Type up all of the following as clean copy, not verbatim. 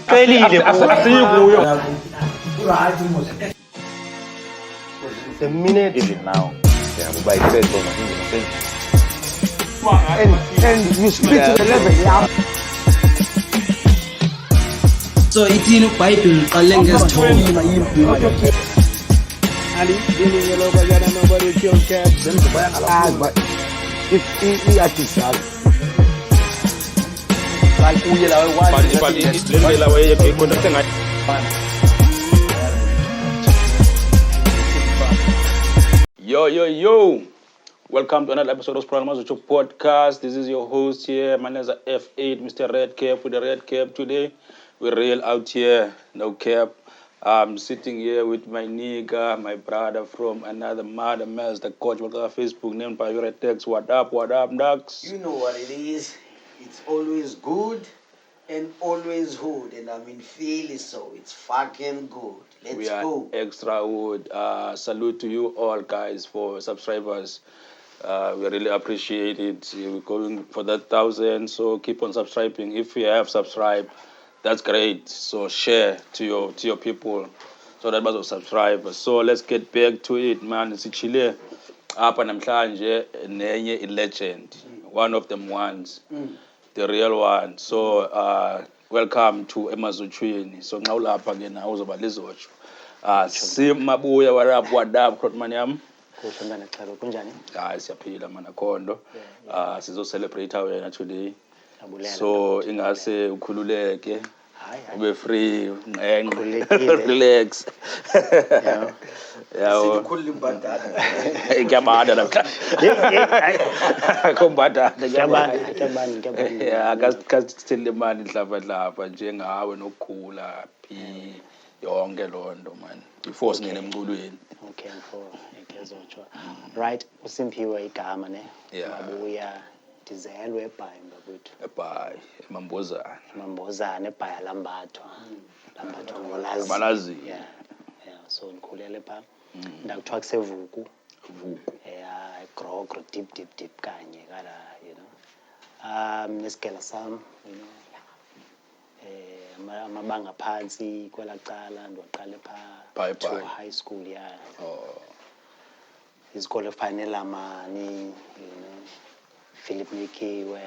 The minute even now, by and you speak to the level, yeah. So it's in a Bible, Kalenga's Ali, nobody kill cats. But if he actually like we Yo. Welcome to another episode of Sphola Nama Zotsho podcast. This is your host here. My name is F8, Mr. Red Cap with the red cap today. We're real out here, no cap. I'm sitting here with my nigga, my brother from another mother, MellzDaGodd. Welcome to Facebook, named by your text. What up, Dax? You know what it is. It's always good and always hood. And I mean, feel it so. It's fucking good. Let's go. Extra wood. Salute to you all, guys, for subscribers. We really appreciate it. We're going for that 1,000, so keep on subscribing. If you have subscribed, that's great. So share to your people, so that must subscribe. So let's get back to it, man. It's Chile. Apha namhlanje nenye legend, one of them ones, the real one. So welcome to NamaZotsho. So now lapha ke na uzoba lizotsho. Sim Mabuya, what up, Crotman yam? Siyaphila mana khondo. Sizo celebrate wena today. So ingase ukhululeke, ube free, relax. Yeah. Sikhulule imbandana. Ngiyabada lapha. Kombada ngiyabani. Yeah, akasithele imali inhlava njengawe nokukhula phi yonke lonto man. Before singene emculweni. Okay, for NamaZotsho. Right, uSimphiwe igama ne. Mabuya ndizelwe eBhayi mbakwethu. EBhayi, Mambozana eBhayi lambathwa ngolazi. Malazi. Yeah, so ndikhulele pha. Ndakuthiwa kusevuku. Yeah, grogro deep kanye kala, you know. Nesigela sam, you know. Amabanga phansi kwela cala ndiwaqale pha to high school, yeah. Isikole fane lamani, you know. Philip Nikiwe.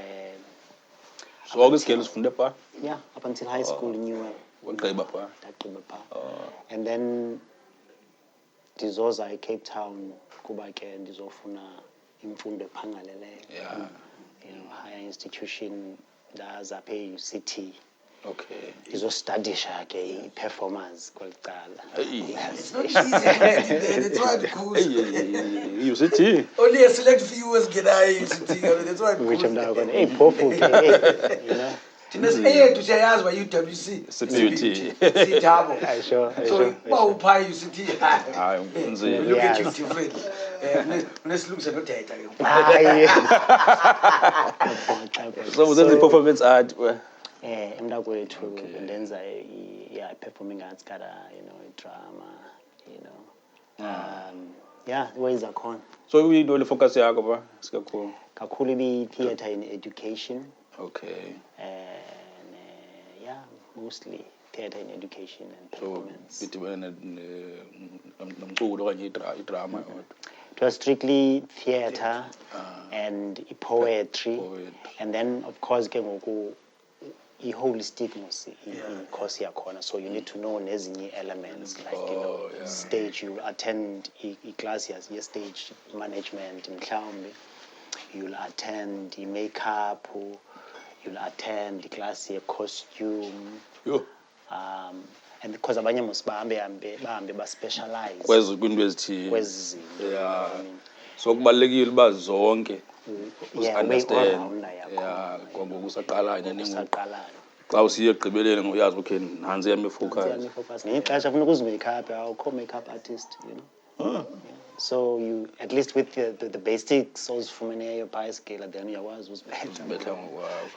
So all these girls from there? Yeah, up until high school in New Ndagqiba pha. And then ndizoza Cape Town kuba ke ndizofuna imfundo ephangaleleyo. Yeah. You know, higher institution ndaza phe UCT. Okay. Ndizostudisha ke performance kwelicala. It's not easy. That's why it's cool. UCT. Only a select few was get UCT. That's why it's cool. Which I'm now going, hey, powerful, you know. Tinas to say as by UTC. CPUT. Sitabo. Sure. So, wow, pie UCT. Look at you, different. Let's look at the data. So was that the performance art? Emdakwethu ndenza performing arts kada, you know, drama, you know. Ways are con. So we do the focus yakho ba? Sikakhulu. Kakhulu bi theater in education. Okay. And mostly theater in education and performance. So bidibene nomculo kanye idrama. It was strictly theater and poetry. And then of course ke ngoku holistic in Crossy corner, so you need to know nezinye elements like stage. You attend class as your stage management, you'll attend the makeup, you'll attend the class your costume. And because abanye must bahambe ba specialize kwezo kwinto ezithile. Yeah. So kubalekile ba zonke. Understand. Ngoku usaqalayo xa usiye egqibeleni uyazi okay nansi yami focus. Ngixesha ufuna ukuzimake up, awukho makeup artist, you know. So you at least with the basics ozifumeneyo phaa scale, then uyakwazi uzibetha ngokwakho.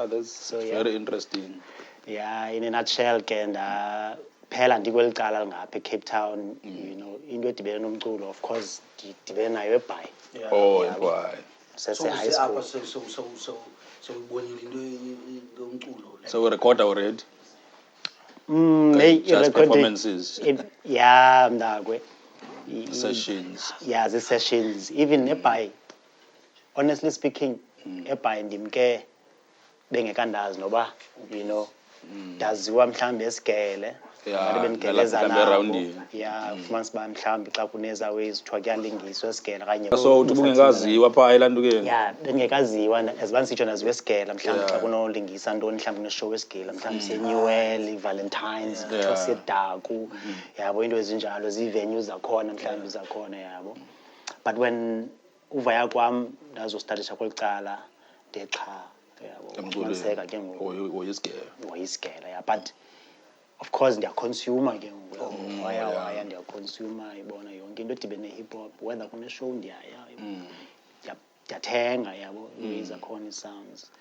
That's very interesting. Yeah, in a nutshell ke phela ndikweli cala ngapha eCape Town, you know, into edibene nomculo, of course ndidibene nayo eBhayi. eBhayi. Sese high school. So ubonile into yomculo. So we record already. Just performances. Yeah, mntakwe. Sessions. Yeah, the sessions. Even eBay, honestly speaking, eBay ndimke bengekandazi noba, you know, ndaziwa mhlambe esigele. Yeah, bendigeleza around nabo. you. Yeah, fumanisa uba mhlambe xa kuneza ways kuthiwa kuyalingiswa esigele kanye. So uthi bungengaziwa phaa elandukeni. Yeah, bengekaziwa as one sitsho naziwa esigele mhlambe xa kunolingisa ntoni mhlambe kuneshow esigele mhlambe seNewell, Valentines, kuthiwa seDaku. Yabo into ezinjalo ziivenues zakhona mhlambe zakhona yabo. But when uvaya kwam ndazostartisha kwelicala ndexa yabo. Fumaniseka ke ngoku. Woyisigele, yeah. But of course ndiyaconsumer ke ngoku. Waya ndiyaconsumer ibona yonke into edibene hip hop whether kuneshow ndiyaya. Ndiyathenga yabo zakhona ii-sounds.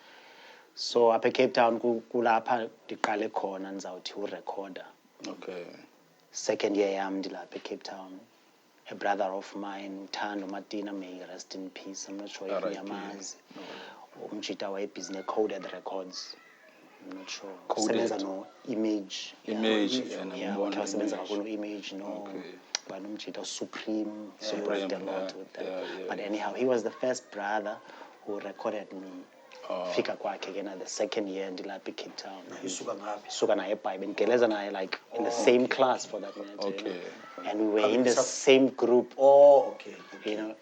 So apha eCape Town kulapha ndiqale khona ndizawuthi urekhoda. Okay. Second year yam ndilapha eCape Town. A brother of mine, Thando Matina, may rest in peace. I'm not sure if uyamazi. Umjita wayebhizi ne-Coded Records. I'm not sure. Sebenza no Image. Image. Yeah, wasebenza kakhulu Image no. But umjita Supreme. So he worked a lot with them. But anyhow, he was the first brother who recorded me. Fika kwakhe ke na the second year ndilapha eCape Town. Suka naye eBhayi bendigeleza naye like in the same class for that matter. Okay. And we were in the same group. Oh, okay. You know,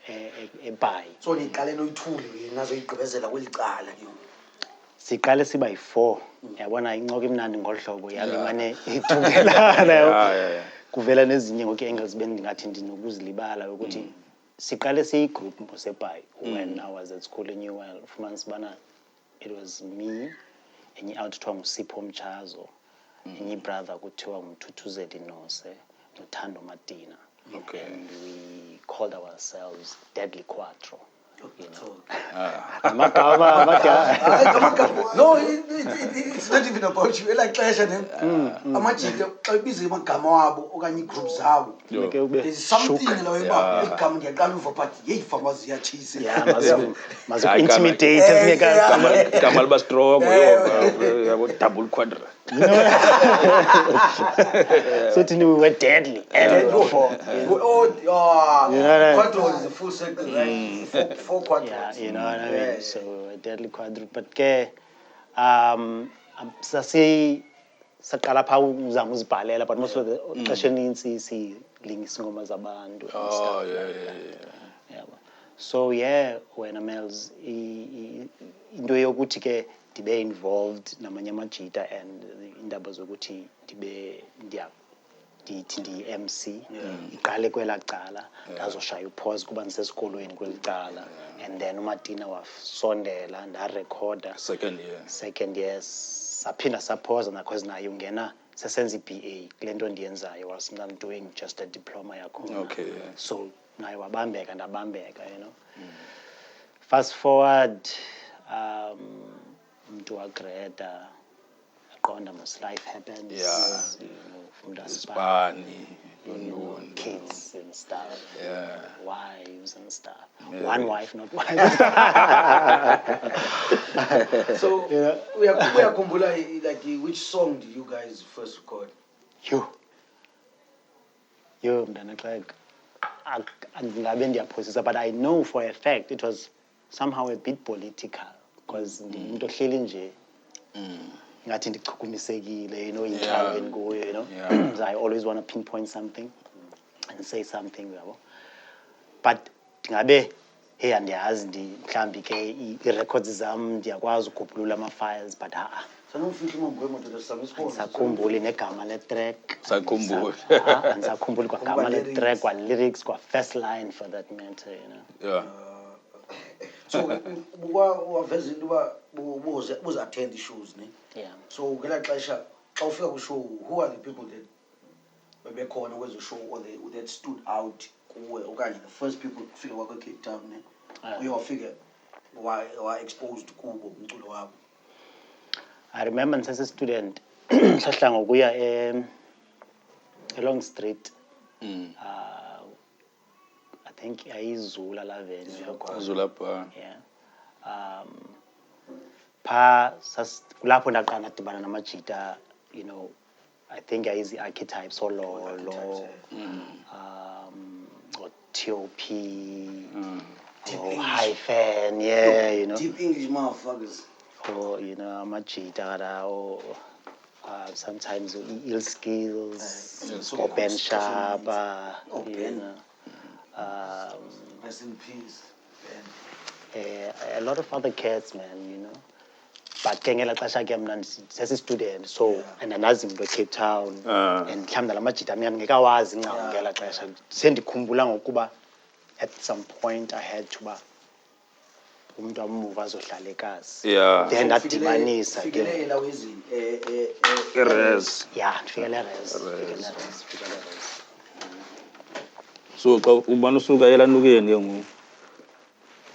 eBhayi. So niqale noyithuli nazoyigqibezela kwelicala ke. Siqale siba yi4. Yabona incoko imnandi ngohlobo yami mane ithukelana. Kuvela nezinye ngoku angles bendingathi ndinokuzilibala ukuthi siqale siyigroup seBhayi when I was at school in Newell. Fumanisa bana it was me enye awuthwa nguSipho Mchazo, enye brother kuthiwa nguThuthuzedi Nose noThando Matina. Okay. And we called ourselves Deadly Quattro. You know. No, it's not even about you. Like clash and amajita xa ibiza amagama wabo okanye group zabo. There's something like igama ngiyaqala uva but hey famazi yachise. Yeah, mazu intimidate Gama liba strong yabo double quadra. So we were deadly. Quadro is a full circle, right? Four quadrants. Yeah, you know what I mean? So a deadly quadruple. But saqala pha uzama uzibhalela but most of the xesha elinintsi silingisa ingoma zabantu. Oh, yeah. So yeah, wena Melz into yokuthi ke ndibe involved namanye amajita and indaba zokuthi ndibe ndithi ndi-MC iqale kwelaa cala ndazoshaya upause kuba ndisesikolweni kweli cala and then uMatina wasondela ndarekhoda second year saphinda saphoza because naye ungena sesenza i-BA kule nto ndiyenzayo was I'm doing just a diploma yakhona. Okay, yeah. So naye wabambeka ndabambeka, you know. Fast forward umntu wagreda aqonda must life happens. Yeah. You know, from the Spani, kids and stuff, yeah, wives and stuff. Yeah. One wife, not wife. So we are kumbula like which song did you guys first record? Yo, like but I know for a fact it was somehow a bit political because into hleli nje ngathi ndichukumisekile, you know, intlalo kuyo, you know. So I always want to pinpoint something and say something, yabo. But ndingabe hey andiyazi mhlambi ke i-records zam ndiyakwazi ukugubulula ama-files but andisakhumbuli negama le-track, andisakhumbuli kwagama le-track, kwa-lyrics, kwa-first line for that matter, you know. Yeah. So waveza into uba buza-attend i-shows, ne? Yeah. So ngelaa xesha xa ufika kwi-show, who are the people that bebekhona kwezo show or that stood out kuwe okanye the first people kufika kwakho eCape Town, ne? Uye wafika wa-exposed kubo umculo wabo? I remember ndisese-student hlahla ngokuya Long Street. I think yayizula la venue yakhona. Zula pa. Yeah. kulapho ndaqala ndadibana namajita, you know, I think yayizi archetypes ololo, or TOP, or hyphen, yeah, you know. Deep English motherfuckers. Or, you know, amajita, or sometimes ill skills, or Ben Sharp, you know. Rest in peace. A lot of other cats, man, you know. But ke ngela xesha ke mna sesi-student, so and andazi into Cape Town, and mhlawumbi nala majita ami ngekawazi ncam ngela xesha. Sendikhumbula ngokuba at some point I had to ba umuntu amuva azohlala eKasi. Then ndadibanisa ke. Fikelela wezini Res. Yeah, ndifikele res. So xa ubani usuka elanukeni ke ngoku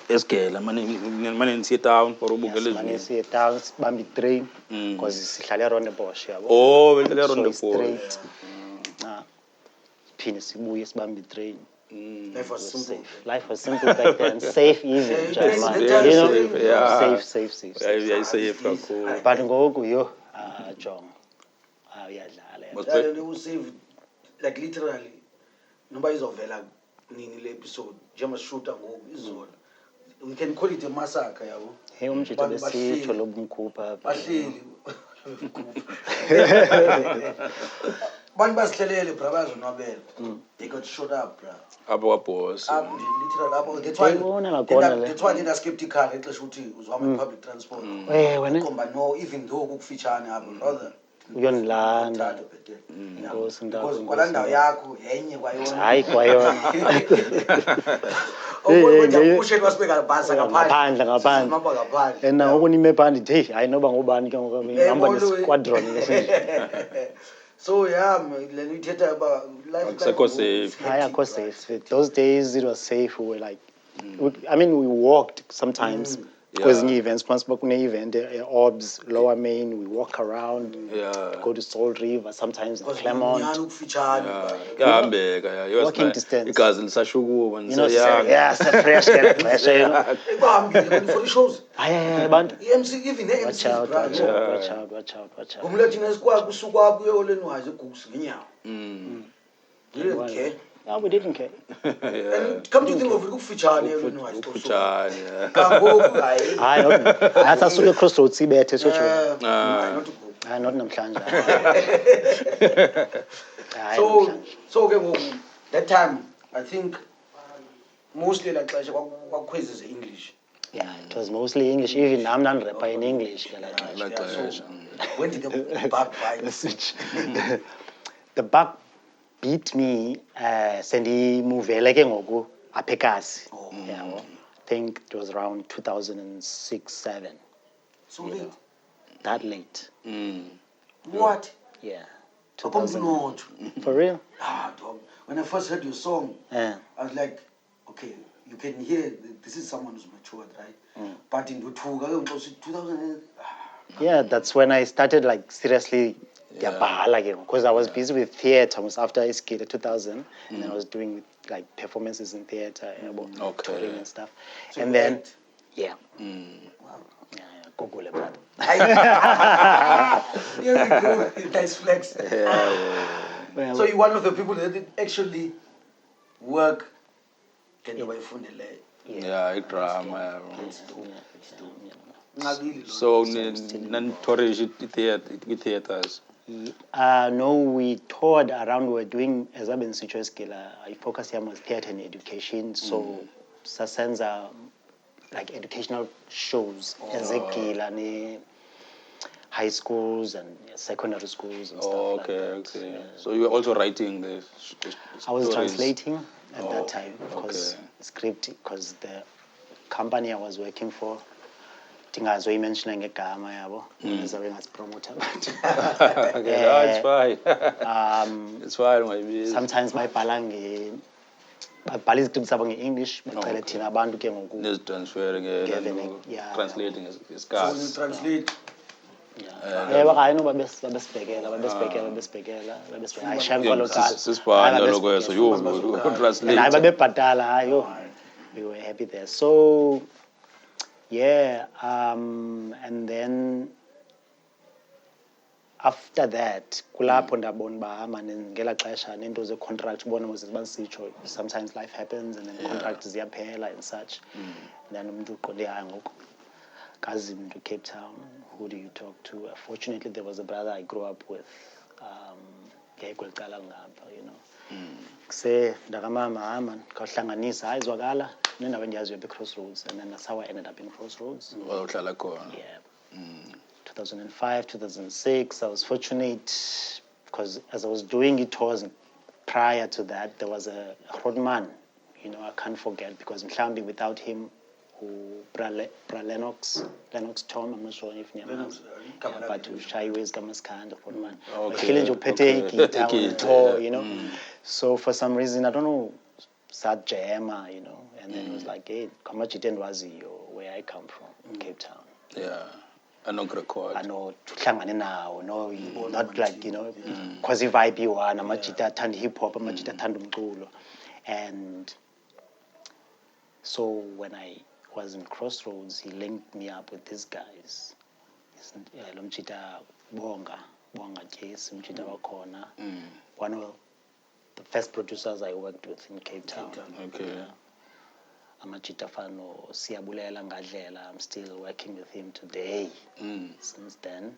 esigela mane nisiye town for ubukela Yes, mane siye town sibambe itrain because sihlala eRondebosch yabo. Oh, behlala eRondebosch. So straight. Phinde sibuye sibambe itrain. Life was simple. Life was simple back then. Safe even, man. You know, safe. Yayisafe kakhulu. But ngoku yo, Jong, uyadlala. They will save, like literally, nobody is ovela nini le episode. Jama shooter ngoku izolo. We can call it a massacre, yabo. Hey, umjito besitho lobumkhupha. Bahleli. Bantu basihlelele bra bazonwabela. They got shot up, bra. Abo boss. Literally, that's why they're skeptical exesha uthi uzihamba public transport. Komba no, even though kukufitshane apho, brother. Uyonilanda. Because kwala ndawo yakho yenye kwayona. Hayi kwayona. Ngaphandle. And now when imepha ndithi hey hayi noba ngubani ke ngoku ngihamba nesquadron ngesinje. So yeah, let me tell you about life. Safe. Akho safe. Those days it was safe. We were like, I mean, we walked sometimes. Because in events, once we event, Orbs, Lower Main, we walk around. Go to Salt River, sometimes in Claremont. Walking distance. Because in Sashugu, you know, yeah, it's a fresh pressure, you know. For the shows. But MC, even the watch out. You didn't care. No, we didn't care. And come to think of it, Uffichane. That's a super crossroads. See, better so true. Not namhlanje. So that time, I think mostly like what quizzes English. Yeah, it was mostly English. Even I'm not rapper in English. When did the bug bite? The bug beat me. Sendi movele ke ngoku apha eKasi. Yeah, I think it was around 2006-07. So late. That late. What? Yeah. 2000. For real? Dog. When I first heard your song, I was like, okay, you can hear this is someone who's matured, right? But in 2000. Yeah, that's when I started like seriously. Because I was busy with theatre. I was after I skated 2000, and then I was doing like performances in theatre, touring and stuff. So and then, yeah. Wow. Yeah, Google it, brother. Here we go. Nice flex. So you're one of the people that did actually work. Get away from the leg. Yeah, drama. So, non-tourist theaters. No, we toured around. We were doing, as I've been I focus here on theatre and education. So, Sasenza, like educational shows, high schools and secondary schools and stuff like that. Okay. Yeah. So you were also writing the I was translating at that time because the company I was working for. Tingazo mentioning igama yabo ngizabe ngasipromoter but it's fine. It's fine maybe. Sometimes bayibhala babhala izicibisi zabo nge-English bacele thina abantu ke ngoku transferring translating isikhathi. So you translate. Hayi no babesibhekela hayi shampa loqala sisibhala lokho so you translate hayi babebhatala hayi we were happy there. So Yeah, and then after that, kulapho ndabona uba man ngela xesha nento ze-contract ubona mos basitsho sometimes life happens and then contract ziyaphela and such. Then umuntu uqonde hayi ngoku kazi umuntu Cape Town, who do you talk to? Fortunately, there was a brother I grew up with, ngecala ngapha, you know. Kuse ndakamama man khawuhlanganisa hayi zwakala nendawo endiyaziyo Crossroads, and then that's how I ended up in Crossroads. Uhlala khona. Yeah. 2005, 2006, I was fortunate because as I was doing it tours prior to that, there was a Rodman, you know, I can't forget because mhlambi without him, Lennox Tom, I'm not sure if you know, but Shaiwe is Gamaskand, Rodman. Killing your petty tour, you know. So for some reason, I don't know, Sad Jama, you know, and then it was like, hey, how much it was where I come from, Cape Town. Yeah. I know tuhlangane nawo no, not like, you know, quasi vibe one amajita athanda hip hop, amajita athanda umculo. And so when I was in Crossroads, he linked me up with these guys. Lomchita Bonga Case, Mchita Wakona. One of the first producers I worked with in Cape Town. Okay. Amachita Fano Siabulela Ngadlela, I'm still working with him today. Since then.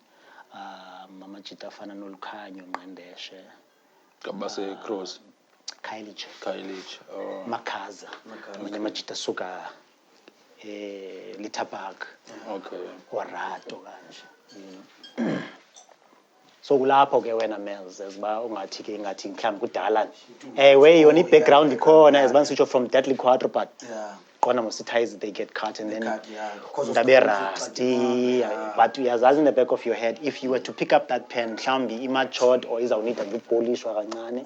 Amachita Fana Nolkanyo Mandeshe. Kabase Cross. Kailich. Oh. Makaza. Amachita Suka Litapak. Okay. Warato kanje. So kulapho ke wena Melz eziba ungathi ke ngathi mhlawumbe kudala ewe yona i-background ikhona ezibanisitsho from deadly quadro but qona mos ties they get cut and then ndabe rusty but uyazazi in the back of your head if you were to pick up that pen mhlawumbe imatured or izawunida ukupolishwa kancane.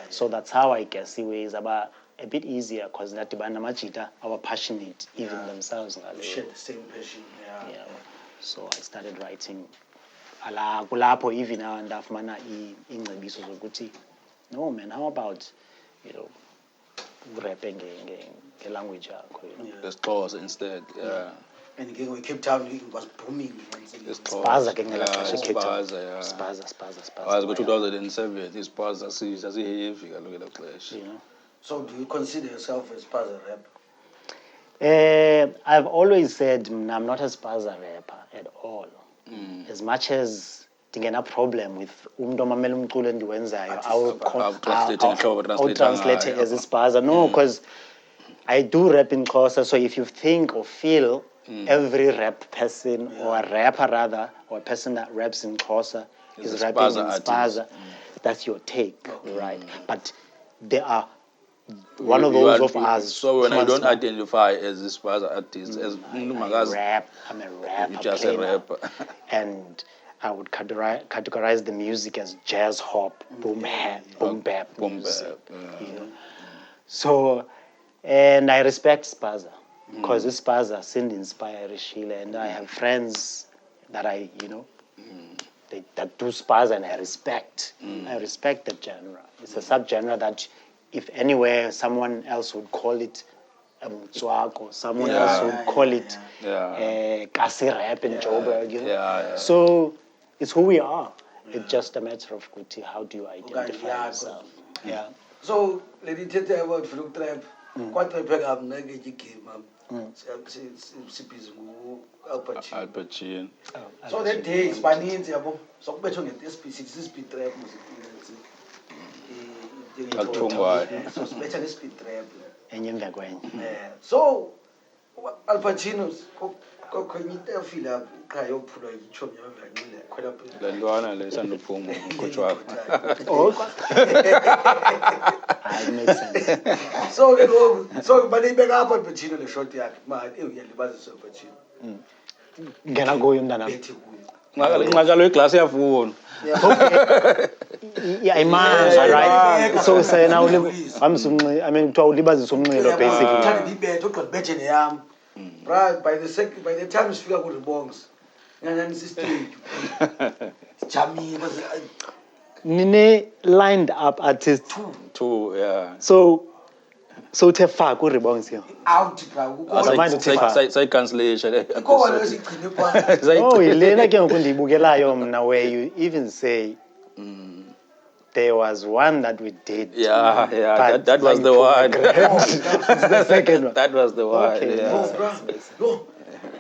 So that's how I guess is about a bit easier because nadibana namajita are passionate even themselves share the same passion. So I started writing ala kulapho even ndafumana ingcebiso zokuthi no man, how about, you know, rapping nge-language yakho, you know. Spaza instead. And again, Cape Town was booming. Spaza ke ngela xesha Cape Town. Spaza. I was go 2007. Spaza heavy ngalokela xesha. You know. So do you consider yourself as Spaza rap? I've always said I'm not a Spaza rapper at all. As much as ndingena problem with umuntu omamela umculo endiwenzayo I'll translate it as a Spaza. No, because I do rap in Xhosa, so if you think or feel every rap person or a rapper rather, or a person that raps in Xhosa is rapping in Spaza, that's your take, right? But there are one of those of us. So when I don't identify as a Spaza artist, as I'm a rapper. You're just a rapper. And I would categorize the music as jazz hop, boom bap music. You know? So, and I respect Spaza because this Spaza sind inspire Sheila, and I have friends that I, you know, that do Spaza, and I respect. I respect that genre. It's a subgenre that, if anywhere, someone else would call it Mtswak, or someone else would call it Kasi rap in Joburg, you know. So it's who we are. It's just a matter of how do you identify yourself. So, lady tete about fluk trap. What trap have negative game? Al Pacino. So that day is Spanish. So better get this speed trap music. So special speed trap. So Al Pacino's cognita fila kayo pula yichomya vanile kwela pula. Lwam le sanduphuma coach wakho. It makes sense. So bani beka apa Al Pacino le short yakhe ma uyalibazisa Al Pacino. Ngena kuyo mntana. Ngakalo iglass yafuna. Yeah, imagine, right? So now I mean, to ulibazisa umnqilo basically. Right, by the time you figure out the bongs, and stage. Chami was Nine lined up artists. Two, yeah. So So uthe fuck uribongs here. Out bra. Say cancellation. Ikhona esigcine phansi. Oh, yilena ke ngoku ndiyibukelayo mna where you even say there was one that we did. Yeah, but that was you the one. It's the second one. That was the one. Okay, Yeah. Oh, bro. No.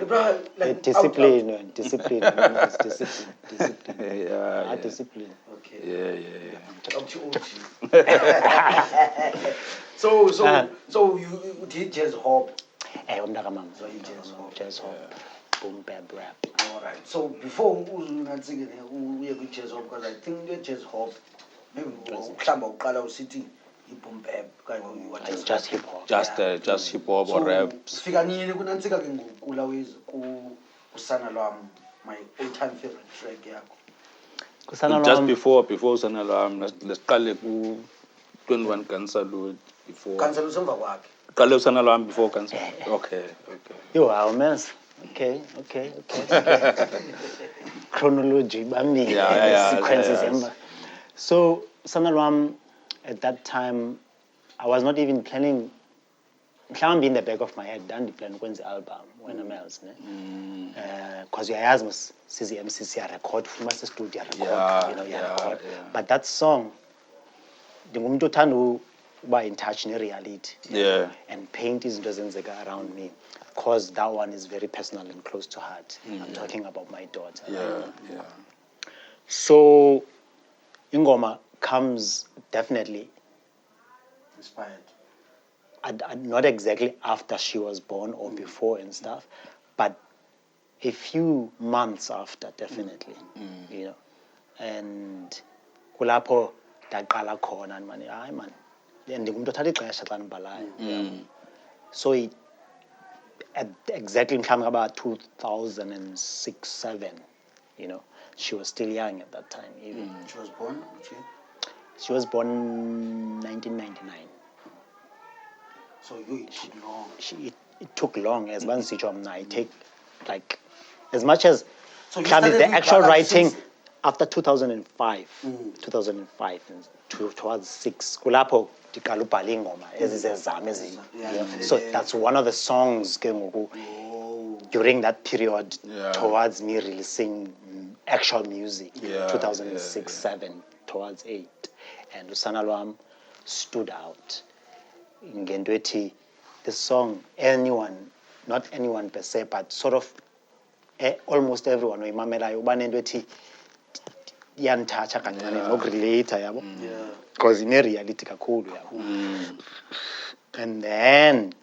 Bro, like Discipline. Yeah. Discipline. Yeah. Discipline. Okay. Yeah. So you did jazz hop. Umntakamama. So you jazz hop. Jazz hop. Boom bap rap. All right. So before we have jazz hop, because I think the jazz hop, maybe mhlawumbe uqala usithi boom bap kanti you are Just hip hop. Just hip hop or rap. Fika nini kunantsika ke ngokula wezi ku Usana Lwam, my all-time favorite track yakho. Just before Usana Lwam, let's qale ku 21 Gun Salute before. Cancel usemva kwakhe. Qale Usana Lwam before Gun Salute. Okay. Yo, how mess. Okay. Chronology, sequences. Yeah. So, Usana Lwam, at that time, I was not even planning. Mhlawumbe in the back of my head, plan ukwenza album when I'm else, because uyayazi mos sizi MCC record, fuma se studio record, record. But that song, ndingumuntu othanda uba in touch ne-reality. And paint izinto ezenzeka around me, because that one is very personal and close to heart. I'm talking about my daughter. Yeah. So, ingoma comes definitely Inspired. Not exactly after she was born or before and stuff, but a few months after, definitely. And kulapho ndaqala khona man, hayi man, ndingumuntu othatha ixesha xa ndibhalayo. So at exactly mhlawumbe about 2006-07, she was still young at that time even. She was born, She was born 1999. So it took long. It took long. As one situation, I take like as much as So the actual writing after 2005, 2005 and towards 6. Kulapho ndiqala ubhala ingoma ezizezam. So that's one of the songs during that period towards me releasing actual music. 2006-07 towards 8, and Usana Lwam stood out. Ngentwethi, the song, not anyone per se, but sort of almost everyone oyimamelayo uba nento ethi iyandithatsha kancane nokurelate yabo, because ine-reality kakhulu yabo. And then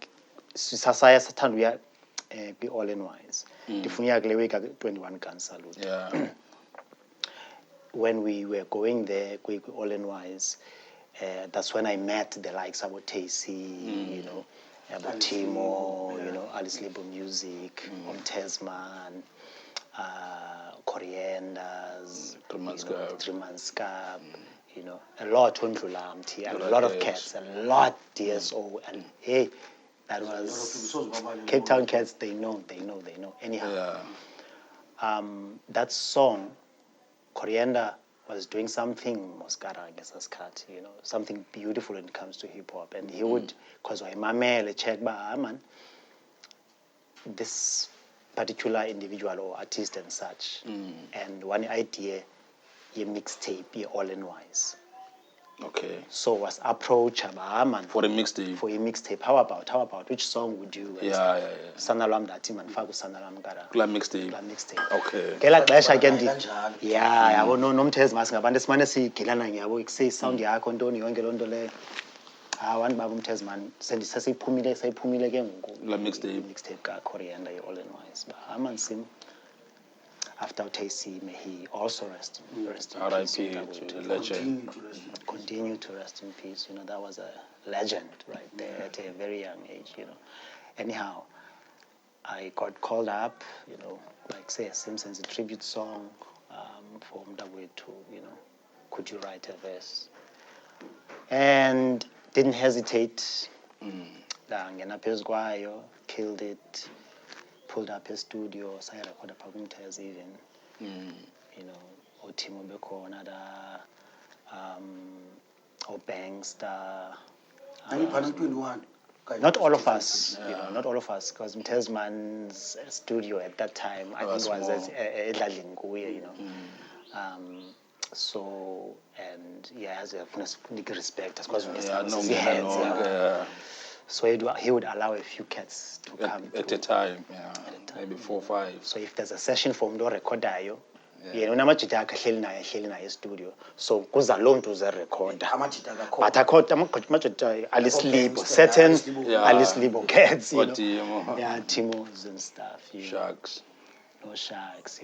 sisasaya sathanda uya kwi-all in wise ndifuna uya kule week 21 Gun Salute. When we were going there kwi-all in wise, that's when I met the likes of UTC, Timo, Alice Lebo Music, Tesman, Corianders, 3 Months Cab, a lot on Lwam, a lot of cats, a lot DSO, and hey, that was Cape Town cats. They know. Anyhow, that song, Coriander was doing something Moscara, I guess, as cat, something beautiful when it comes to hip hop. And he would, because I mamele check man, this particular individual or artist and such. And one idea, a mixtape, all in wise. Okay. So was approach man for a mixtape. For a mixtape. How about which song would you? Usana Lwam that team and fagu Usana Lwam gara. Club mixtape. Okay. Ngela xesha ke yabo nomthezima singabantu esimane sigilana ngiyabo kusay sound yakho ntoni yonke lonto le. Abantu baba umthezima sesiphumile ke ngoku. La mixtape ka Coriander all in wise. Aman sim. After UTC, may he also rest in peace. R.I.P. to the legend. Continue to rest in peace. That was a legend right there at a very young age. Anyhow, I got called up. Like say a Simpsons tribute song for MellzDaGodd. Could you write a verse? And didn't hesitate. Ngena phezu kwayo, killed it. Pulled up his studio, so I recorded Pagumtez even. Otimo Bekhona da, Bangster. 21. Not all of us, not all of us, because Mtezman's studio at that time, I think was at Edladlinguye, so, and as a respect, of course, so he would allow a few cats to come at a time, maybe 4 or 5. So if there's a session for Mdo Recordayo, unamajita akahleli naye studio, so kuza loo nto uzerekhoda but amajita alislibo certain alislibo cats, Timos and stuff, Sharks, no sharks,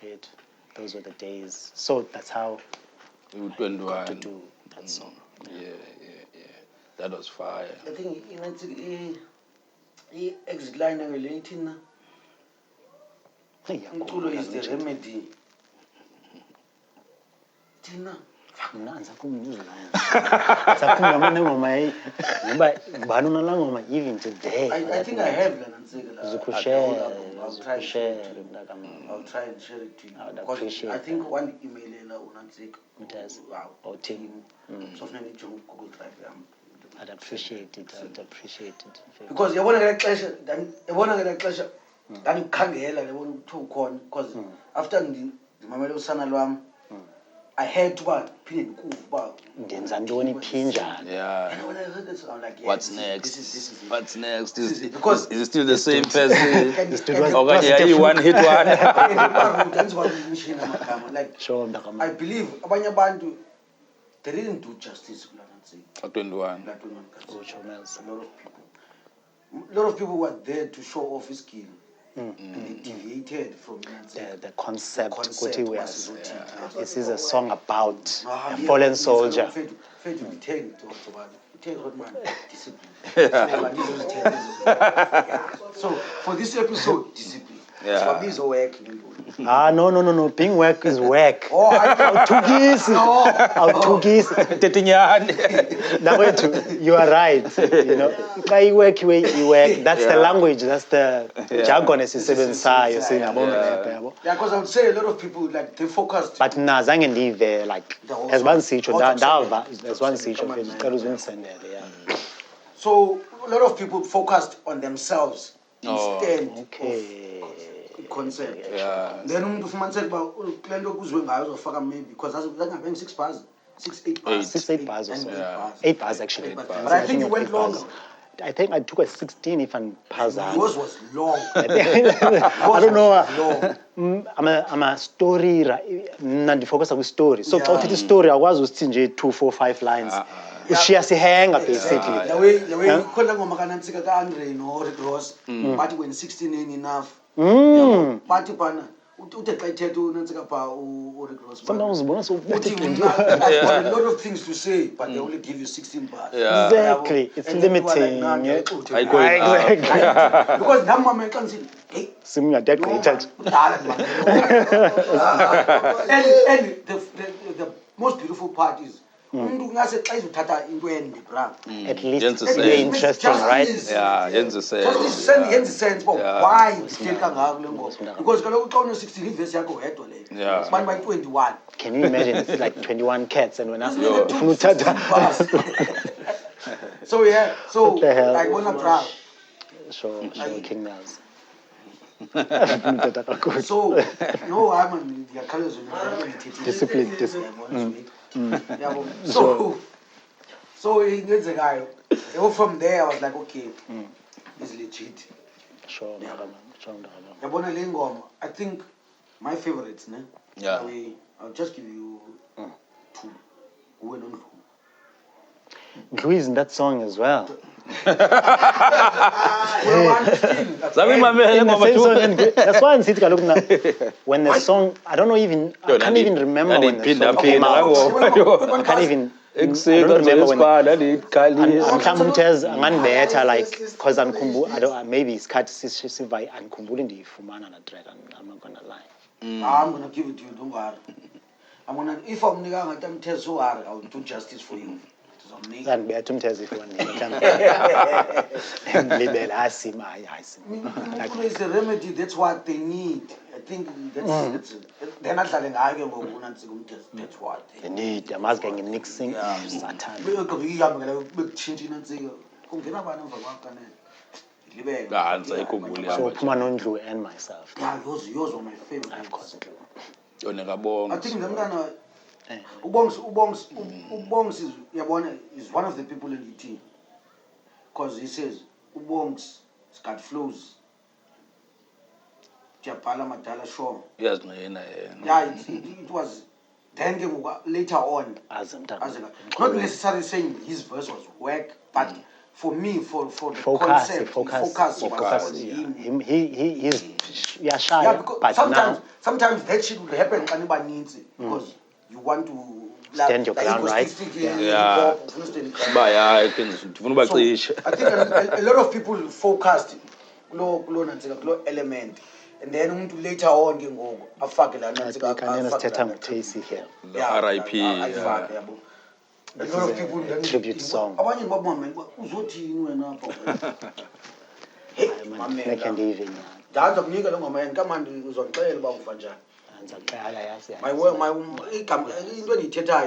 fit. Those were the days. So that's how we got to do that song. Yeah. That was fire. I think the exit line relating Umculo is the remedy. Tina. Even today. I think I have I'll try and share it to you. I would appreciate I think one email our team. So Google Drive. I'd appreciate it. Because you want to get pleasure, then you can't get because after the Usana Lwam, I had to pin Ndenza ntoni phinjani. And when I heard this, I'm like, what's next? This is it. What's next? Because is it still the same person? One hit one. Like, I believe abanye abantu they didn't do justice to At 21. A lot of people were there to show off his skill. And they deviated from the concept. This is a song about a fallen soldier. So for this episode, discipline. For me, it's work. No. Being work is work. Oh, You are right. You work. That's the language. That's the jargon. Yeah, because I would say a lot of people like they focused. But zange leave like as one So a lot of people focused on themselves instead of concept. Then umuntu ufumaniseka uba kule nto kuzwe ngayo uzofaka maybe because ngaphenga 6 bars, 8 bars. 8 bars actually. But I think you went longer. I think I took a 16 if I'm puzzled. Yours was long. I don't know. I'm a story. Nandi focus on story. So out of the story, I was using 2, 4, 5 lines. Ushiya sihenga basically. The way khona ngoma kanantsika ka Andre no Rick Ross. But when 16 ain't enough. Bathi bana uthe xa ithethe unantsika pha Rick Ross. Sometimes ubona so a lot of things to say, but they only give you 16 bars. Exactly. It's limiting. Because now mama can say, hey, Sim, you're dead. and the most beautiful part is at least it's interesting, right? Sense, but why because you 16 verse by 21. Can you imagine? It's like 21 cats and when I so like when I try. Show King Nels. So no, I'm on the colors discipline. So he gets a guy. From there, I was like, okay, it's legit. Sure. I think my favorites, I'll just give you 2. Who is in that song as well? That's why I'm sitting looking at when the song, I can't even remember when the song came out. I can't even remember when better like because maybe it's cut unkhumbula ndiyifumana na track. I'm not gonna lie. I'm gonna give it to you, don't worry. If I'm nigga I'll do justice for you. And be if you want is the remedy, that's what they need. I think that's they're not telling that's what they need. They must get mixing. kungena bani emva kwakho kanene libele So Phuma Nondlu and myself. yeah yours were my favorite Of course it will. Yona I think ngabonga. Mntana Ubongs is yabona is one of the people in the team because he says Ubongs has got flows. Japala Matala Show. Yes, no, yena. Yeah, it was then later on. As not necessarily saying his verse was whack, but for me, for the focus, focus was him. He's shy. Yeah, because but sometimes that shit would happen when anybody needs it because you want to stand your ground, right? Yeah. I think a lot of people focused low element. And then later on, I fuck it. Here. RIP. A lot of people then tribute song. I can leave in. My into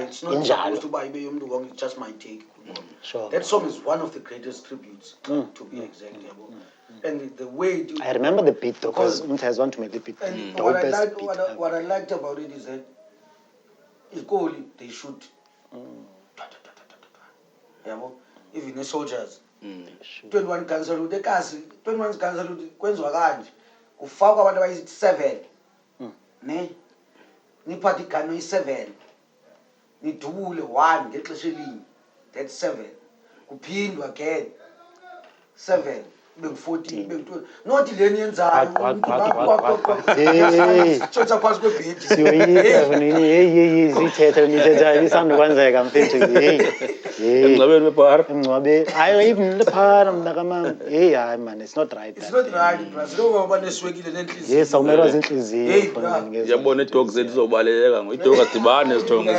it's not supposed to buy it's just my take. Sure. That song is one of the greatest tributes to be exact. And the way I remember the beat though, because Umtaz want to make the beat. And what I liked about it is that it's cool they shoot. Even the soldiers. 21 cancel the cars, 21 cancel kwenziwa kanje. Kufakwa abantu abayi7. Ne? Ni party kano yi7. Ni dubule 1 ngexesha elinye. That's 7. Kuphindwa again. 7. 14 not leni yenzayo chotsa phansi kwebhedi zithethe nithetha isando kwenzeka mfethu emngcwabeni webhara hayi even the phara mntakamama hayi man it's not right. It's not right bro ngoba neswekile nenhliziyo yes awumelwa zinhliziyo yabona idog zethu zobaleka ngoidog adibane nesithongo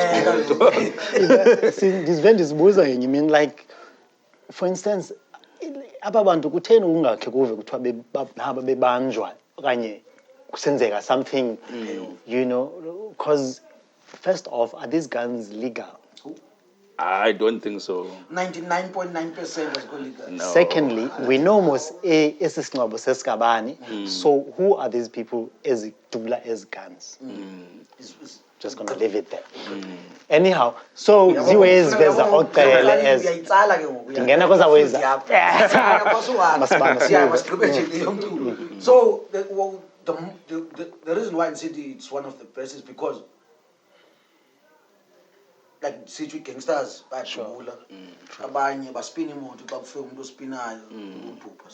esikhulu ndizibuza ngenye mean like for instance aba bantu kutheni ungakhe kuve kuthiwa behamba bebanjwa okanye kusenzeka something you know because first off are these guns legal? I don't think so. 99.9% is illegal. No. Secondly, we know most esisingcwabo sesigabani, so who are these people ezidubula as guns? Just gonna leave it there. Anyhow, so ziwe eziveza oqele as ngena koza weza. So the reason why I said it's one of the best is because like City gangsters bayajula abanye baspin imoto bakufika umuntu ospinayo uphupha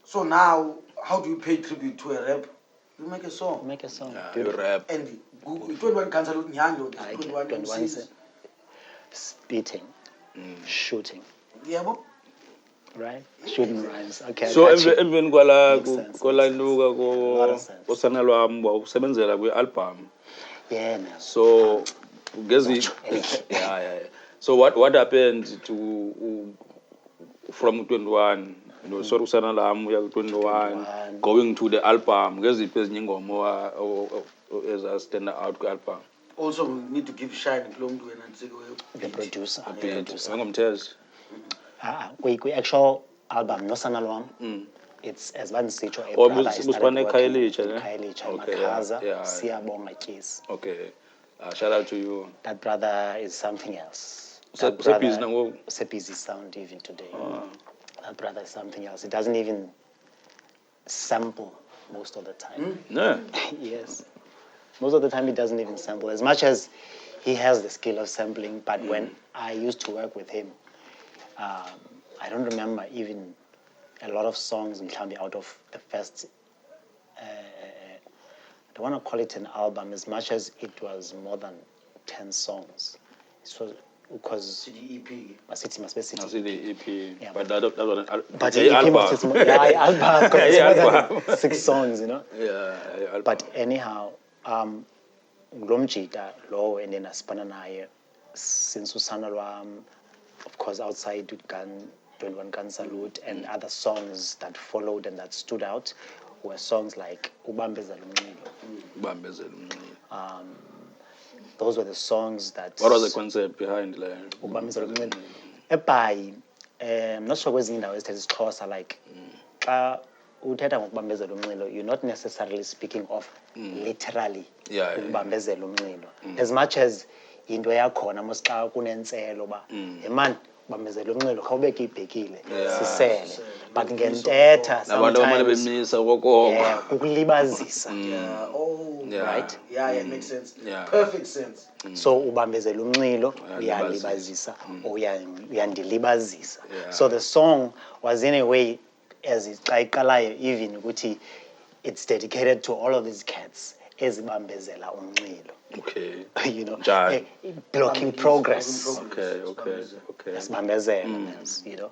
so now how do you pay tribute to a rap? You make a song. You rap and 21 cancel nyando 21 spitting shooting yebo right shooting rhymes okay so emveni kwala nduka ko Usana Lwam usebenzela kwi album so yeah. So what happened to from 21? You know, so Usana Lwam 21 going to the album. Ngeziphi ezinye ingoma as a stand out album. Also we need to give shine kulo muntu wena the producer. Ngomthez. We actual album Usana Lwam. It's as NamaZotsho a brother. Okay. Shout out to you. That brother is something else. Sepi's sound even today. That brother is something else. It doesn't even sample most of the time. No. Yes. Most of the time it doesn't even sample. As much as he has the skill of sampling, but when I used to work with him, I don't remember even a lot of songs out of the first I don't want to call it an album as much as it was more than 10 songs. It was because EP. City must be City. The EP. Yeah, but that was but the EP must be album because it's more than 6 songs, you know. Yeah. But anyhow, Glomjita Law and then Aspana naye since Usana Lwam, of course outside with 21 Gun Salute and other songs that followed and that stood out were songs like Ubambezela Umnqilo. Those were the songs that... What was the concept behind Ubambezela Umnqilo? not sure kwezinye indawo ezithetha isiXhosa, like xa uthetha ngokubambezela umnxilo, you're not necessarily speaking of literally ukubambezela umnxilo, as much as into yakhona mos xa kunentselo uba man ubambezela umnxilo khawubeke ibhekile sisele, but ngentetha sometimes kukulibazisa. Right? Yeah, makes sense. Perfect sense. So ubambezela umnxilo uyalibazisa or uyandilibazisa. So the song was in a way, as xa iqalayo, even ukuthi it's dedicated to all of these cats ezibambezela umnxilo. Okay. You know, blocking progress. Okay. Esibambezela, you know.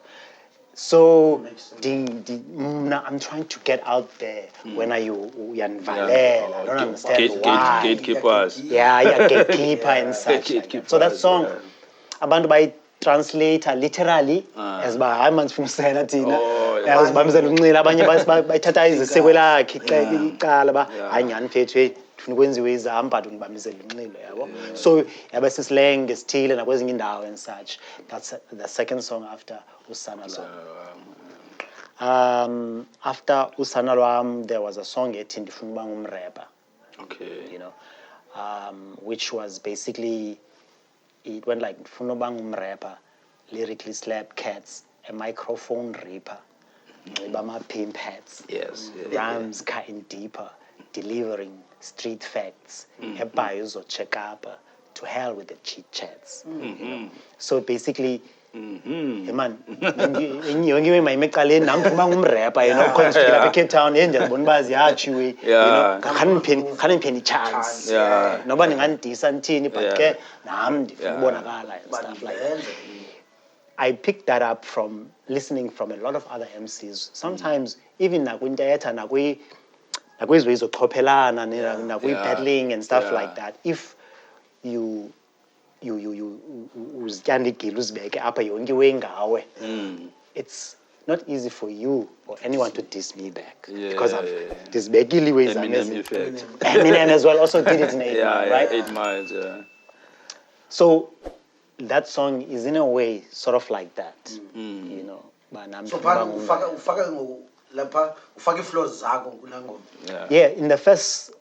So I'm trying to get out there when uyandivalela. I don't understand why. Gatekeepers. Yeah, gatekeeper and such. Like that. So that song, abantu bayitranslate literally as ba hayi manje sifuna thina. Uzibambezela umnxila, abanye bayithatha iziseko lakhe iqala ba hayi nyani mfethu ufuna kwenziwe izami but undibambezela umnxilo, yabo. So yabe sislang esithile nakwezinye indawo and such. That's the second song after Usana song. After Usana Lwam, there was a song ethi ndifuna uba ngumrapper. Okay. You know, which was basically, it went like ndifuna uba ngumrapper, lyrically slap cats, a microphone reaper, my pimp hats, rhymes cutting deeper, delivering street facts, a bios or check up, to hell with the chit chats. You know? So basically, man, yonke mayimecaleni nami ngifuna ngumrapper, you know, because lapha eCape Town ndiyabona bazi yachiwe, you know, khaniphe chance. Noba ningandisa nithini, but ke nami ndifuna ubonakala and stuff like that. I picked that up from listening from a lot of other MCs. Sometimes even nakwintetha nakwiziwe zochophelana nakwi-battling and stuff like that. If you uzityanda igila uzibeke apha yonke wengawe, it's not easy for you or anyone to diss me back because I've disbekile ways. Eminem as well also did it in 8 Mile, right? 8 Miles, yeah. So that song is in a way sort of like that, you know. So ufake flows zakho kula ngoma. Yeah, in the first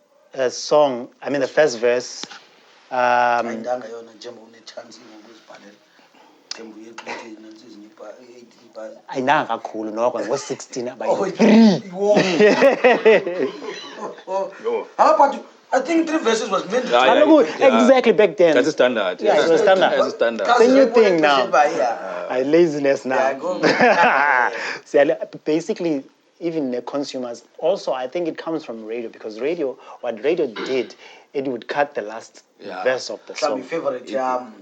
song, I mean the first verse, ayindanga yona njengoba unechance ngokuzibhalela. Thembu yeqhuthe nansi izinyipa 18 bars. ayinanga kakhulu noko ngo-16 abayi-3. But I think 3 verses was meant to Exactly back then. That's a standard. Yeah, it was standard. That's a standard. It's a new thing now. Laziness now. So basically, even the consumers, also I think it comes from radio, because what radio did, it would cut the last verse of the song.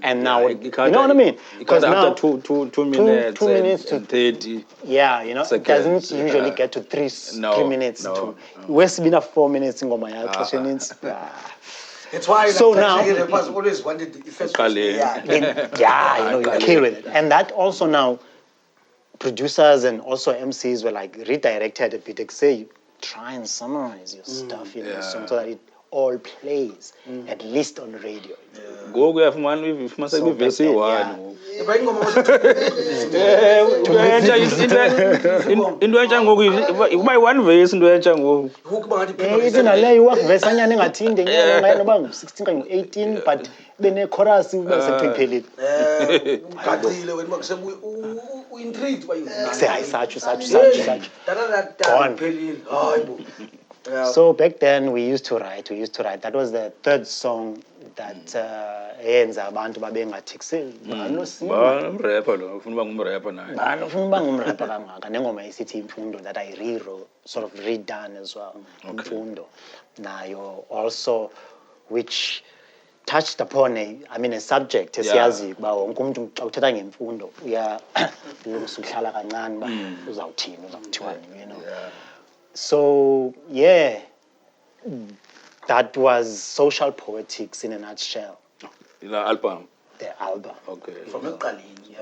And now, you know what I mean? Because now, after two minutes, 2 minutes to 30. Yeah, you know, seconds, it doesn't usually get to 3 minutes. Where's been 4 minutes in Gomaya? It's why so now, always wanted the first you know, you kill with it. And that also now, producers and also MCs were like redirected a bit. They say, try and summarize your stuff in the song so that it all plays, at least on radio. Go have one if must be verse one. By one verse into it's in a lay work verse anyane ngathinde ngeke noba ngu-16 kanye ngu-18 but bene chorus ubasephelile. Qaqile wena makusebuya u-intrigued by you. Say hayi such. Gone. So back then we used to write. That was the third song that yenza abantu babengathi ngumrapper lo ufuna uba ngumrapper naye. Ufuna uba ngumrapper kangaka nengoma isithi imfundo that I sort of redone as well. Imfundo nayo also, which touched upon a subject esiyaziyo kuba wonke umuntu xa uthetha ngemfundo usuhlala kancane uba uzawuthini you know. So that was Social Poetics in a nutshell. The album. The album. Okay. From ekuqaleni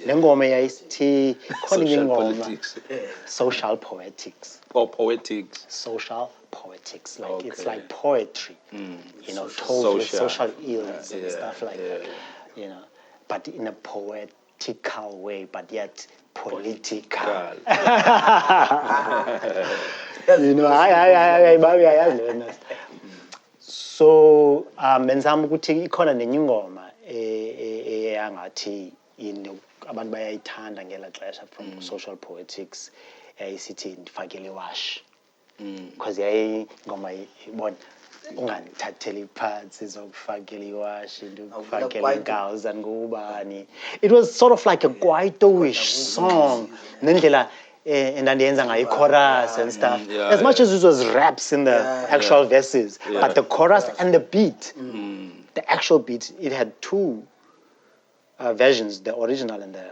lengoma yayisithi Social Politics. Social Poetics. Or Poetics. Social Poetics. Like it's like poetry. You know, told with social ills and stuff like that. You know. But in a practical way, but yet political. You know, I so benzama ukuthi ikhona nenye ingoma eyangathi abantu bayayithanda ngela xesha from social poetics isithi ndifakele iwash because ingoma ibona ungandithatheli phansi zokufakela iwash ndikufakela inkawuza ngubani. It was sort of like a kwaito-ish song nendlela endandiyenza ngayo chorus and stuff. As much as it was raps in the actual verses, but the chorus and the beat, the actual beat, it had two versions, the original and the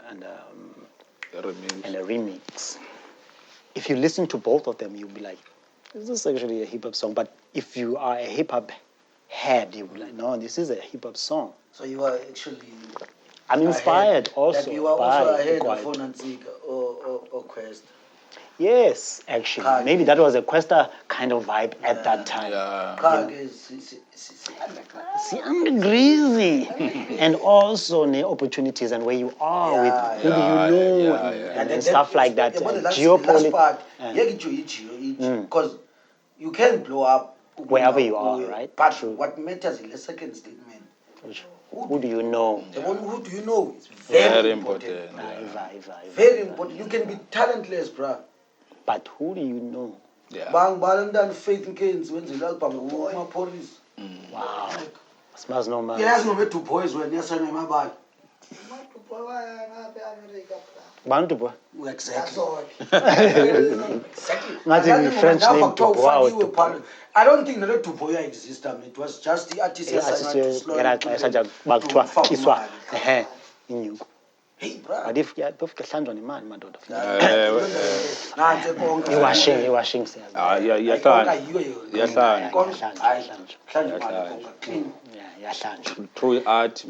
remix. If you listen to both of them, you'll be like, is this actually a hip-hop song? But if you are a hip-hop head, you'll be like, no, this is a hip-hop song. So you are actually... I'm inspired also like you are also by ahead of Fonantsika or Quest. Yes, actually. Maybe that was a Questa kind of vibe at that time. Greasy. And also the opportunities and where you are with who do you know and stuff like that. Geopolitics. Because you can blow up wherever you are, right? But what matters is the second statement. Who do you know? The one who do you know is very important. Very important. You can be talentless, bruh. But who do you know? Bang faith in Keynes when the album police. Wow. Smells no man. Yeah, no 2 boys when yes and my bag. Bantu boy. Exactly. Exactly. Nothing French name to boy. I don't think the 2 boy exists. It was just the artist Hey, bro. But if you have to man, my daughter. Washing. Through art,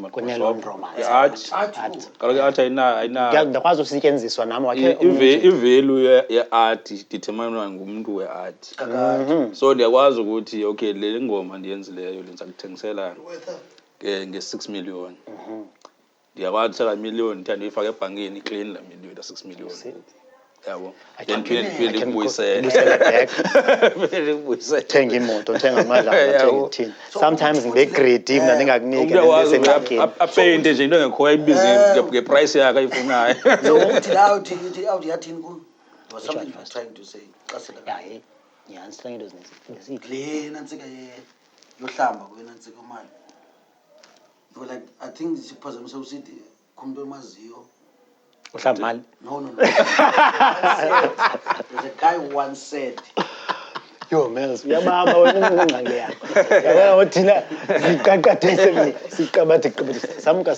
ndakwazi usetyenziswa nami wakhe ivalue ye-art determinwa ngumuntu we-art. So ndiyakwazi ukuthi okay le ngoma ndiyenzileyo lenza kuthengisela nge-6 million. Ndiyakwazi uthatha million ndiyifaka ebhankini clean la million 6 million. Yabo. Then phinde ngibuyisele. Thenga imoto, thenga amadlala, thenga ithini. Sometimes ngibe greedy mina ningakuniki ngisengxakini. Apayinte nje into engekho ayibizi ngeprice yakhe ayifunayo. Out yathini ku? There was something you were trying to say. Yeah, ngisithenga into ezinesithi. Le nantsika yohlamba kwenantsika imali. You were like, I think siphazamisa usithi kumuntu omaziyo. Uhlamba mali? No. There's a guy who once said, yo Melz, uyabamba wena ingqangi yakho. Yabona uthina siqaqathise mina, siqabathe. Samka.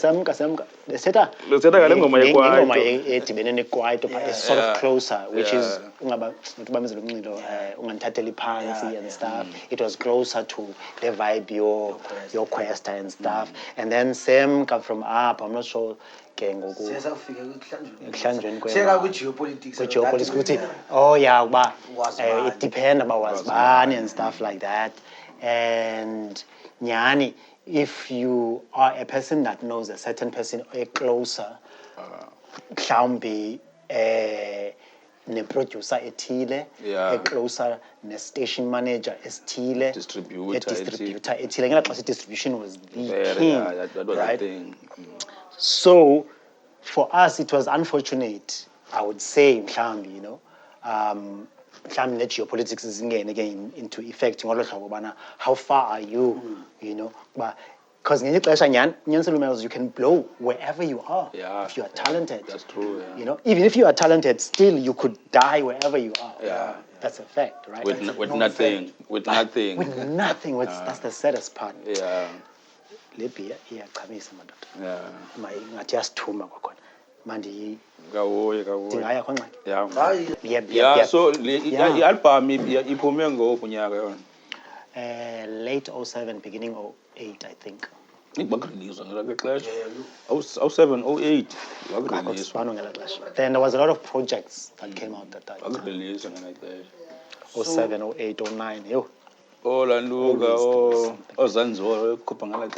Lethetha ngale ngoma yekwaito. Ingoma edibene nekwaito but it's sort of closer, which is ungaba ngibamezela umncilo ungandithatheli phansi and stuff. It was closer to the vibe your Questa and stuff. And then Semka from up, I'm not sure ke ngoku sesafika ekuhlanjweni seka ku-geopolitics ukuthi uba it depend about wazibani and stuff like that. And nyani, if you are a person that knows a certain person closer, mhlawumbi ne-producer ethile, closer ne-station manager esithile, distributor ethile. Ngela xesha distribution was the king, right? So for us it was unfortunate, I would say, mhlawumbi, you know, mhlawumbi ne-geopolitics zingene again into effect ngolo hlobo bana how far are you, you know, because ngenye ixesha nyanisela you can blow wherever you are if you are talented. That's true. You know, even if you are talented, still you could die wherever you are. That's a fact, right? With nothing. That's the saddest part. Lepi iyachamisa madoda. Ngathi yasithuma kwakhona. Manje ndingaya khona ngxaki. So i-album iphume ngophi nyaka yona? Late 07, beginning 08, I think. Bakurelease ngela xesha. 07, 08 bakurelease. Then there was a lot of projects that came out that time. Bakurelease ngela xesha. 07, 08, 09, yo. Landuka, Zanzibar, Kupangala,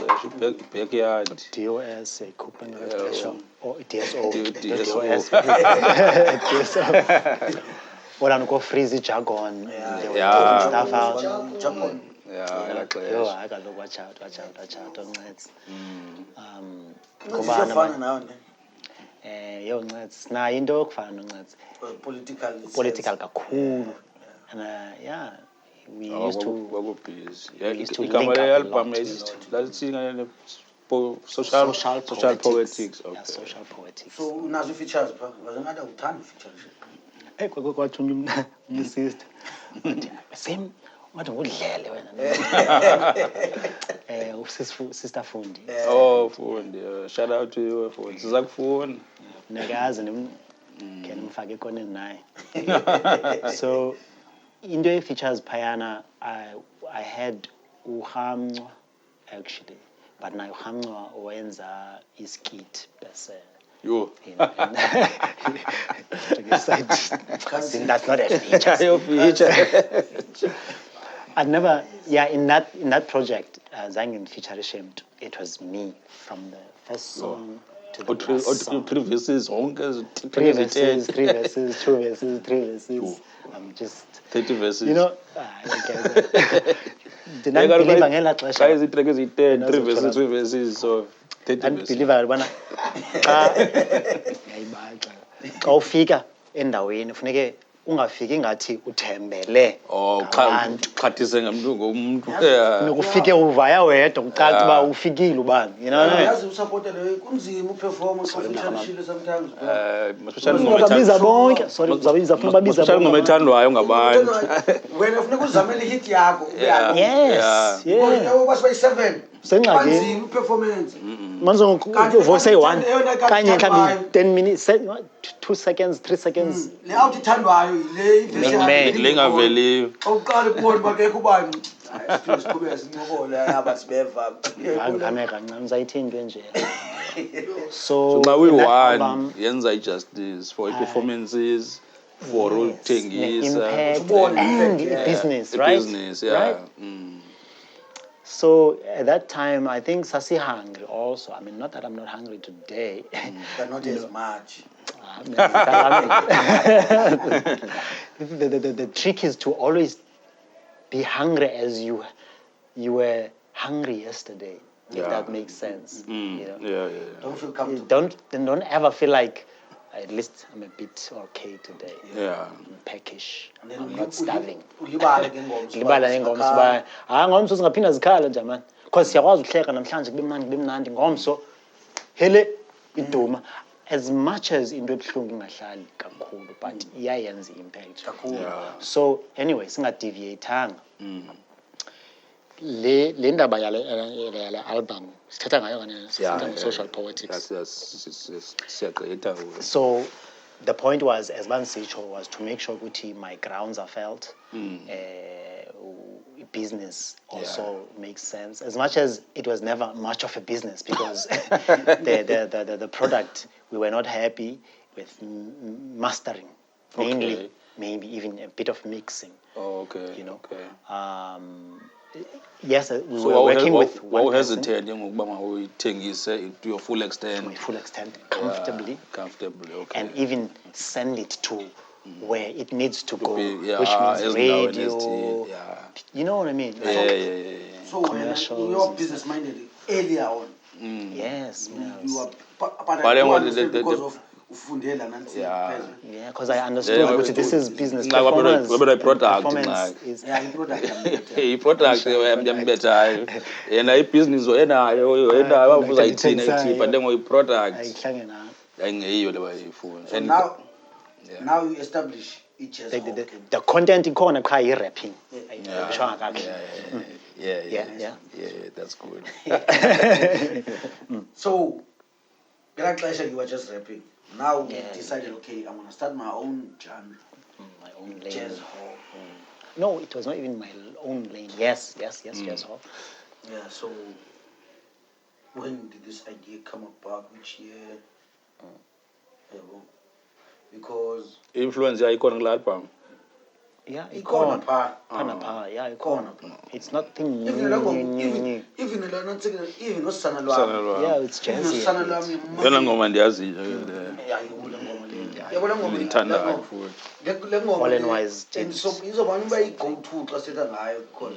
backyard. DOS, Cooper Pressure, or DSO. DSO. DSO. Or I'm go freeze jargon. They were Yeah. taking stuff out. Japan. Yeah, Yo, I got to watch out. Don't let. What's your fun now? Yo, let's. Nah, into okufana noncetse. Political kakhulu. And yeah, we used to link up a lot. Social poetics. Okay. Yeah, social poetics. So, unazo features, but wasn't utani features. Hey, kwathi sister. Same. What udlele wena. Sister Fundi. Fundi. Shout out to you, Fundi. Sizakufuna. Nakazi ngimfake ekoneni naye. So into features Payana, I had uhamncwa actually, but now uhamncwa wenza iskit bese. Yo. That's not a feature. I never, in that project, Zangin feature shamed. It was me from the first song to the last song. Three verses, Three verses, 2 verses, 3 verses. I'm just 30 verses. You know, did not believe ngela xesha. Guys, it is 10, 3 verses, 2 verses, so 30 And verses. believe yabona yayibaxa xa ufika endaweni ufuneke ungafiki ngathi uthembele Qhathise ngomuntu. ufike uvaya wedwa ucaca uba ufikile ubani, you know what I mean? Yazi usupport le kunzima uperformance feature sometimes. Uzabiza bonke, sorry, uzabiza funa babiza bonke. Ngoma ethandwayo ngabantu. Wena ufuna uzamela hit yakho Yes, yeah. Yabo basibayi 7. Sengxakini. Kunzima uperformance. Manzo voice ayi-1 kanye mhlawumbe 10 minutes, 2 seconds, 3 seconds. Le out ithandwayo ile ivesi Lengaveli. awuqala ukubona bakekho ubani. Hayi siqhubeka sincokola yaba sibeva. Ngame kancane uzayithini into enje. So xa uyi-1 yenza i-justice for performances, for uthengisa, and business, right? Business, yeah. Right? So at that time, I think Sasi hungry also. I mean, not that I'm not hungry today. But not as much. The trick is to always be hungry as you were hungry yesterday. If that makes sense. You know? Yeah. Don't feel comfortable. Don't ever feel like at least I'm a bit okay today. Yeah. I'm peckish. And then I'm not starving. Ulibala ngengoma. Ngibala ngengomso ba ngomso singaphinda zikhala nje man, because siyakwazi ukuhleka namhlanje kube mnandi ngomso hele iduma. As much as into ebuhlungu ingahlali kakhulu, but iyayenza impact kakhulu. So anyway, singadeviatanga. Le ndaba yale album sithatha ngayo kana social poetics. So the point was, as MellzDaGodd was to make sure that my grounds are felt. Business also makes sense, as much as it was never much of a business, because the product, we were not happy with mastering, mainly, maybe even a bit of mixing. You know. Yes, we were working with one person. To your full extent. To my full extent, comfortably. Okay. And even send it to where it needs to go, which means radio. You know what I mean? So commercials. Your business minded earlier on. Yes, you are because of ufundela nansi. Yeah, because I understood that this is business. Performance is product better. And I business but then we product. So now you establish each as the content in corner rapping. Yeah, that's good. So you were just rapping. Now you decided, okay, I'm gonna start my own genre, my own lane. Jazz hall. No, it was not even my own lane. Yes, jazz hall. Yeah. So when did this idea come about? Which year? Because influence icon album. Yeah, Ikhona pha. Yeah, Ikhona. it's nothing new. Even Usana Lwam. Yeah, it's jazzy. Usana Lwam. Yona ngoma ndiyaziyo Yeah, ngiyibona ngoma le. Yabona ngoma ngiyithandayo futhi. Le ngoma All and wise and so izobona uba i-go-to xa sithetha ngayo because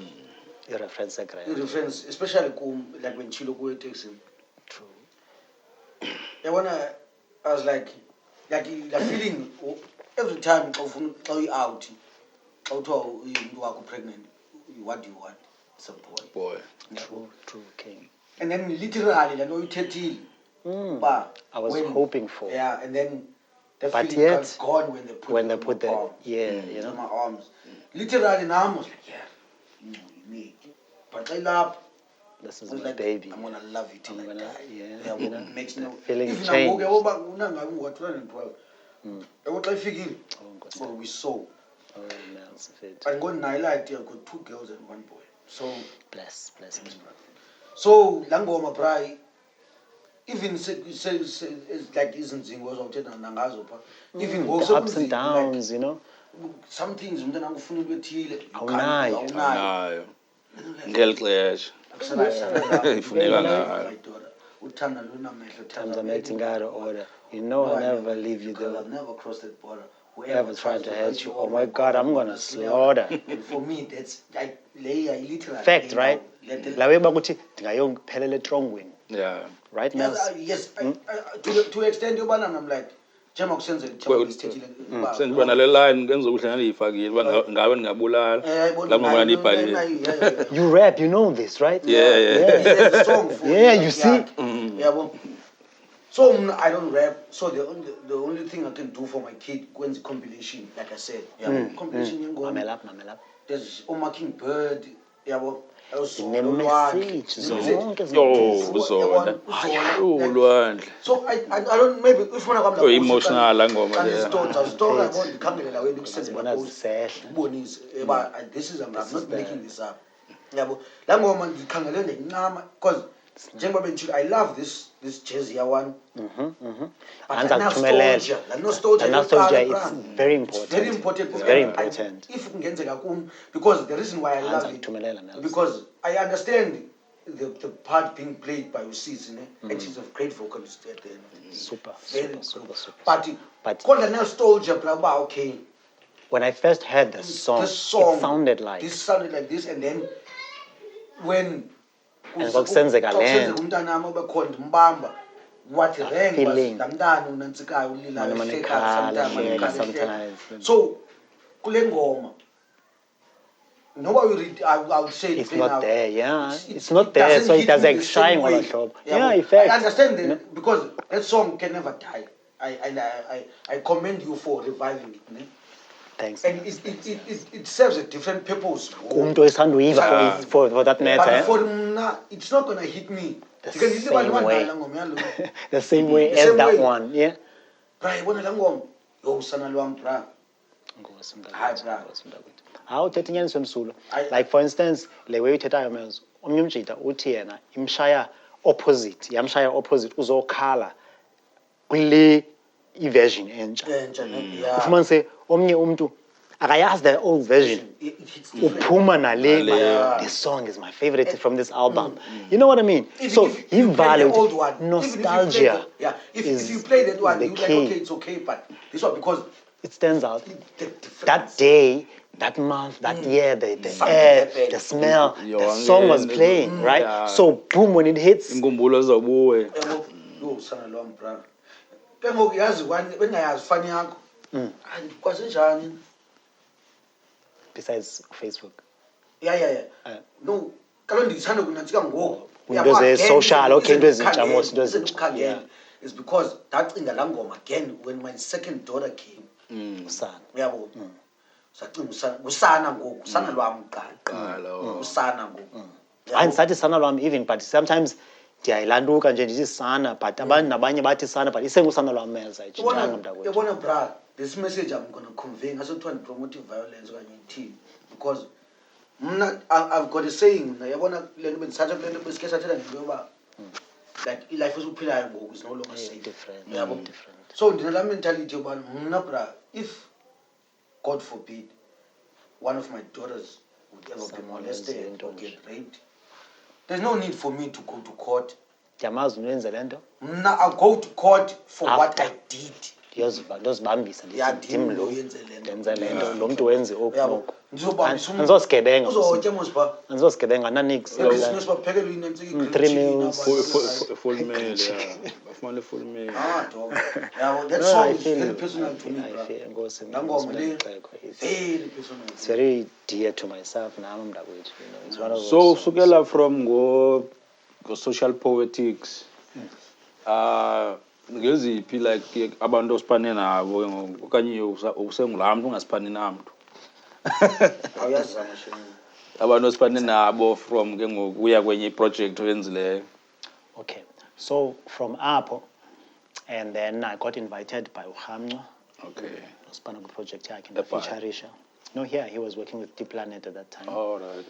I-reference agree. i-reference especially kum like when chilo kuwe eteksini. True. Yabona I was like the feeling every time xa uyi-out xa uthiwa umuntu wakho pregnant, what do you want? It's a boy. True, King. And then literally la nto uyithethile. I was hoping for. Yeah, and then the But feeling yet, was gone when they put the palm, you in my know. arms. Literally now I was like, yeah, me. But I love. This is I was my like, baby. I'm gonna love you till I die. Yeah, Yeah, makes no feeling even change. what 2012. And what I figure, Oh, we saw. Oh, Mel's fit. I got Naila, I got 2 girls and 1 boy. So Bless King. so langoma bra even say it's like isn't was awuthetha nangazo pha even The ups and downs, you know. some things umntana ngufuna into ethile Awunayo. Ngeli xesha. Ifuneka ngayo. uthanda lunamehlo Times I'm acting out of order. You know I never leave you because there. I've never crossed that border. Whoever trying to hurt you, oh my God, I'm gonna slaughter. For me, that's like literally Fact, right? La way bakuthi ndingayongiphelela etrongweni. Yeah. Right, Mels? Yes, to extend yobana I'm like Jema kusenzele isithethile Sendiba nale line ngenza ukuthi ngiyifakile ngabe ngingabulala la ngoma ndiyibhalile. You rap, you know this, right? Yeah. There's a song for Yeah, you see? Yeah, so I don't rap. So the only thing I can do for my kid when's the compilation, like I said. Yeah, compilation Mamel up. there's Mockingbird. Yeah, Message. Uzona. Ulwandle. So I don't maybe if when I come like emotional ngoma I was talking about the this is I'm not making this up. Yeah, la ngoma ndikhangele ndencama because njengoba benjilo I love this jazzy one. But nostalgia it's very important. Very important. It's very important. If kungenzeka kum because the reason why I love it because I understand the part being played by UTC, and she's a great vocalist at the end. Super. But call the nostalgia, okay. When I first heard the song, it sounded like this, and then when kwasenzeka le what rang was sometimes. So kule ngoma nobody will read, I would say it's not there, yeah. It's not there, so it doesn't shine on the shop. Yeah, I understand that because that song can never die. I commend you for reviving it. Thanks. And it serves a different purpose. For that matter. But for it's not gonna hit me. The same way. The same way as that one, yeah. Like for instance, le way uthethayo Melz, omnye umjita uthi yena imshaya opposite, yamshaya opposite uzokhala kule version entsha. Ufumanise omnye umuntu akayazi the old version. Uphuma nale, this song is my favorite from this album. You know what I mean? So he valued nostalgia. If you play that one, you're like, okay, it's okay, but this one because it stands out. That day, that month, that year, the air, the smell, the song was playing, right? Yeah. So boom, when it hits. Besides Facebook. Yeah. No, social, okay, it's because that in the langoma again when my second daughter came. Usana. Yeah, Usana Lwam Usana I sathi sana Lwam even, but sometimes ndiyayilanduka nje ndithi sana, but abantu nabanye bathi sana, but isengusana Lwam Melz ayitshintshanga mntakwethu. Yabona bra, this message I'm going to convey ngasothiwa promotive violence okanye ithini because I've got a saying yabona le nto bendisathe kule nto besike sathetha njengoba like life esiphilayo ngoku is no longer safe. Different. So ndinala mentality yoba mna bra, if God forbid one of my daughters would ever be Someone molested wenze or into get raped, there's no need for me to go to court. Ndiyamazi uyenze le nto. Mna, I'll go to court for what After. I did. Ndiyozibambisa Yeah, ndim lo uyenze le nto. ndenza le nto lo mntu wenze oku Uyabo, noku. ndizobambisa umuntu. Andizosigebenga Uzotya mos pha. andizosigebenga ananix Business baphekele inentsika grilled 3 chicken, meals. abantu. Full meal, yeah. Bafumane full meal. Ah, dog. Yeah, that No, song I is feel very you. personal to me, I bro. feel Nkosi, Laa ngoma le, Nkosi, very personal. it's very dear to myself nami mntakwethu, you know. It's one of those So songs. sukela from go social poetics. Ngeziphi like abantu osipane nabo okanye usengulaa mntu ungasipani namntu. Awuyazama shini. Abantu osipane nabo from ke ngoku uya kwenye project oyenzileyo. Okay, so from apho, and then I got invited by Uhamnco, Okay. Spana project yakhe, The bar. featurisha. No, here he was working with Deep Planet at that time. All right.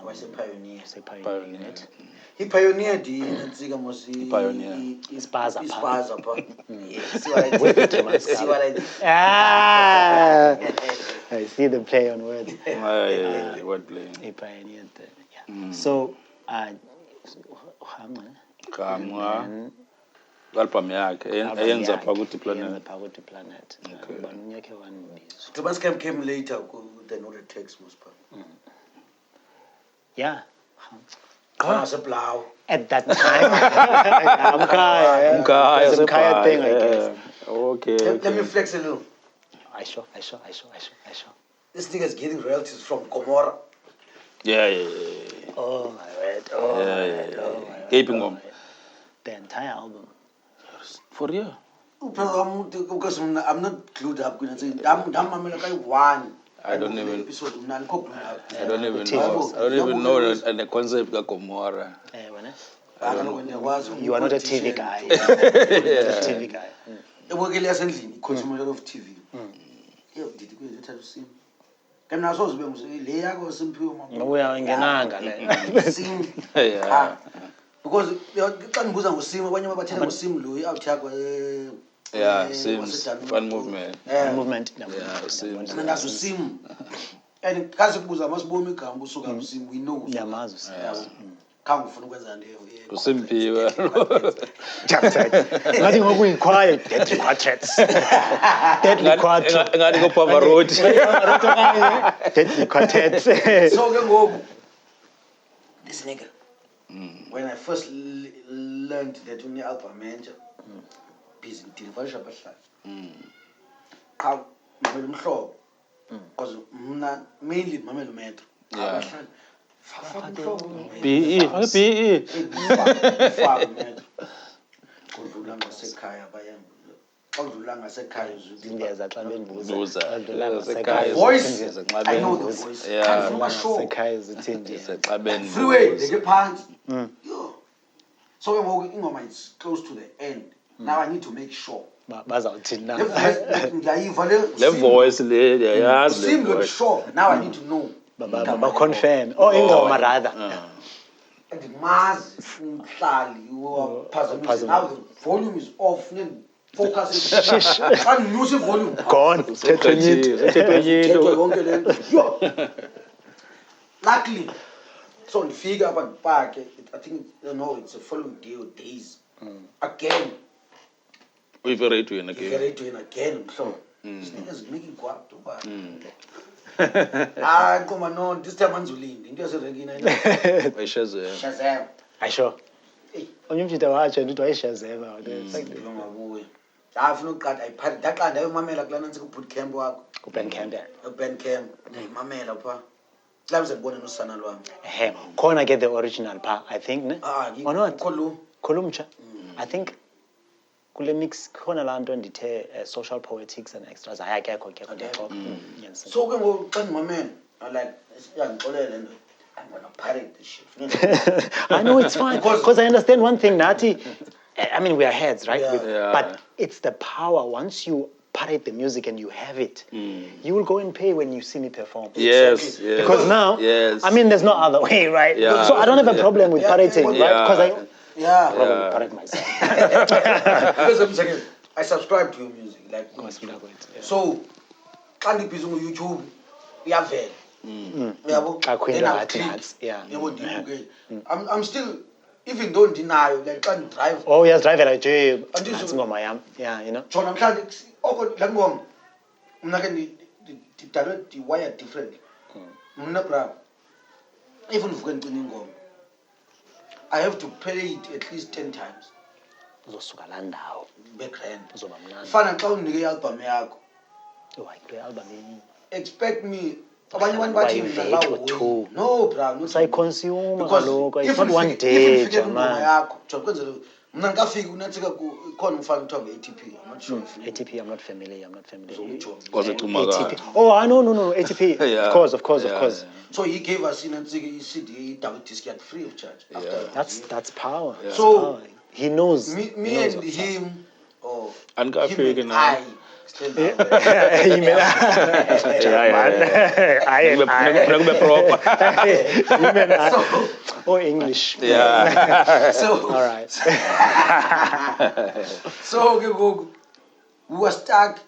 Was a pioneer. Say pioneer Pioneer. unit. He pioneered inentsika mos Pioneer. Spaza pha. Spaza pha. Yeah, see what I With the did? German See what I did? Ah, I see the play on words. Yeah, what playing? He pioneered that. Yeah. So, Uhamnco, Kamwa. Album yakhe eyenza pha ku Deep Planet. Eyenza pha ku Deep Planet. Ubani unyeke wanibizwa. Thomas came later than all the text mos pha. Yeah. Naseblaw. At that time, I'm Kaya. It's a Kaya thing, I guess. Okay. Let me flex a little. I sure. This nigga's getting royalties from Gomorrah. Yeah. Oh my word. Oh my word. Keeping on. The entire album. For real? Because I'm not glued up. I'm one. I don't even episode know the concept of Gomorrah. You are not a TV guy. You're not a TV guy. ebukele yasendlini iconsume a lot of TV. Did you see? Can I also be le yakho Simphiwe Mabuya ingenanga le. Yeah. Because xa ngibuza ngoSim abanye babathela ngoSim lo out yakho Yeah, Sim's fun movement. Movement. Yeah, Sim's. and that's Sim. And kazi kubuza masibona igama usuka ngoSim we know. Ndiyamazi. Khange ufuna ukwenza nto Simphiwe. Ngathi ngokuyiquiet deadly quartets. Deadly quartet. Ngathi ko Pavarotti. Deadly quartets. So ke ngoku this nigga when I first learned that une album manager busy delivery abahlali qha mamela umhlobo because mna mainly mamela umetro abahlali BE metro kudlula ngasekhaya bayam awudlula ngasekhaya Ndiyeza xa bendibuza. Buza. voice I know the voice Yeah. Sekhaya zithindi. freeway leke phansi yo so ke ngoku ingoma is close to the end now I need to make sure Bazawuthini na? ngiyayiva Le voice le yayazi le Sim look voice. sure now I need to know Ba confirm. Oh, ingoma rather. andimazi umhlali waphazamisa now the volume is off focus xa ndinyusa volume Gone. Thethwe nyithi. thethwa yonke le nto yo luckily so ndifika apha ndipake I think it's the following day or days again We've to in very again. to again mhlobo this nigga's making guap to ba ah ngoma no this time anzulindi into yaserenkini ayina Shazam Ayisho. Onye umjida watsho ndithi wayeshazema. Mabuya afuna ukuqala ayiphathi ndaqala ndayomamela kulana ntsika bootcamp wakho Ku-Ben Camp. Ben Camp ndayimamela pha mhlawumbe ndibone nosana lwam Khona ke the original pa, I think, ne? Or not? kholu Khulumtsha. I think kule mix khona laa nto ndithe social poetics and extras ayakekho ke kundixoxa. so ke ngoku xa ndimamela I like yandixolele nto I'm gonna pirate this shit. I know it's fine because I understand one thing, Nati. I mean, we are heads, right? Yeah. But it's the power. Once you parrot the music and you have it, you will go and pay when you see me perform. Yes. Because now, Yes. I mean, there's no other way, right? Yeah. So I don't have a problem with parroting, right? Because I Yeah. probably parrot myself. Because I'm saying I subscribe to your music like Yeah. so xa ndibhizi YouTube uyavela. Uyabo? Xa Then kwinto I'll ngathi click. nantsi, yeah. Yabo ndibukele. I'm still, even though ndinayo, like xa ndidrive, Oh, uyazidrivela nje Andizwe- nantsi ingoma yam. Yeah, you know. jona mhlawumbe oko laa ngoma mna ke ndidalwe ndiwire different. Mna bra, if ndivuke ndicina ingoma, I have to play it at least 10 times. Uzosuka laa ndawo Background. uzoba mnandi. Fana xa undinike i-album yakho, Hayi, into ye-album expect me. Abanye abantu By bathi mina iveki or bahoyi. two. No bra, not Usayiconsume because kaloku, it's if not one ndifike- day, if ndifike kwingoma German. yakho, jonga kwenzele mna ndikafika unantsika khona umfana kuthiwa ngu-ATP. I'm not sure. ATP, I'm not familiar. Because it's ATP. Oh, I know, no, ATP. Yeah. Of course. Yeah. So he gave us inantsika CD, double disc yet free of charge. After That's power. Yeah. That's So, power. He knows. me He knows and what's him, or And him Kafika and now. I, stand up. I and I. Nakube proper. Him and I. So, Oh, English. Yeah. so, All right. so okay, we were stuck.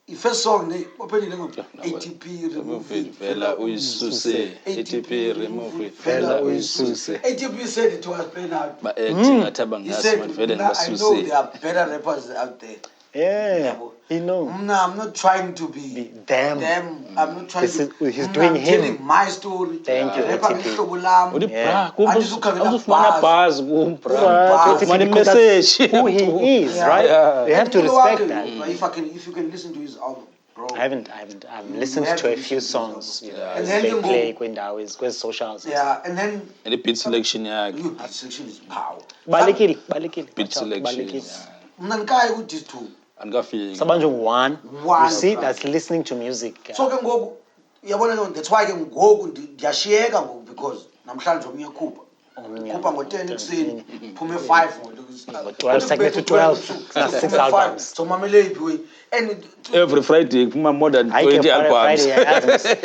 The first song, they opened ATP, remove it. Vela uyisuse. ATP remove it. Vela uyisuse. ATP said it was playing out. Ba acting ngathi He abangasi said, mavele "Mna, I know ngibasuse. there are better rappers out there. Yeah. He knows. Mna, I'm not trying to be them. I'm not trying This to. is- he's Mna, doing I'm him. telling my story. Thank you, Rapper ATP. ngehlobo lam. Uthi Yeah. bra, Andizukhalela buzz kum bra. Right. Ufumana Because that's i-message. who he is, Yeah. right? Yeah. You have to And respect Muluwake, that. If you can listen to his album, bro. I've listened have to to a few listen to his songs. album. You know, And as then they you go- play kwindawo socials. Yeah, and then And the beat selection yakhe. your beat section is power. Balekile. Beat selection. Mna ndikayi ku-dis 2. Andikafiki. Sabantu one. One, You see, bro. that's listening to music. So ke ngoku uyabona ke that's why ke ngoku ndiyashiyeka ngoku because namhlanje omnye khupha khupha ngo-10 ekuseni phume 5 Ngo-12, segment to 12. That's 6 albums. so mamele iphi wey and Every Friday kuma more than Hayi 20 ke albums. Friday yayazi.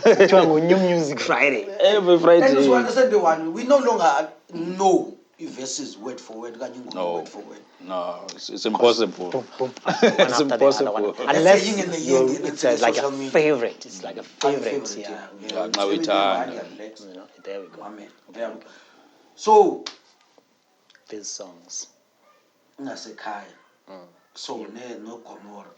Kuthiwa ngu-New Music Friday. Every and Friday. to understand the one we no longer know verses word for word kanye ingoma No. word for word. No, it's impossible. Boom, boom. One It's after the other one. impossible. Unless Yin and the you're, yang, it's it's like a social media. favorite. It's like a favorite. Yeah. Yeah, now we turn. You know, there we go. Amen. Yeah. So These songs. ngasekhaya so no Gomora.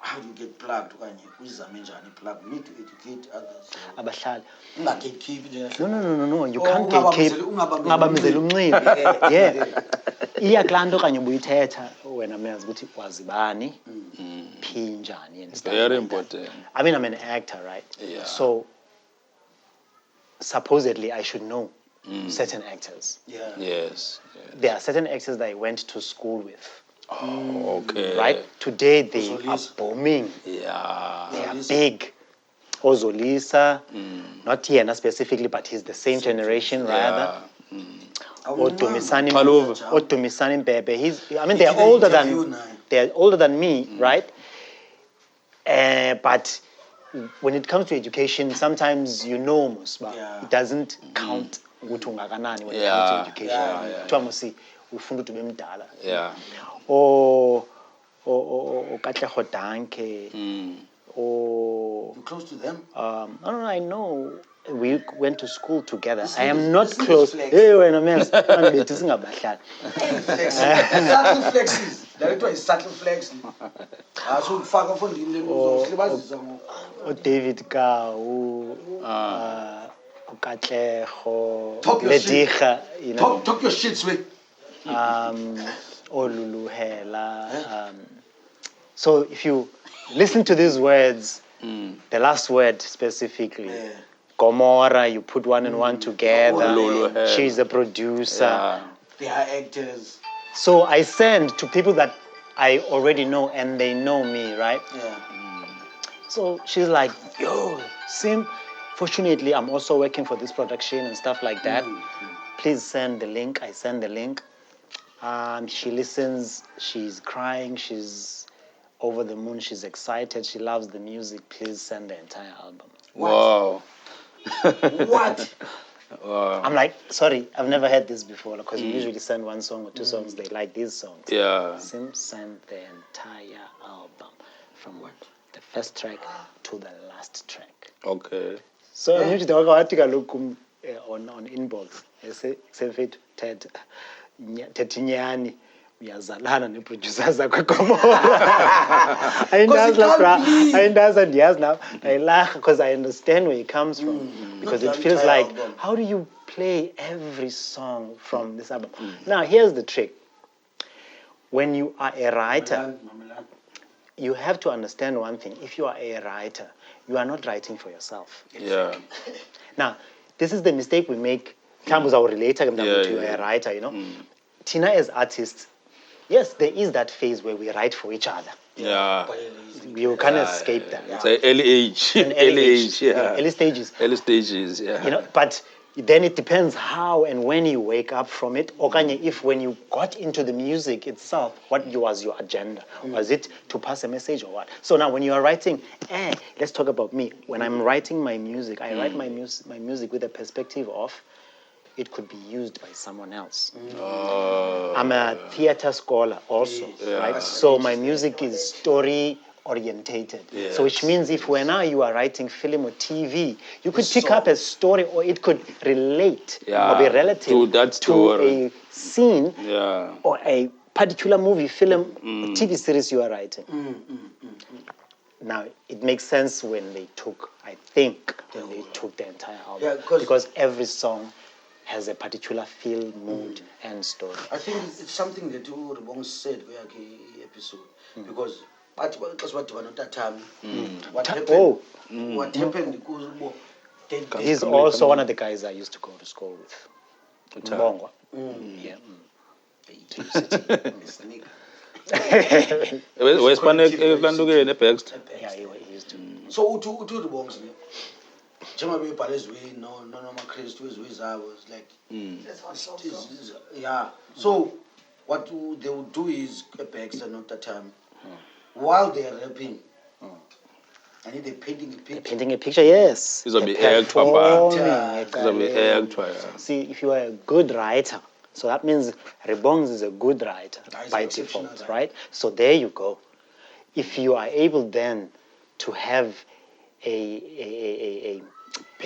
How do you get plugged okanye uyizame njani plug? You need to educate others. Abahlali. Ungakeep nje. No. You Oh, can't gatekeep. ungabambezeli Ungabambezeli yeah. Iya kulaa nto okanye ubuyithetha wena meyazi ukuthi wazibani phi njani and stuff Very like that. important. I mean, I'm an actor, right? Yeah. So supposedly I should know certain actors. Yeah. Yes. There are certain actors that I went to school with, Oh, okay. right? Today they are Uzolisa. booming. Yeah. They are Uzolisa. big. Ozolisa, not Yena specifically, but he's the same generation rather. Odumisani Mbebe. I mean, He did an interview now. they're older than me, right? But when it comes to education, sometimes you know most, but Yeah. it doesn't count ukuthi ungakanani when it Yeah. comes to education. Yeah. Kuthiwa musi ufunda ukuthi ube mdala. Yeah. O Katlego Danke. Or You close to them? no, I know. We went to school together. This I am is- not this is close. flex. Hey, wena man, bethi singabahlali. Subtle flexes. Director is subtle flex. So ufaka mfondini le uzosilibazisa ngo. David Kau, Katlego, Talk your shit. Lediga, you know, Talk your shit, sweet. Oluluhela. So if you listen to these words, the last word specifically, Yeah. Gomora, you put one and one together. Oluluhela. She's a producer. Yeah. They are actors. So I send to people that I already know and they know me, right? Yeah. So she's like, yo, Sim, fortunately, I'm also working for this production and stuff like that. Please send the link. I send the link. She listens. She's crying. She's over the moon. She's excited. She loves the music. Please send the entire album. Wow. What? Wow. I'm like, sorry, I've never heard this before because you usually send one song or two songs. They like these songs. Yeah. Sim sent the entire album from what? the first track to the last track. Okay. So I'm usually wathi kaloku on inbox esemfethu thetha inyani uyazalana neproducer zakho komora ayindazi la bra ayindazi andiyazi now ayilakha because I understand where it comes from because it feels like how do you play every song from this album. Now here's the trick. When you are a writer, you have to understand one thing. If you are a writer, you are not writing for yourself. Yeah. Now, this is the mistake we make. Times our relator, you are a writer, you know. Tina as artists, yes, there is that phase where we write for each other. Yeah. You can't escape that. It's an early age. Early stages. Early stages, yeah. You know, but then it depends how and when you wake up from it. Or if when you got into the music itself, what was your agenda? Was it to pass a message or what? So now when you are writing, let's talk about me. When I'm writing my music, I write my music with a perspective of it could be used by someone else. I'm a theater scholar also, right? So my music is story orientated. Yes. So which means if when now you are writing film or TV, you could pick up a story or it could relate or be relative to that story. a scene Yeah. or a particular movie, film, or TV series you are writing. Now, it makes sense when they took, I think, when they took the entire album. Yeah, because every song has a particular feel, mood, and story. I think it's something that you said via the episode because what happened because He's also one of the guys I used to go to school with. Mbongwa. Yeah. Where's Panek next? Yeah, he used to. So utu the bongs ne. Chama be palace we no Christ was like yeah. So what they would do is Apex and not that time while they are rapping. And they're painting a picture. Painting a picture, yes. This will be actor. See, if you are a good writer, so that means Rebongs is a good writer by default, right? So there you go. If you are able then to have a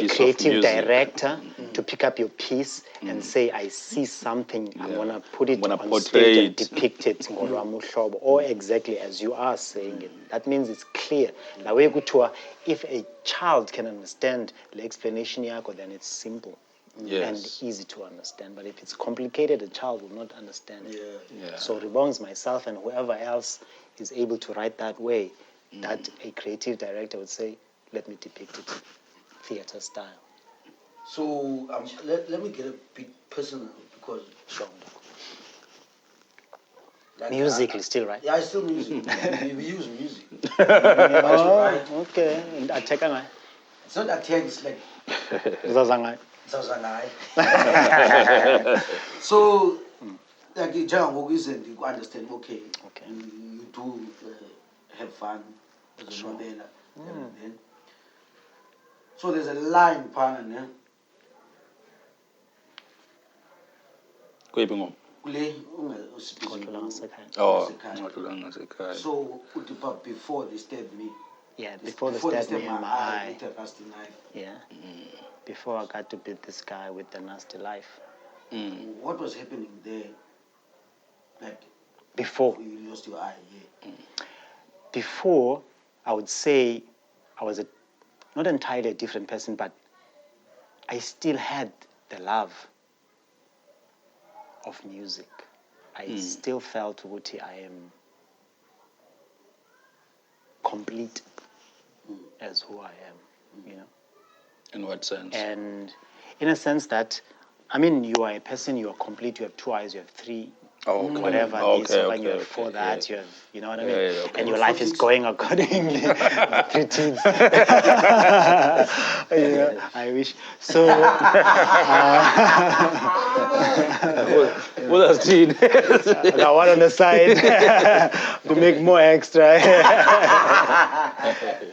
creative director to pick up your piece and say, I see something, I want to put it on stage and depict it, or exactly as you are saying it. That means it's clear. If a child can understand the explanation, then it's simple and easy to understand. But if it's complicated, a child will not understand it. So Rebongs, myself, and whoever else is able to write that way, that a creative director would say, let me depict it. Theater style. So let me get a bit personal because sure. Like musically still, right? Yeah, still music. we use music. Okay. Attack. It's not attack, it's like Zazangai. So like you understand, okay. You do have fun as a model. So there's a line, partner. So before they stabbed me. Yeah, before they stabbed me in my eye. With a nasty knife. Yeah. Before I got to beat this guy with the nasty life. What was happening there? Like before you lost your eye, Before, I would say I was not entirely a different person, but I still had the love of music. I still felt I am complete as who I am, you know. In what sense? And in a sense that, I mean, you are a person, you are complete, you have 2 eyes, you have 3, whatever this, and you have 4 that, you have, you know what I mean? And your life is going accordingly. 3 teeth. I wish. So, what else did I got one on the side to make more extra.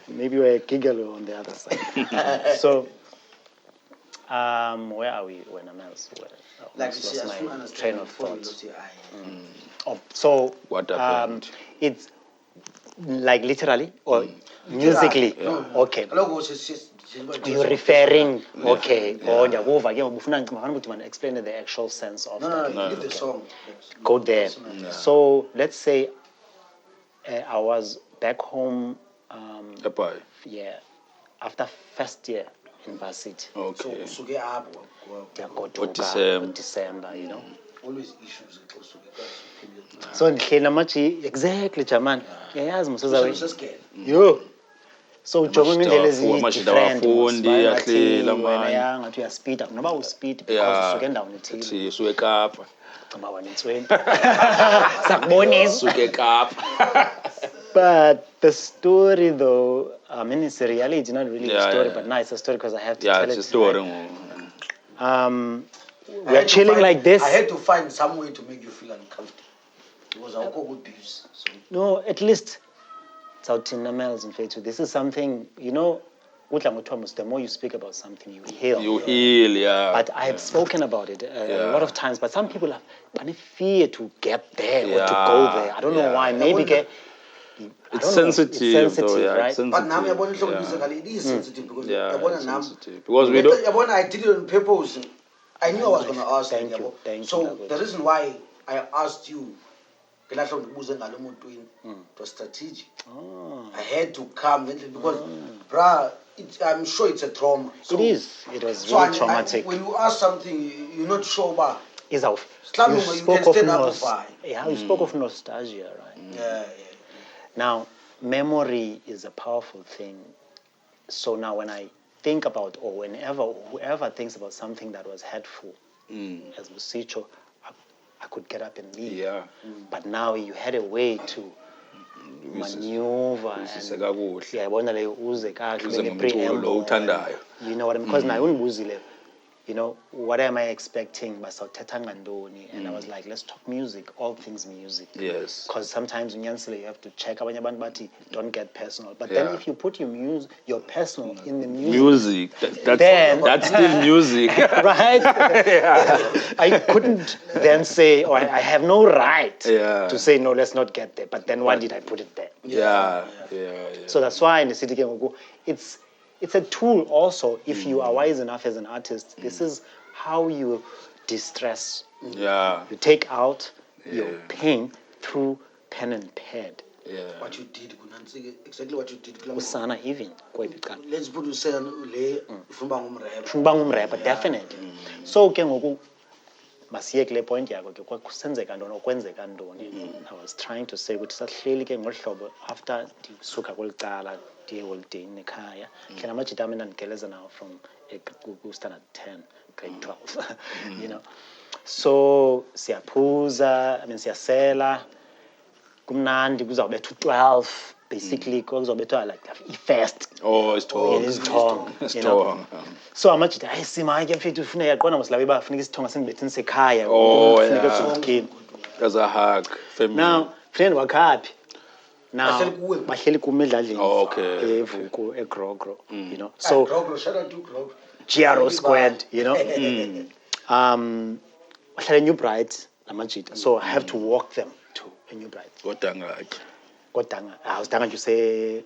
Maybe we're a gigolo on the other side. So, where are we when I'm else? Like lost my train of thought. Your eye. So what happened? It's Like literally or musically? No. Okay. You're referring, okay. Oh, explain the actual sense of that. No, give the song. Go there. So let's say I was back home, yeah, after first year in varsity. Okay. So get up. December, you know. Always issues. So exactly, Chairman. Yeah, Scared. yo. So jonga indlela different. Abafundi Ngathi speed up. Noba speed because usuke endaweni ethile. Usuke eKapa. Ngoba wena itsweni. Sakubonisa. Usuke eKapa. But the story, though, I mean, it's a reality, not really a story, but now it's a story because I have to tell it. Yeah, it's a story. Right? We're chilling like this. I had to find some way to make you feel uncomfortable. Because I'll go good abuse. So. No, at least it's out in the Melz, in fact. This is something, you know, the more you speak about something, you heal. You heal, yeah. But I have spoken about it a lot of times, but some people have fear to get there or to go there. I don't know why. Maybe it's sensitive, though, yeah, right? it's sensitive. But it is sensitive because it's sensitive. Because we don't. I did it on purpose. I knew I was going to ask Thank you. So the reason why I asked you, it was strategic. I had to come because, I'm sure it's a trauma. So, it is. It was really traumatic. When you ask something, you're not sure about. You spoke you spoke of nostalgia, right? Yeah. Now, memory is a powerful thing. So now when I think about, or whenever whoever thinks about something that was hurtful, as Mosicho, I could get up and leave. Yeah. But now you had a way to maneuver and you know what I mean? Because now you know, what am I expecting? And I was like, let's talk music, all things music. Yes. Because sometimes in Yansele you have to check don't get personal. But then if you put your personal in the music, that's still music. Right? I couldn't then say, I have no right to say, no, let's not get there. But then why did I put it there? Yeah. So that's why in the city it's a tool also. If you are wise enough as an artist, this is how you distress. Yeah. You take out your pain through pen and pad. Yeah. What you did, exactly what you did. Usana even. Let's put rapper, definitely. So masiye kule point yakho ke kwakusenzeka ntoni okwenzeka ntoni. I was trying to say ukuthi sahleli ke ngohlobo after ndisuka kwelicala ndiye holidayini ekhaya ke namajita ami ndandigeleza nawo from standard 10 grade 12 you know, so siyaphuza, siyasela kumnandi kuzawubetha u12 basically kuzawubethwa like i-first It's you know. So amajita ayisima ke mfethu ufuneka yaqona mosilabe bafuneka isithonga singibethini sekhaya as a hug family. Now friend wakhaphi now bahleli kum edladleni evuko egrogro you know, so shout out to Grogro. GRO squared, you know. Bahlala New Bright namajita, so I have to walk them to a New Bright. Kodanga, I was danga to say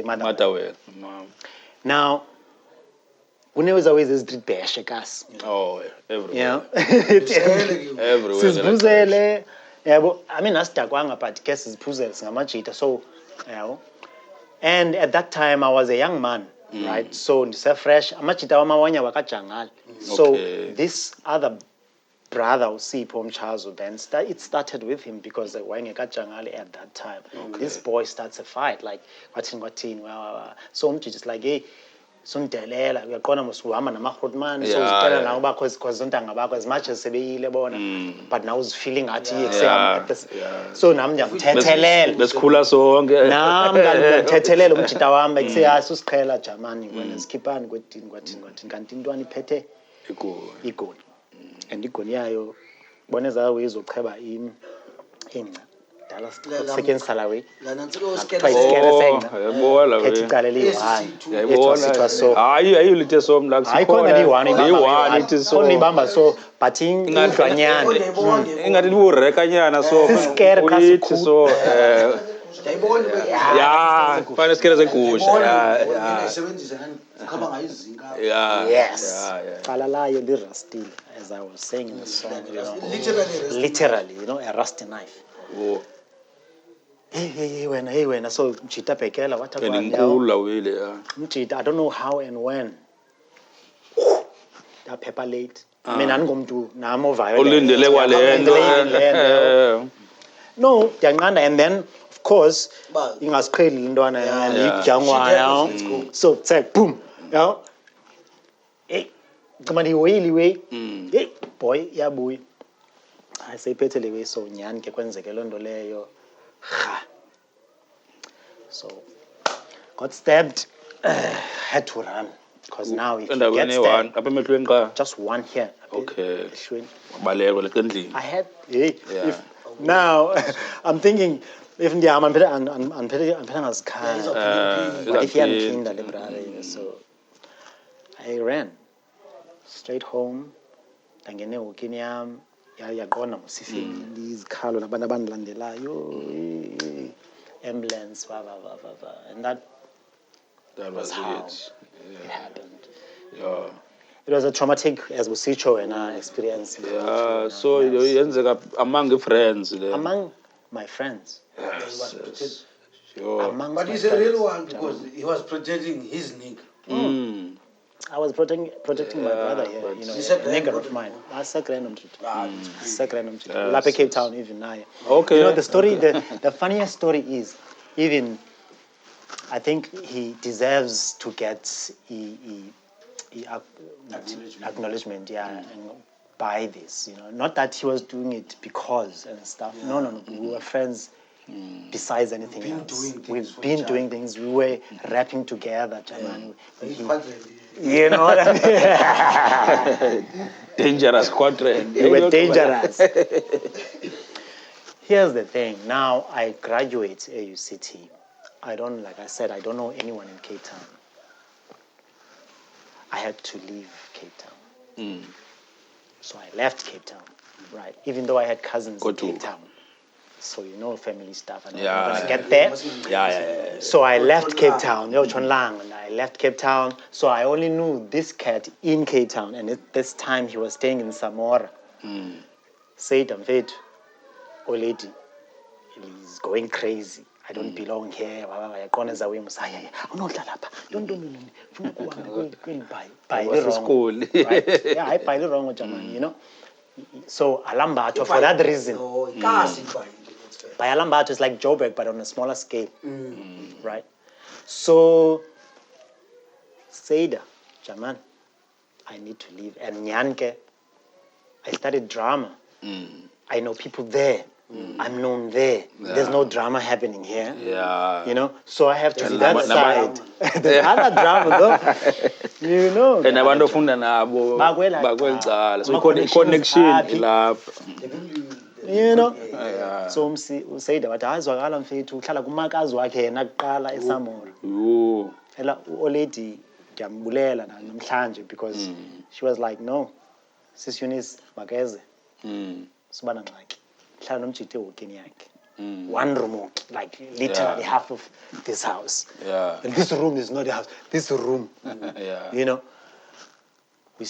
mother. Now, when there was always this street bash, Everywhere. You know, Everywhere. I mean, that's Dagwanga, but guess it's Puzels, Namachita. So, you know, and at that time I was a young man, right? So, it's fresh. Amachita Wamawanya Wakajangal. So, this other brother Usipho Mchazo then it started with him because Wangekajangale at that time. This boy starts a fight like watin so just like hey sundelela uyaqona musuhamba namahrotman so uzitela nawo bakho zontanga bakho as much as sebeyile bona but now is feeling so nami ngiyamthethelela besikhula sonke nami ngiyamthethelela umjita wami bekuseya susiqhela Jamani wena sikhiphani kwedini kwathini kanti intwana iphethe igoli and igoli yayo bona zawo izocheba ingca dala second salary yabona phethe icala eliyi-1 yabona so hayi lithe so mla ayikhona liyi-1 ithi so ibamba so but indlwanyana ingathi liburekanyana so Sisikere uyithi so Yeah, finally scared as a goose. Yes. Falalayo li rusty, as I was saying in the song, you know. Literally, you know, a rusty knife. Oh. Hey, when I saw Chita Pekela, what And in about cool, really, I don't know how and when. That pepper late. I mean, I'm going to Namo No, and then, of course, you must create Lindwana and so it's like, boom, you know. Hey, come on, way. Hey, boy, yeah, boy. I say, petele way, so Nyan Kekwenze Kelondo Leyo. So, got stabbed, had to run. Because now, if you get stabbed, just one here. Okay. I had, now, I'm thinking, if the arm and Petangas car, but if you hadn't the brother, so I ran straight home. Tangene Ukiniam, Yagona, Musifin, these Carlo, Nabandalandela, ambulance, and that was how it happened. Yeah. It was a traumatic as Zotsho and our experience. Yeah, so you ended up among the friends. Among my friends. Yes. Sure. But he's a real one because he was protecting his neck. I was protecting my brother here, you know, a nigger of mine. That's Lape Cape Town even now. Okay. You know, the story, the funniest story is, even, I think he deserves to get acknowledgement, and by this, you know. Not that he was doing it because and stuff. No. We were friends besides anything else. We've been doing things. We were rapping together, you know what I mean? Dangerous quadrant. We were dangerous. Here's the thing. Now I graduate AUCT. Like I said, I don't know anyone in Cape Town. I had to leave Cape Town. So I left Cape Town, right? Even though I had cousins in Cape Town. So you know family stuff. And I'm going to get there. Yeah. So I left Cape Town. And I left Cape Town. So I only knew this cat in Cape Town. And at this time he was staying in Samora. Said, I'm fed. Old lady, he's going crazy. I don't belong here. Don't. Buy the wrong. Right? Yeah, I buy the wrong, you know. So Alambato, for that reason. By Alambato is like Joburg, but on a smaller scale. Right? So, Seda, Jaman, I need to leave. And Nyanke, I studied drama. I know people there. I'm known there. There's no drama happening here. Yeah. You know, so I have to be that side. There's other drama though. You know. And I want to find an so connection. You know. So say that I was alam fethu uhlala kumakazi wakhe yena kuqala eSamora. Ela oledi ngiyambulela namhlanje because she was like, no, sis Eunice Mageze. Subana ngxaki. One room, like literally half of this house. Yeah. And this room is not a house. This room. You know. I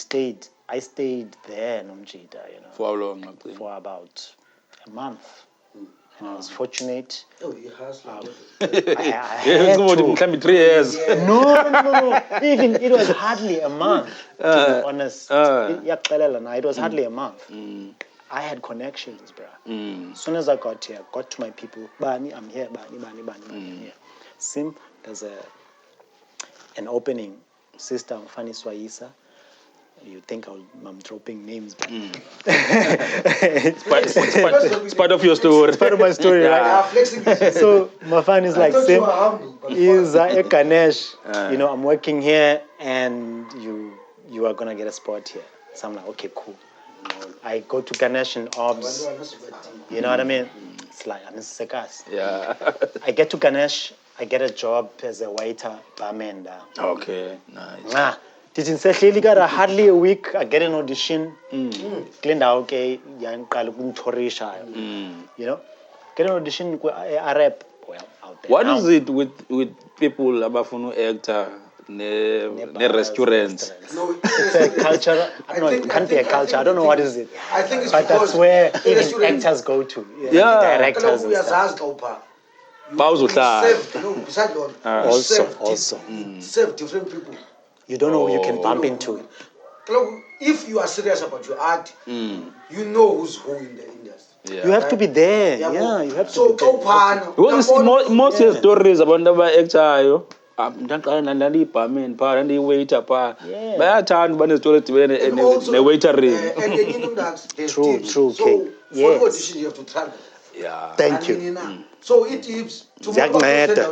stayed there, Nomjita, you know. For how long? For about a month. And I was fortunate. Oh, you hustled. I had to. 3 years. No. Even it was hardly a month, to be honest. It was hardly a month. I had connections, bro. As soon as I got here, got to my people. Bani, I'm here. Bani, I'm here. Sim, there's an opening. Sister Mfani Swaisa. You think I'm dropping names, but it's part of your story. It's part of my story, right? So Mafani is like, Sim, is a Ganesh. You know, I'm working here, and you are gonna get a spot here. So I'm like, okay, cool. I go to Ganesh in Obs. You know what I mean? It's like, I'm Sekas. Yeah. I get to Ganesh, I get a job as a waiter, barman. Okay, nice. Hardly a week, I get an audition. Okay, you know, get an audition, Arab. Well, out there. What now, is it with people abafuna actor ne restaurants? No, it's a culture. I don't know. It can't be a culture. I don't know what is it. I think it's But because that's where even restaurants- actors go to. Yeah. Directors and stuff. Bawuzohlala. No, besides that, you Also, serve also. serve different people. You don't know who you can Oh. bump into. If you are serious about your art, you know who's who in the industry. Yeah. You have to be there. Yeah, Yeah, you have to so be there. Because most Yeah. stories abantu aba-actayo ndaqala ndandiyibhamen phaa ndandiyiwaiter phaa Yeah. bayathanda uba nezitori edibene And also, ne-waitering. and then you know that there's True, tips. true, So okay. for Yes. the audition, you have to travel. Yeah. Thank you. So it tips. Ziyakunceda.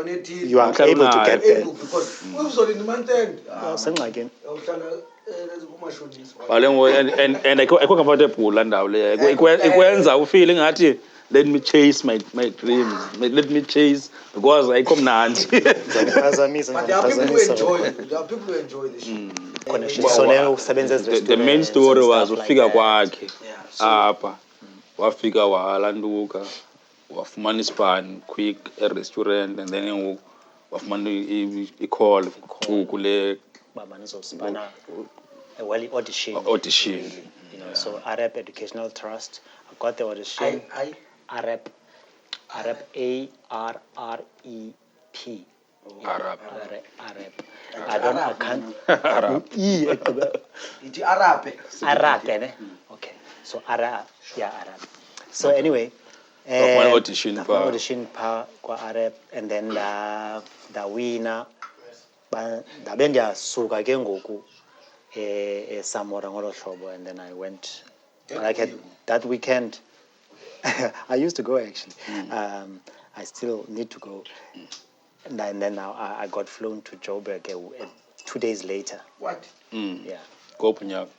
You are able to get there. Because we've sold in the month end. Usengxakini. And ayikho comfortable laa ndawo leyo. Ikwenza ufile ngathi let me chase my dreams. Let me chase because ayikho mnandi. But there are people who enjoy it. There are people who enjoy the show. So now usebenza The main story was stuff like ufika that. kwakhe Yeah, so- apha wafika walanduka wafumana ispan quick restaurant and then ngoku wafumana i-call kule Baba nizosibana well audition. audition. Really, you know, so Arab Educational Trust. I got the audition. Arab ARREP. Arab. Arab. I don't. I can't. Arab. It's Arabe. Arab, ne? Okay. So Arab. Yeah, Arab. So anyway. Wafumana audition Wafumana phaa. audition phaa kwa Arab, and then the winner. Ndabe ndiyasuka ke ngoku Samora ngolo hlobo, and then I went that weekend. I used to go actually. I still need to go, and then now I got flown to Joburg 2 days later. What? Yeah, Go Punyaka.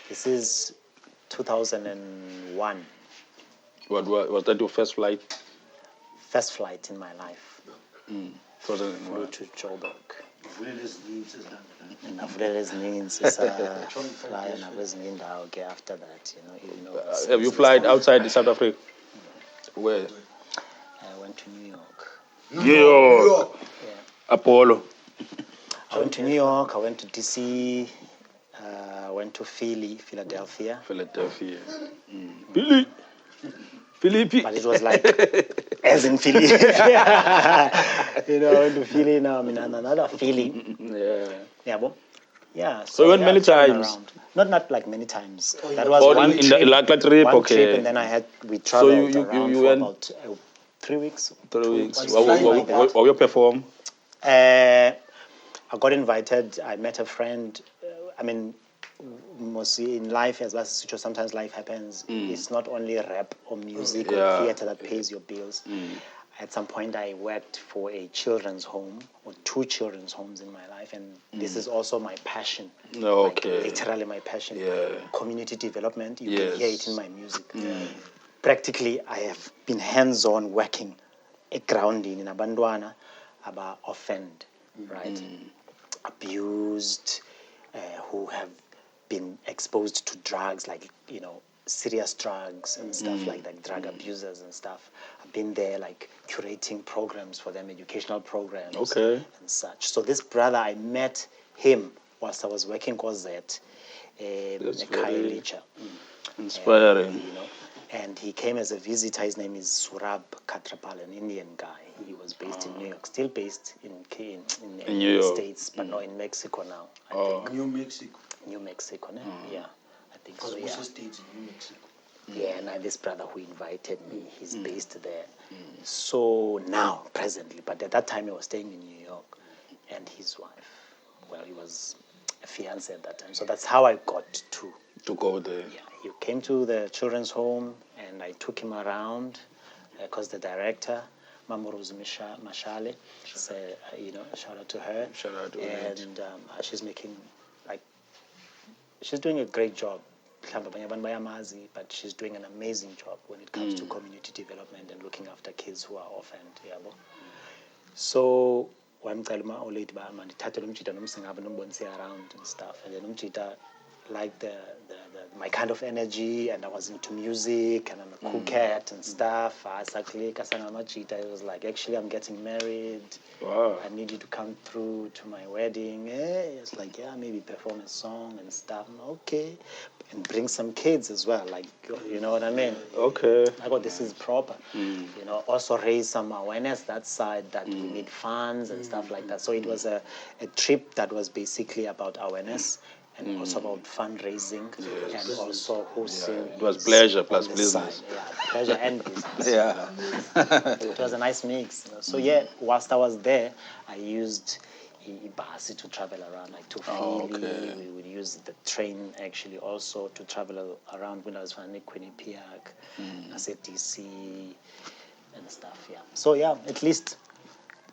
this is 2001. Was that your first flight? First flight in my life. Flew 2001. to Joburg. And Fly and after that, even though Have you flied outside South Africa? Where? I went to New York. New York. Yeah. Apollo. I went to New York, I went to DC, I went to Philadelphia. Philadelphia. Philly. Philippi. But it was like, as in Philly. I went to Philly now, another Philly. Yeah. Yeah, but, yeah. So you went many traveling times? around. Not like many times. That was one in trip. like a trip, one okay. trip, and then we traveled around you for went about 3 weeks. 3 weeks. Like that. What you perform? I got invited. I met a friend. Mostly in life, as well as sometimes life happens. It's not only rap or music or theater that pays your bills. At some point, I worked for a children's home or 2 children's homes in my life, and this is also my passion. Okay. Like, literally my passion. Yeah. Community development. You Yes. can hear it in my music. Practically, I have been hands-on working at grounding in Abandwana about orphaned, right? Abused, who have been exposed to drugs, like, serious drugs and stuff like that, drug abusers and stuff. I've been there, like, curating programs for them, educational programs and such. So this brother, I met him whilst I was working Kozet, very inspiring. And he came as a visitor. His name is Surab Katrapal, an Indian guy. He was based in New York, still based in New York. States, but not in Mexico now, I think. New Mexico. New Mexico, ne? Yeah, I think Because so, most yeah. states in New Mexico. Yeah, and this brother who invited me, he's based there. So now, presently, but at that time he was staying in New York, and his wife, well, he was a fiance at that time. So that's how I got to go there. Yeah, he came to the children's home, and I took him around, because the director, Mamuruz Mashale, said, shout out to her. Shout out to her. And she's making, she's doing a great job. But she's doing an amazing job when it comes to community development and looking after kids who are orphaned. So wamcela uma olate ba mandithathe lo mjida nomsingabe nombonise around and stuff, and then umjida liked my kind of energy, and I was into music, and I'm a cool cat and stuff. It was like, actually, I'm getting married. Wow. I need you to come through to my wedding. It's like, yeah, maybe perform a song and stuff. Okay. And bring some kids as well, like, you know what I mean? Okay. I thought this is proper. You know, also raise some awareness that side, that we need funds and stuff like that. So it was a trip that was basically about awareness and also about fundraising and also hosting. It was pleasure plus on the business. side. Yeah, pleasure and business. Yeah. It was a nice mix. You know? So yeah, whilst I was there, I used ibhasi to travel around, like to Philly. Okay. We would use the train actually also to travel around when I was from Quinnipiac, DC and stuff. Yeah. So yeah, at least.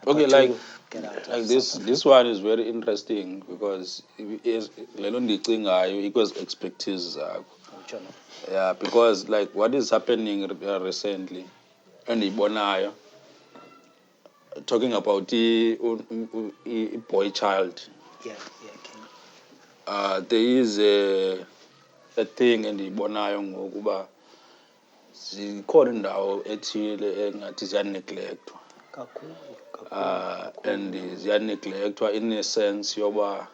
I Okay, got like, to get out like of this one is very interesting because it was expertise. South. Yeah, because like what is happening recently, and Ibonayo, talking about the boy child. Yeah, King. There is a thing endiyibonayo ngokuba zikhona indawo ethile engathi ziyaneglectwa. Kakhulu. And ziyaneglectwa in a sense yoba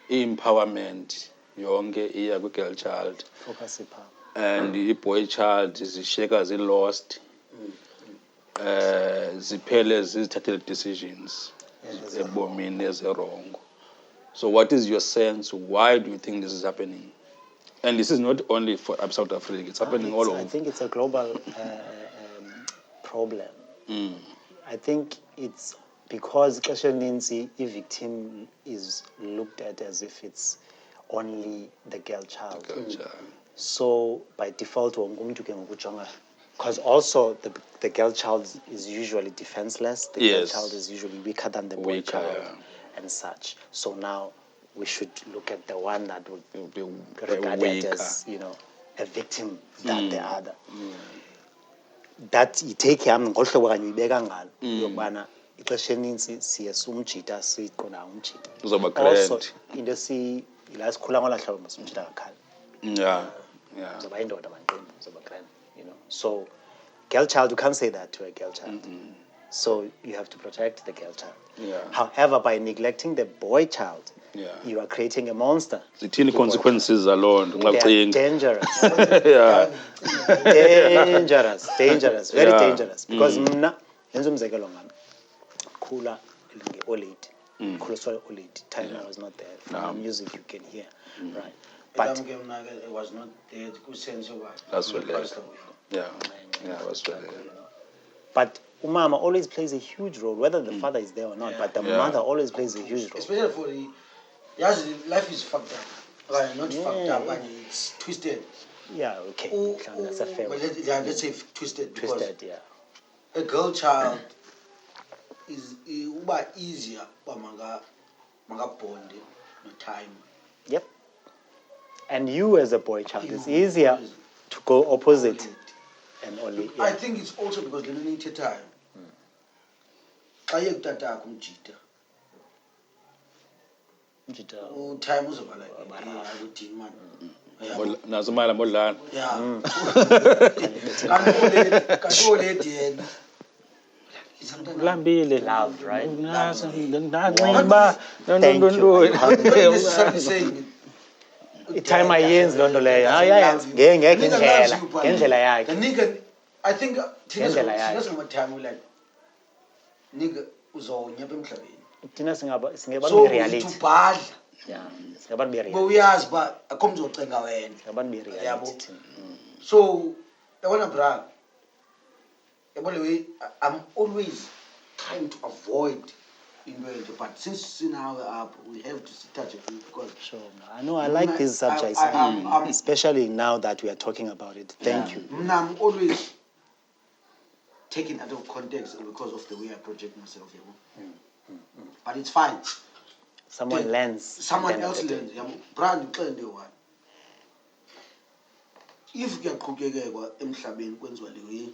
i-empowerment yonke iya kwi-girl child. Focus upon. And i-boy child zishiyeka zi-lost. Ziphele zizithathele decisions ebomini ezirongo. So what is your sense? Why do you think this is happening? And this is not only for South Africa, it's happening all over. I think it's a global problem. I think it's because the victim is looked at as if it's only the girl child. So by default, because also the girl child is usually defenseless. The girl child is usually weaker than the boy child and such. So now we should look at the one that would be regarded as, you know, a victim than the other. That you take him ngolhlobo kanye uyibeka ngalo yokubana ixesha elinintsi siye sumjita siqonda umjita. Also into ila sikhula ngola hlobo masumjita kakhali. Yeah. Zoba indoda manqembu zoba grand, you know. So girl child, you can't say that to a girl child. So you have to protect the girl child. However, by neglecting the boy child, you are creating a monster. The consequences alone. They are dangerous. Dangerous, very dangerous. Because mna yenza umzekelo ngami. Khula nge-old lady. Time I was not there. From the music you can hear, right? But it was not there. That's what it is. Yeah, that's what it is. But umama always plays a huge role, whether the father is there or not. But the mother always plays a huge role. Especially for the life is fucked up. Not fucked up, but it's twisted. Yeah, okay. That's a fair one. Let's say twisted. Twisted, yeah. A girl child is easier, but manga bonding, no time. Yep. And you as a boy child, it's easier to go opposite and only. I think it's also because they don't need time. Time uzaba like Nazimala modlana. yeah. Lambile. Love, right? Time ayenzi loo nto leyo. Ayayenza ngendlela yakhe. Nigga, I think Ngendlela yakhe. time like nigga uzonya emhlabeni. Thina singaba So reality. to bad. Yeah, singaba be reality. But uyazi ba akomzo cenga wena. Singaba be reality. So yabona bra. Yabona way I'm always trying to avoid but since now up, we have to touch it because. Sure, I know. I like these subjects, especially now that we are talking about it. Thank you. I'm always taken out of context because of the way I project myself. But it's fine. Someone learns. Someone else learns. Brand one. If you can cook emhlabeni kwenziwa le way.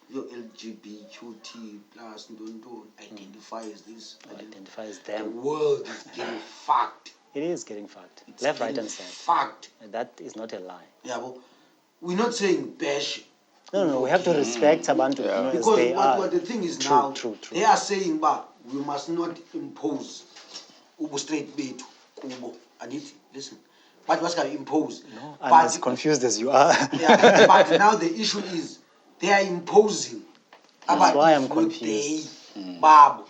Your LGBTQ plus don't identify as this. Identifies them. The world is getting fucked. It is getting fucked. It's Left, right, getting and center. Fucked. And that is not a lie. Yeah, but we're not saying bash. No, we have to respect Abantu Yeah. as Because they are. what the thing is True, now, true. they are saying, but we must not impose straight betu kubo. And it, listen, but what's going to impose? No, I'm But- as confused as you are. Yeah, but now the issue is they are imposing. That's why I'm not confused. They, Babu.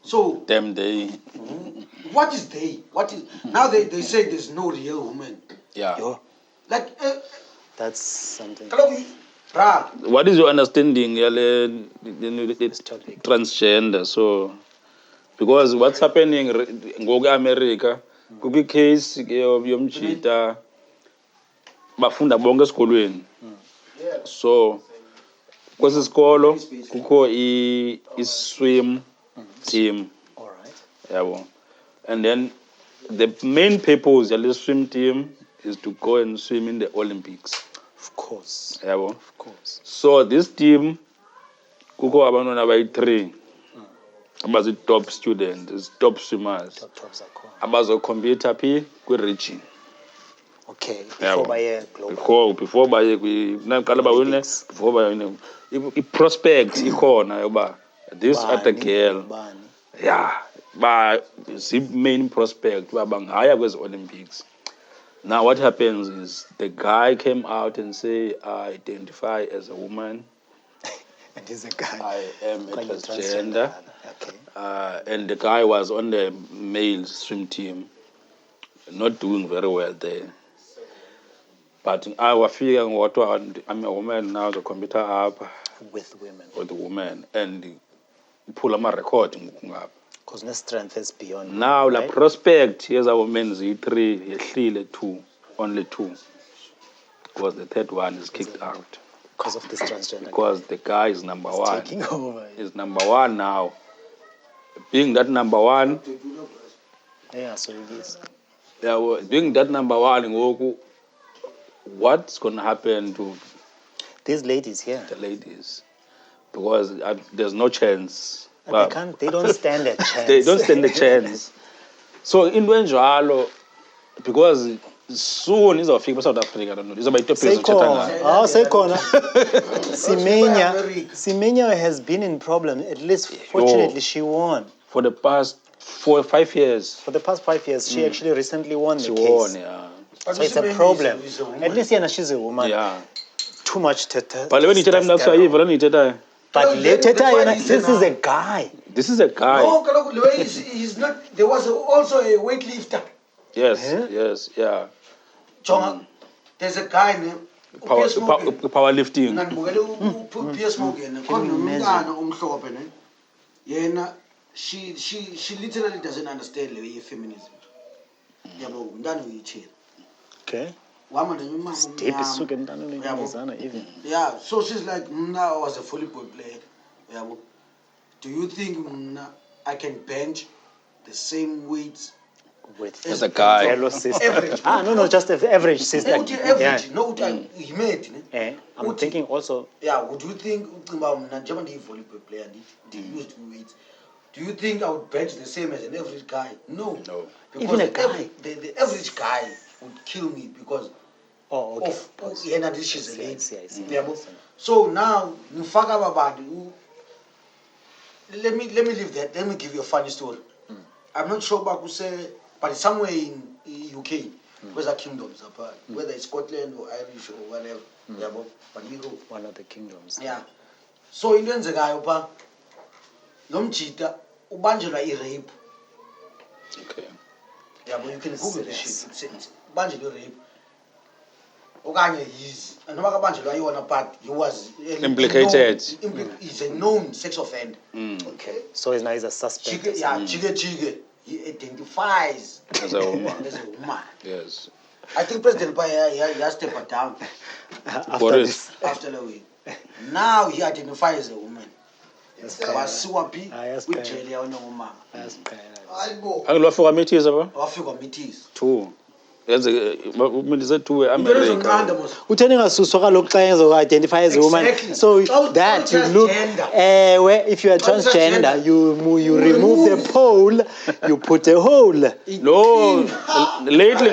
So Them they. what is they? What is now? They say there's no real woman. Yeah. Yo, Like, that's something. bruh. What is your understanding, the topic. transgender? So, because what's happening in America, could be case yomchita bafunda bonke esikolweni. So, kwesi sikolo kukho i-swim team. All right. Yabo. And then the main purpose of the swim team is to go and swim in the Olympics. Of course. Yabo. Of course. So this team, kukho abantwana abayi-3 abazi top students, top swimmers, Tops are cool. abazocompete phi kwi-region. Okay. Yabo. Before by global. Before baye naqala bawine, Olympics. before bayine i-prospect ikhona yoba this other girl, Bani. yeah, ba main prospect uba bangaya kwezi Olympics. Now what happens is the guy came out and say, I identify as a woman. And he's a guy. I am a Quite transgender. Okay. And the guy was on the male swim team, not doing very well there. But I was feeling what I'm a woman now, the computer up With women. with the woman and pull my record. Because no strength is beyond. Now women, the right? prospect, here's our men's 3, yehlile 2, only 2. Because the third one is kicked out. Because of this transgender. Because the guy is number It's 1. taking over. Is number 1 now. Being that number 1, Yeah, so it is. being that number 1, what's going to happen to These ladies here. the ladies? Because there's no chance. They don't stand a chance. They don't stand a chance. So in Njalo, because soon izofika South Africa, I don't know. Izoba Ethiopia Sekhona. Sekhona. America. Simenya has been in problem. At least, fortunately, she won. for the past 4 or 5 years. For the past 5 years, she actually recently won She the case. won, yeah. So it's a problem. Is a woman. At least she's a woman. Yeah. Too much testosterone. But let me tell you, But No, later, that's why he said this is a now. guy. this is a guy. No, Kaloku, the way he's not. There was also a weightlifter. Yes, Eh? yes, yeah. Jonga, there's a guy named Powerlifting. P.S. Morgan. Khona umhlophe ne. Yena she literally doesn't understand the way feminism. Yabo, ndani uyichela. Okay. Wama nanyuma Deep is mnyama. sukin down in Usana even. Yeah, so she's like, Mna, I was a volleyball player. Yeah, do you think Mna, I can bench the same weights With As a guy. fellow sister. Average. No, just the average sister. Not average, Yeah. no, he made. I'm thinking also, Yeah, would you think Mna, German volleyball player used to weights? Do you think I would bench the same as an average guy? No. No. Because Even a the guy. The average guy would kill me because okay. of yena this is a lady. I see. Yabo. So now Nufaka Babadi, let me leave that. Let me give you a funny story. I'm not sure about who say, but it's somewhere in UK, where's the kingdoms, whether it's Scotland or Irish or whatever. Yabo. But you go. One of the kingdoms. Yeah. So in the guy opa lomchita ubanjelwa rape. Okay. Yeah, but you can Google this Serious. shit. It's banjelwa rape. Okanye he's and banjelwa yona but he was Implicated. He's a known sex offender. Okay. So now he's a suspect. Chige, yeah, Chige. He identifies As a woman. as a woman. Yes. I think President Paya he has stepped down After Boris. this. after the week. Now he identifies as a woman. Wasiwapi Yes, with Kaya. jail ya woman. That's kind of- Ayibo. Anglo for committees, apa? Wafika meetings. 2. Utheni ngasuswa kaloku xa ezo-identify as a woman. Exactly. So Xa that you look, transgender. where if you are Xa transgender, transgender, you remove the pole, you put a hole. No, lately,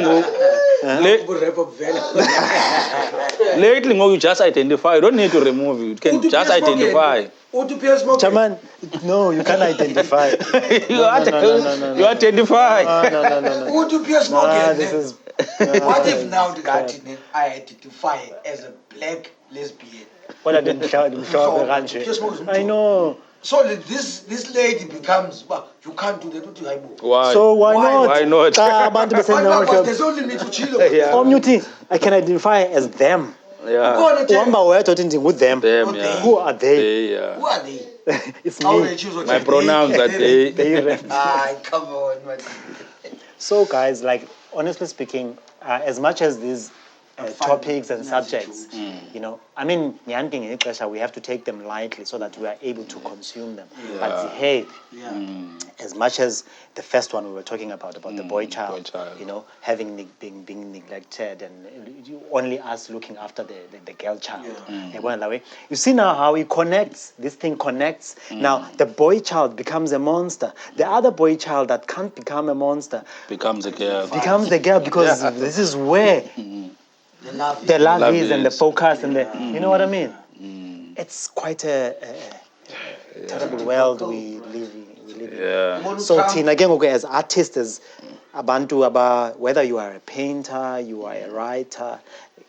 lately, you just identify. You don't need to remove it. You can just identify. Chairman, no, you can't identify. You identify. This is. What if now the guy I identify as a black lesbian? What I didn't shout, I know. So this lady becomes, well, you can't do that. Why? So why not? Why not? There's no limit to chill. I can identify as them. Yeah. With them. Them, yeah. Who are they? Who are they? It's How me. they choose what My they- pronouns are they. Come on, man. So guys, like honestly speaking, as much as these topics and subjects, you know, I mean, we have to take them lightly so that we are able to consume them. But hey, as much as the first one we were talking about the boy child, you know, being neglected and only us looking after the girl child. You see now how it connects. This thing connects. Now the boy child becomes a monster. The other boy child that can't become a monster Becomes a girl. becomes the girl because this is where the love is and the focus and the, you know what I mean? It's quite a terrible world we live in. Yeah. So thina ke ngoku as artists, as abantu whether you are a painter, you are a writer,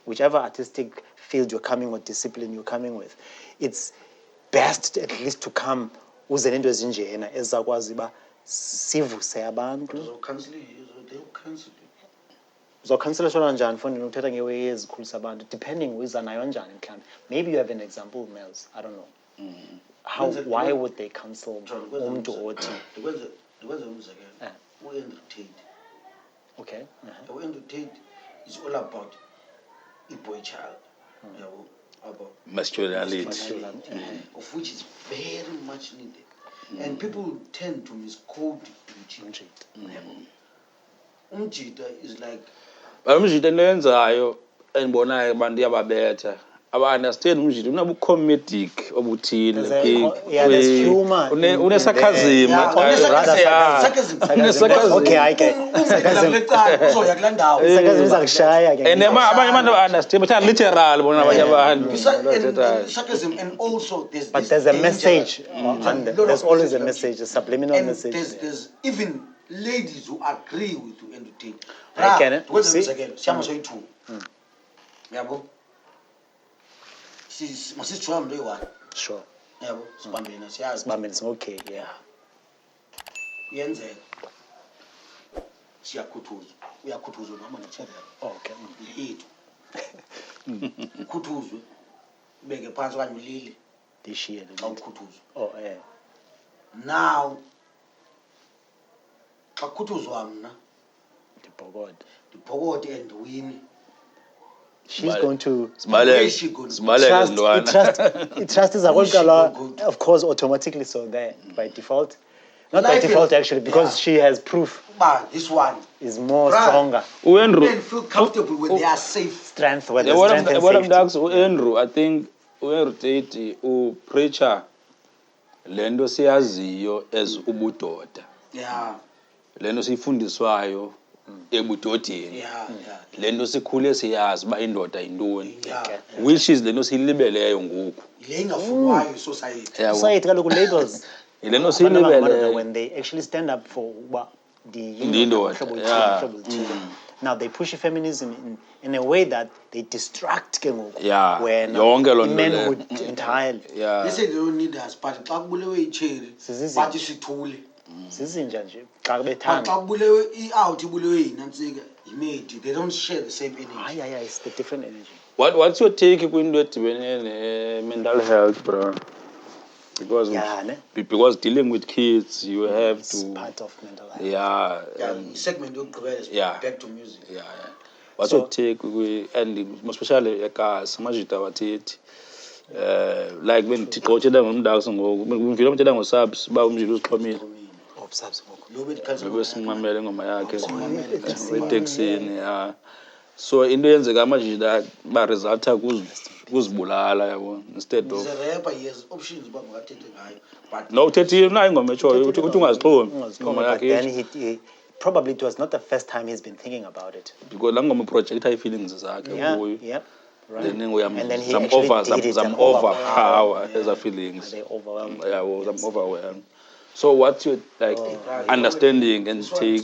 whichever artistic field you're coming or discipline you're coming with, it's best at least to come uze nento ezinjena ezizakwazi uba sivuse abantu. Uzokhanseliswa njani mfondini uthetha ngeweyi ezikhulisa abantu depending uyiza nayo njani mhlawumbe. Maybe you have an example, Melz, I don't know. Why would they cancel umntu othi? Okay. U-entertain is all about a boy child. About Masculinity. of which is very much needed. And people tend to misquote Umjita is like Umjita enenzayo endibonayo abantu iyababetha. Aba-understand umjita unabu-comedic obuthile. There's humor. Une-sarcasm. Okay, I get sarcasm izakushaya. And abanye abantu ba-understand bathanda literal bona abanye abantu. sarcasm, and also there's a message under. There's always a message, a subliminal and message. There's even ladies who agree with you entertain. I can see. Sure. It's okay, yeah. Okay. This year. Oh, yeah. Now, the pogod and win. She's going to trust is a whole color, of course, automatically so there by default. Not by default actually, because she has proof. But this one is more stronger. Men feel comfortable when they are safe. Strength, where there's strength and safety. Andrew, I think u preacher lento siyaziyo as ubudoda. Yeah. Lento sifundiswayo ebudodeni. Lento sikhule siyazi ba indoda yintoni. Which is lento silibeleyo ngoku. Lengafunwayo society. Society kaloku labels. Lento silibeleyo when they actually stand up for the now they push feminism in a way that they distract when manhood entirely. They say they don't need us, but xakubulewe icherry bathi sithule. Sizinja nje xa bethanda. Xakubulewe out ibulewe yinantsika imedi, they don't share the same energy. Yeah, it's the different energy. What's your take kwinto edibene mental health, bro? Because dealing with kids, you have it's to. Part of mental health. Segment back to music. What's your take and especially ekhaya majita wathethi like when tiqothela ngomdaso ngoku ngivile umthetha ngosubs ba umjilo usiqhomile. besimamele ingoma yakhe eteksini, yeah. So into eyenzeka manje that baresulta kuzibulala yabo instead of He's a rapper, he has options uba makathethe ngayo, but no uthethe nayo ingoma etshoyo uthi ungazixhomi ingoma But yakhe then he probably it was not the first time he's been thinking about it. because laa ngoma projecta ii-feelings zakhe kuyo. Yeah. Right. Then And then he actually did it and overpower ezaa feelings. They overwhelmed. Yeah, well, I'm overwhelmed. So what's your understanding and take?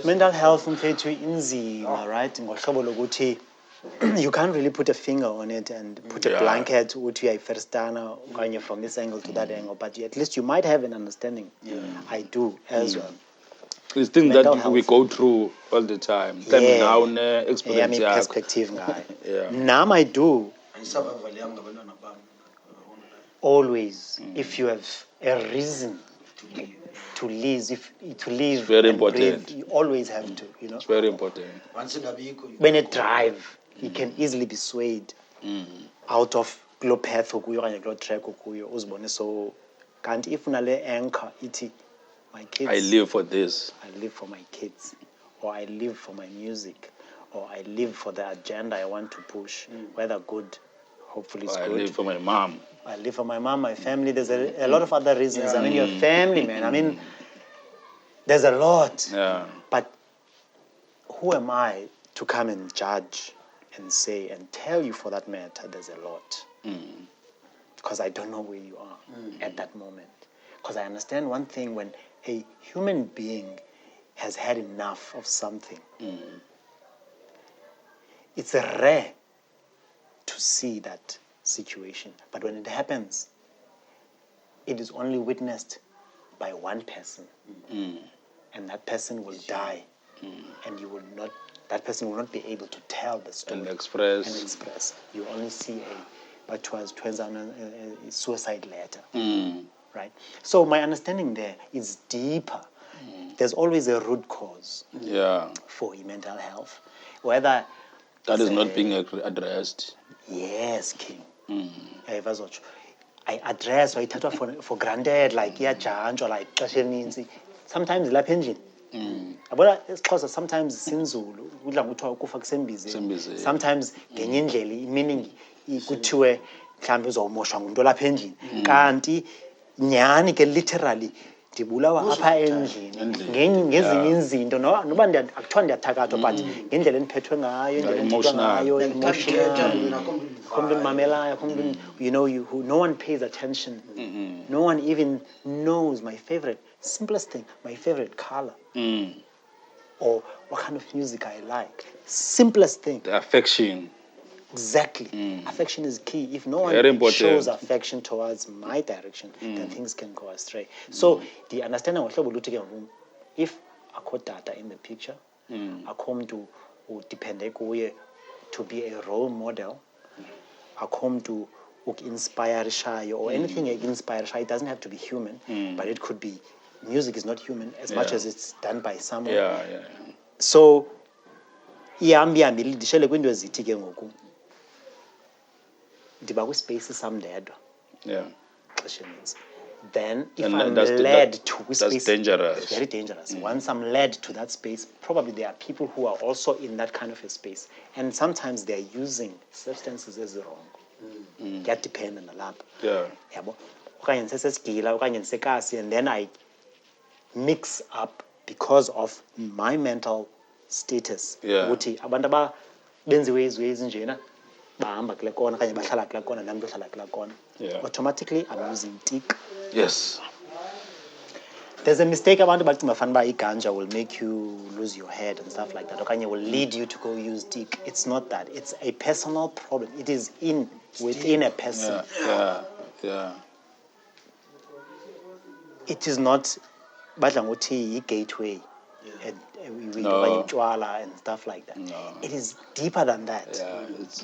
Mental health mfethu inzima, right? Ngohlobo lokuthi you can't really put a finger on it and put a blanket uthi uyayifirstana okanye from this angle to that angle, but at least you might have an understanding. I do as well. It's things Mental that health. we go through all the time. Now, experience Yeah, perspective guy. Nam I do ayisurvival yam ngabantwana bam. always. If you have a reason to live, It's very and important. breathe, you always have to, you know. It's very important. Once ingabikho, When it drive, you can easily be swayed out of kulo path okuyo okanye kulo track okuyo uzibone so kanti if unale anchor ithi my kids, I live for this. I live for my kids, or I live for my music, or I live for the agenda I want to push, whether good, hopefully it's I good. live for my mom. I live for my mom, my family. There's a lot of other reasons. I mean, your family, man. I mean, there's a lot. Yeah. But who am I to come and judge and say and tell you for that matter there's a lot? Because I don't know where you are at that moment. Because I understand one thing, when a human being has had enough of something, it's rare to see that situation. But when it happens, it is only witnessed by one person. And that person will die. And you will not, that person will not be able to tell the story. And express. You only see what turns out a suicide letter. Right? So my understanding there is deeper. There's always a root cause for mental health. Whether that is not being addressed. Yes, King. NamaZotsho. I address wayithathwa for granted, like iyajantshwa like xesha elininzi. Sometimes ilapha endlini. Yabona esiXhosa sometimes sinzulu udla ngokuthiwa ukufa kusembizeni. Sometimes ngenye indlela meaning kuthiwe mhlawumbe uzawumoshwa ngumuntu olapha endlini. Kanti nyhani ke literally ndibulawa apha endlini ngezinye izinto noba akuthiwa ndiyathakathwa but ngendlela endiphethwe ngayo, indlela endithethwa ngayo, emotional, you know, who no one pays attention. No one even knows my favorite, simplest thing, my favorite color. Or what kind of music I like. Simplest thing. The affection. Exactly. Affection is key. If no Very one important. shows affection towards my direction, then things can go astray. So the understanding of if akho tata in the picture, akho mntu udepende kuye to be a role model, akho mntu ukinspirishayo or anything inspirishayo, it doesn't have to be human, but it could be, music is not human as much as it's done by someone. So ihambi lidishele kwiinto ezithi ke ngoku ndiba kwispace sam ndedwa xesha elinintsi. Then if I'm led to a space, that's dangerous. Very dangerous. Once I'm led to that space, probably there are people who are also in that kind of a space, and sometimes they are using substances as wrong. Get dependent on that. Yabo okanye ndisesigila okanye ndisekasi, and then I mix up because of my mental status. Ukuthi abantu benziwe izinto ezinjena bahamba kule kona okanye bahlala kule kona nami ndohlala kule kona. Automatically I'm using tick. Yes. There's a mistake abantu bacinga fanuba iganja will make you lose your head and stuff like that. Okanye will lead you to go use tick. It's not that. It's a personal problem. It is within a person. It is not badla ngothi gateway and and stuff like that. It is deeper than that.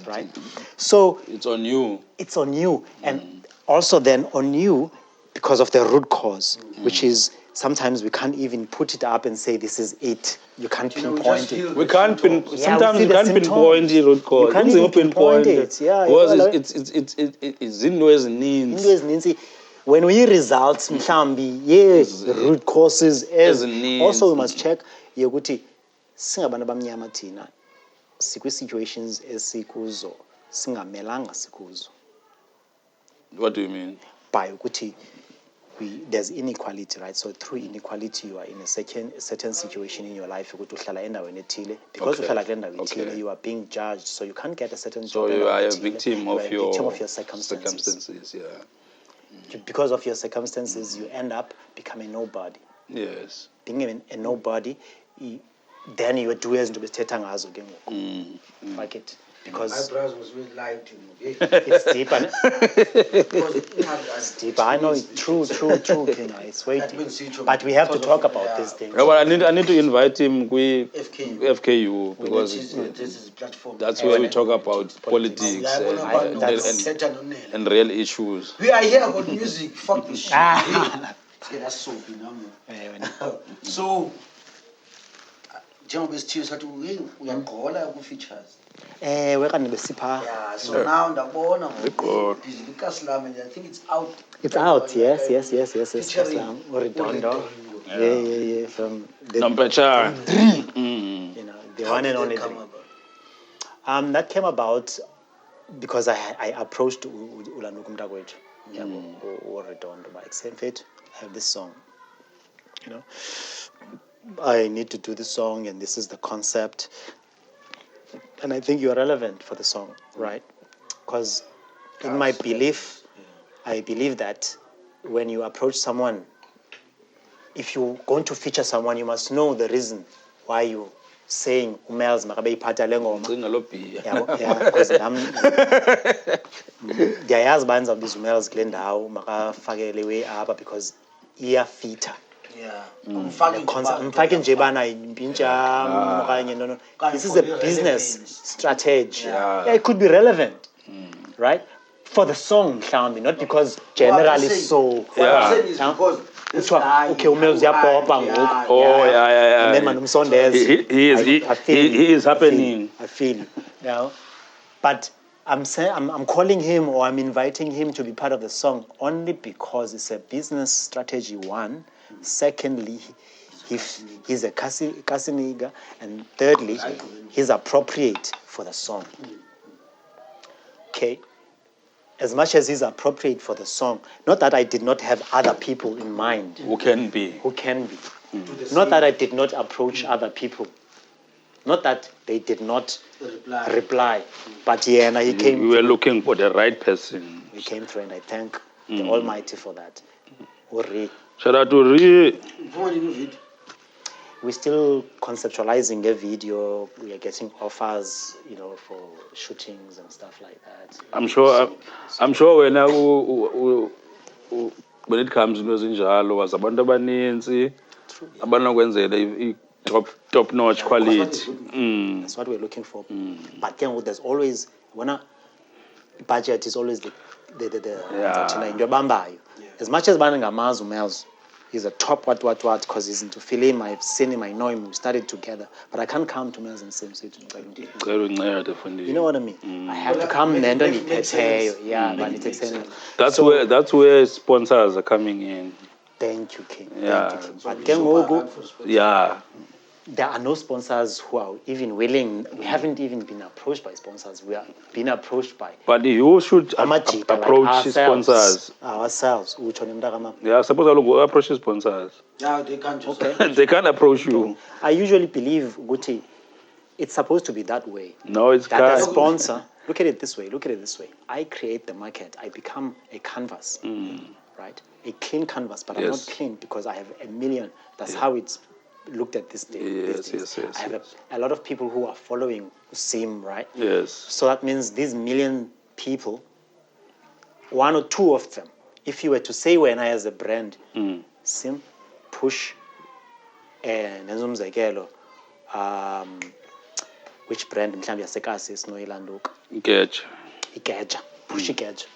Right? So it's on you. It's on you. And also then on you because of the root cause, which is sometimes we can't even put it up and say this is it. You can't pinpoint it. We can't sometimes you can't pinpoint the root cause. You can't even pinpoint it. Because it's zinto ezininzi. when we results mhlambi yes root causes as also we must check yokuthi singabantu abamnyama thina sikwi situations esikuzo singamelanga sikuzo. What do you mean? By ukuthi there's inequality, right? So through inequality you are in a certain situation in your life ukuthi uhlala endaweni ethile because uhlala kule ndawo ethile you are being judged, so you can't get a certain job. So you are a victim of your circumstances. Because of your circumstances, you end up becoming nobody. Yes. Being a nobody, then you do as into besithetha ngazo ke ngoku. Fuck it. Because my brother was really lied to me. It's deep, it's deep. I know it's true, Kenya. It's way deep. But we have to talk about these things. No, but I need to invite him to FKU because this is platform. That's where we talk about politics and real issues. We are here about music. Fuck this shit. Yeah, that's so phenomenal. So, njengoba sithiyo sathi uyaqola ku features. Wekanti besipha. Yeah, so now ndabona busy because I think it's out. It's out, yes. Islam Redondo. Yeah. From the number char. You know, the one and only. That came about because I approached Ulanukumdagwet, or Redondo by Simphiwe. I have this song, you know. I need to do this song, and this is the concept. And I think you are relevant for the song, right? Because in my belief, I believe that when you approach someone, if you're going to feature someone, you must know the reason why you're saying Melz makabe iphatha le ngoma. Yeah, because ndiyayazi banza biza Melz kule ndawo makafakele way apha because iyafita. Yeah. Mfake nje bana impintsha okanye no. This is a business strategy. Yeah, it could be relevant. Right? For the song mhlawumbi, not because generally so. What I'm saying is because this guy, okay, Melz yapopa ngoku. Oh yeah. And then manumsondeza. He is happening. I feel you know. But I'm saying I'm calling him or I'm inviting him to be part of the song only because it's a business strategy, one. Secondly, he's a Kasiniga, and thirdly, he's appropriate for the song. Okay, as much as he's appropriate for the song, not that I did not have other people in mind. Who can be. Not that I did not approach other people. Not that they did not reply. But yeah, and he came. We were looking for the right person. We came through, and I thank the Almighty for that. Shout out to Ri. We're still conceptualizing a video. We are getting offers, you know, for shootings and stuff like that. I'm sure when it comes to zinjalo was abantu abaninzi abanokwenzela top notch quality. That's what we're looking for. But then there's always budget is always the as much as Banangamazu Melz, he's a top what because he's into film. I've seen him, I know him, we studied together. But I can't come to Melz and same city. You know what I mean? I have to come and then but it takes That's where sponsors are coming in. Thank you, King. Yeah. Thank you, King. But there are no sponsors who are even willing. We haven't even been approached by sponsors. We are being approached by. But you should approach sponsors. Ourselves. Yeah, suppose I will approach sponsors. Yeah, they can't just. Okay. They can't approach you. I usually believe, Guti, it's supposed to be that way. No, it's that the sponsor. Look at it this way. I create the market. I become a canvas, right? A clean canvas, but I'm not clean because I have a million. That's how it's looked at this day. Yes. I have a lot of people who are following Sim, right? Yes. So that means these million people, one or two of them, if you were to say when I as a brand, Sim, push, and which brand? Mhlambi yasekasi sinoyilanduka. Ikeja. Push Ikeja.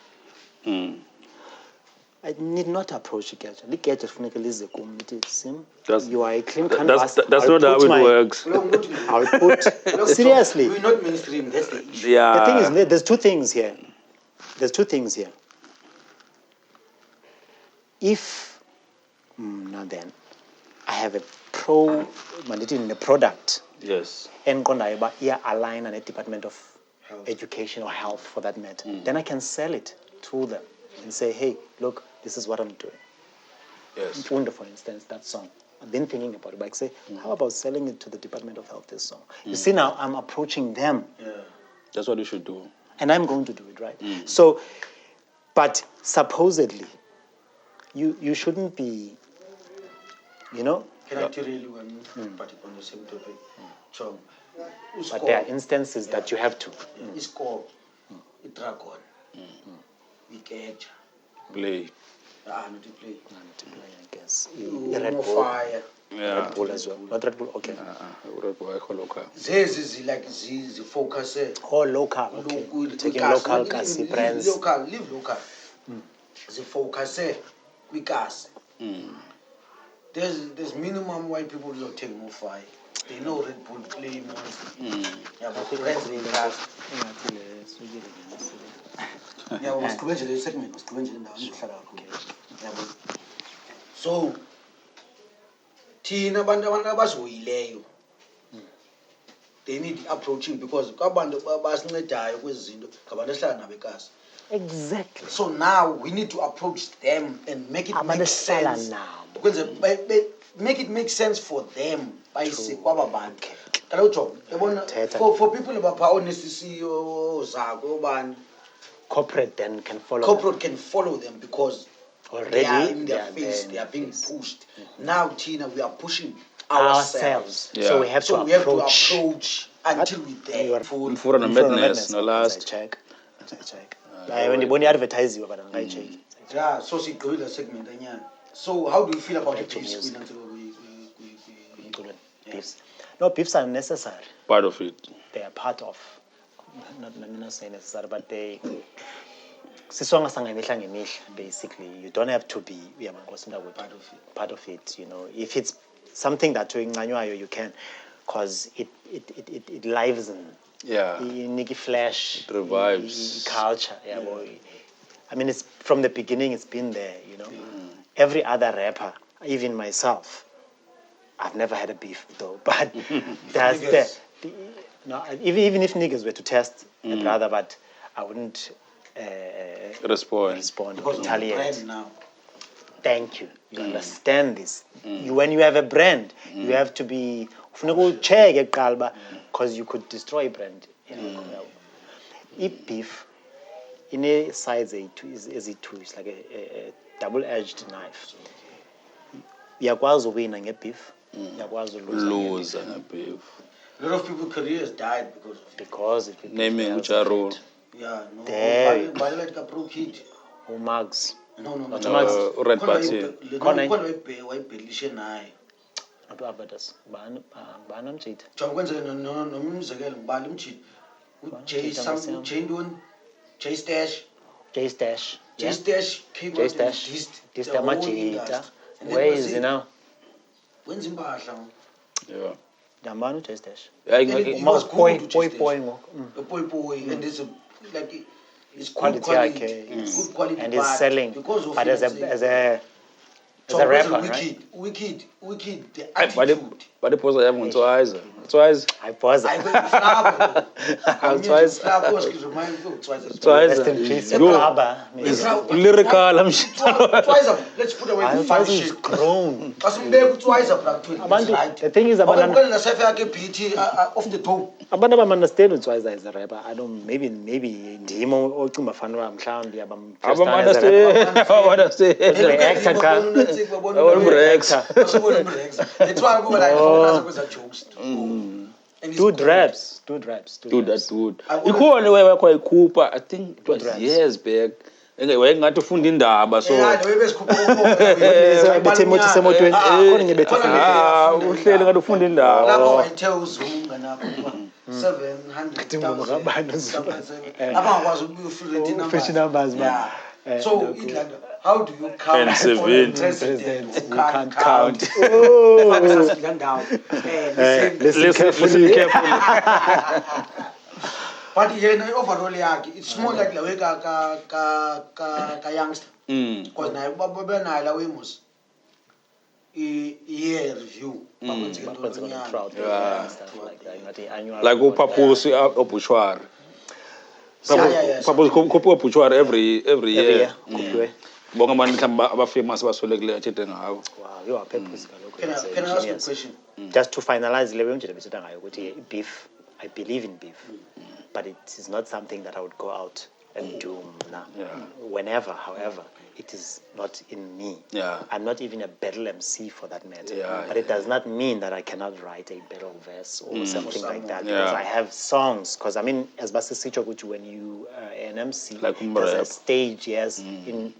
I need not approach Ikeja. Ikeja funeka lize kum Sim. You are a clean canvas. That's not how it works. I'll put seriously. We're not mainstream. That's the issue. Yeah. The thing is, there's two things here. if now then I have a product Yes. and align on a Department of Education or Health for that matter, then I can sell it to them and say, hey, look, this is what I'm doing. Yes. Wonder, for instance, that song. I've been thinking about it, but I say, how about selling it to the Department of Health, this song? You see, now I'm approaching them. Yeah. That's what you should do. And I'm going to do it, right? So, but supposedly, you shouldn't be, Can I tell you one, but on the same topic? Chong. but there are instances that you have to. It's called a dragon. We catch. Play. Not to play. I guess. Red fire. Yeah. Red Bull as well. Not Red Bull, okay. Zezi like the focus. Oh, local, okay. Taking local kasi brands. Live local. The focus because there's minimum white people who don't take more fire. They know Red Bull play more. Yeah, but the brands they cast. Yeah, was convention the segment was convention now. Yeah, but so thina abantu abazoyileyo they need approaching because abantu basincedayo kwezi zinto ngabantu esihlala nabo ekhaya. Exactly. So now we need to approach them and make it make sense. Because make it make sense for them. For people abapha onesisi zako corporate then can follow. Corporate can follow them because already they are in their face. They are being pushed. Now, Tina, we are pushing ourselves. Yeah. So we have to approach until we there. For the madness, no last. Check. When the body advertise you, but I check. Yeah. So she go in the segment. So how do you feel about the beefs? Beefs. No, beefs are necessary. Part of it. They are part of. Not saying necessary, but they. Basically, you don't have to be part of it. You know, if it's something that you can, because it lives in. Yeah. Nikki Flash. It revives. Culture. Yeah, boy. I mean, it's from the beginning. It's been there. You know, every other rapper, even myself, I've never had a beef though. But there's no, even if niggas were to test a brother, but I wouldn't respond or retaliate. Now. Thank you. You understand this. When you have a brand, you have to be check because you could destroy a brand. If beef, in a size is it's like a double-edged knife. Yakwazi win and get beef. Yakwazi lose and beef. A lot of people's careers died because of it. Naming which are role. Yeah, no. There. Like a pro kid. Or Mags. No. Red party. Abadas. Banam cheat. J Stash. This the machita. Where is he now? When's in Basha? Yeah. Dambano J Stash. He was boy, and it's like it's quality, good quality, and he's selling. Because of but as a rapper, right? Wicked, the attitude. But the pose I have on twice. I pause. Twice. Rest in peace. Lyrical. I'm Let's put away the fun shit. Is grown. The thing is about off the toe. Abantu understand what Twice is a rapper. I don't. Maybe ndimo ocuma fan wami mhlawumbe That's why I focus jokes. Dude raps. Dude, ikhona wayikhupha, I think it was years back. Wayengathi ufunda indaba so. Uhleli ngathi ufunda indaba. Lapho I tell Zunga napho 700,000. Abangakwazi ukufika numbers. So how do you count on a president who can't count? Listen carefully. But overall yakhe it's more like lawe ka youngster. Because naye babe nayo lawe imus year review. Like uPapusi obushwari. Papusi kuphi obushwari every year. Bonke abantu mhlawumbe abafamous baswelekile athethe ngawo. Wow, you are Papusi kaloku. Can I ask you a question? Just to finalize lewe nje lebethetha ngayo ukuthi beef, I believe in beef. But it is not something that I would go out and do whenever, however. It is not in me. Yeah. I'm not even a battle MC for that matter. But it does not mean that I cannot write a battle verse or something like that. Because I have songs. Because I mean, as Basisicho, when you an MC, like there's a stage, in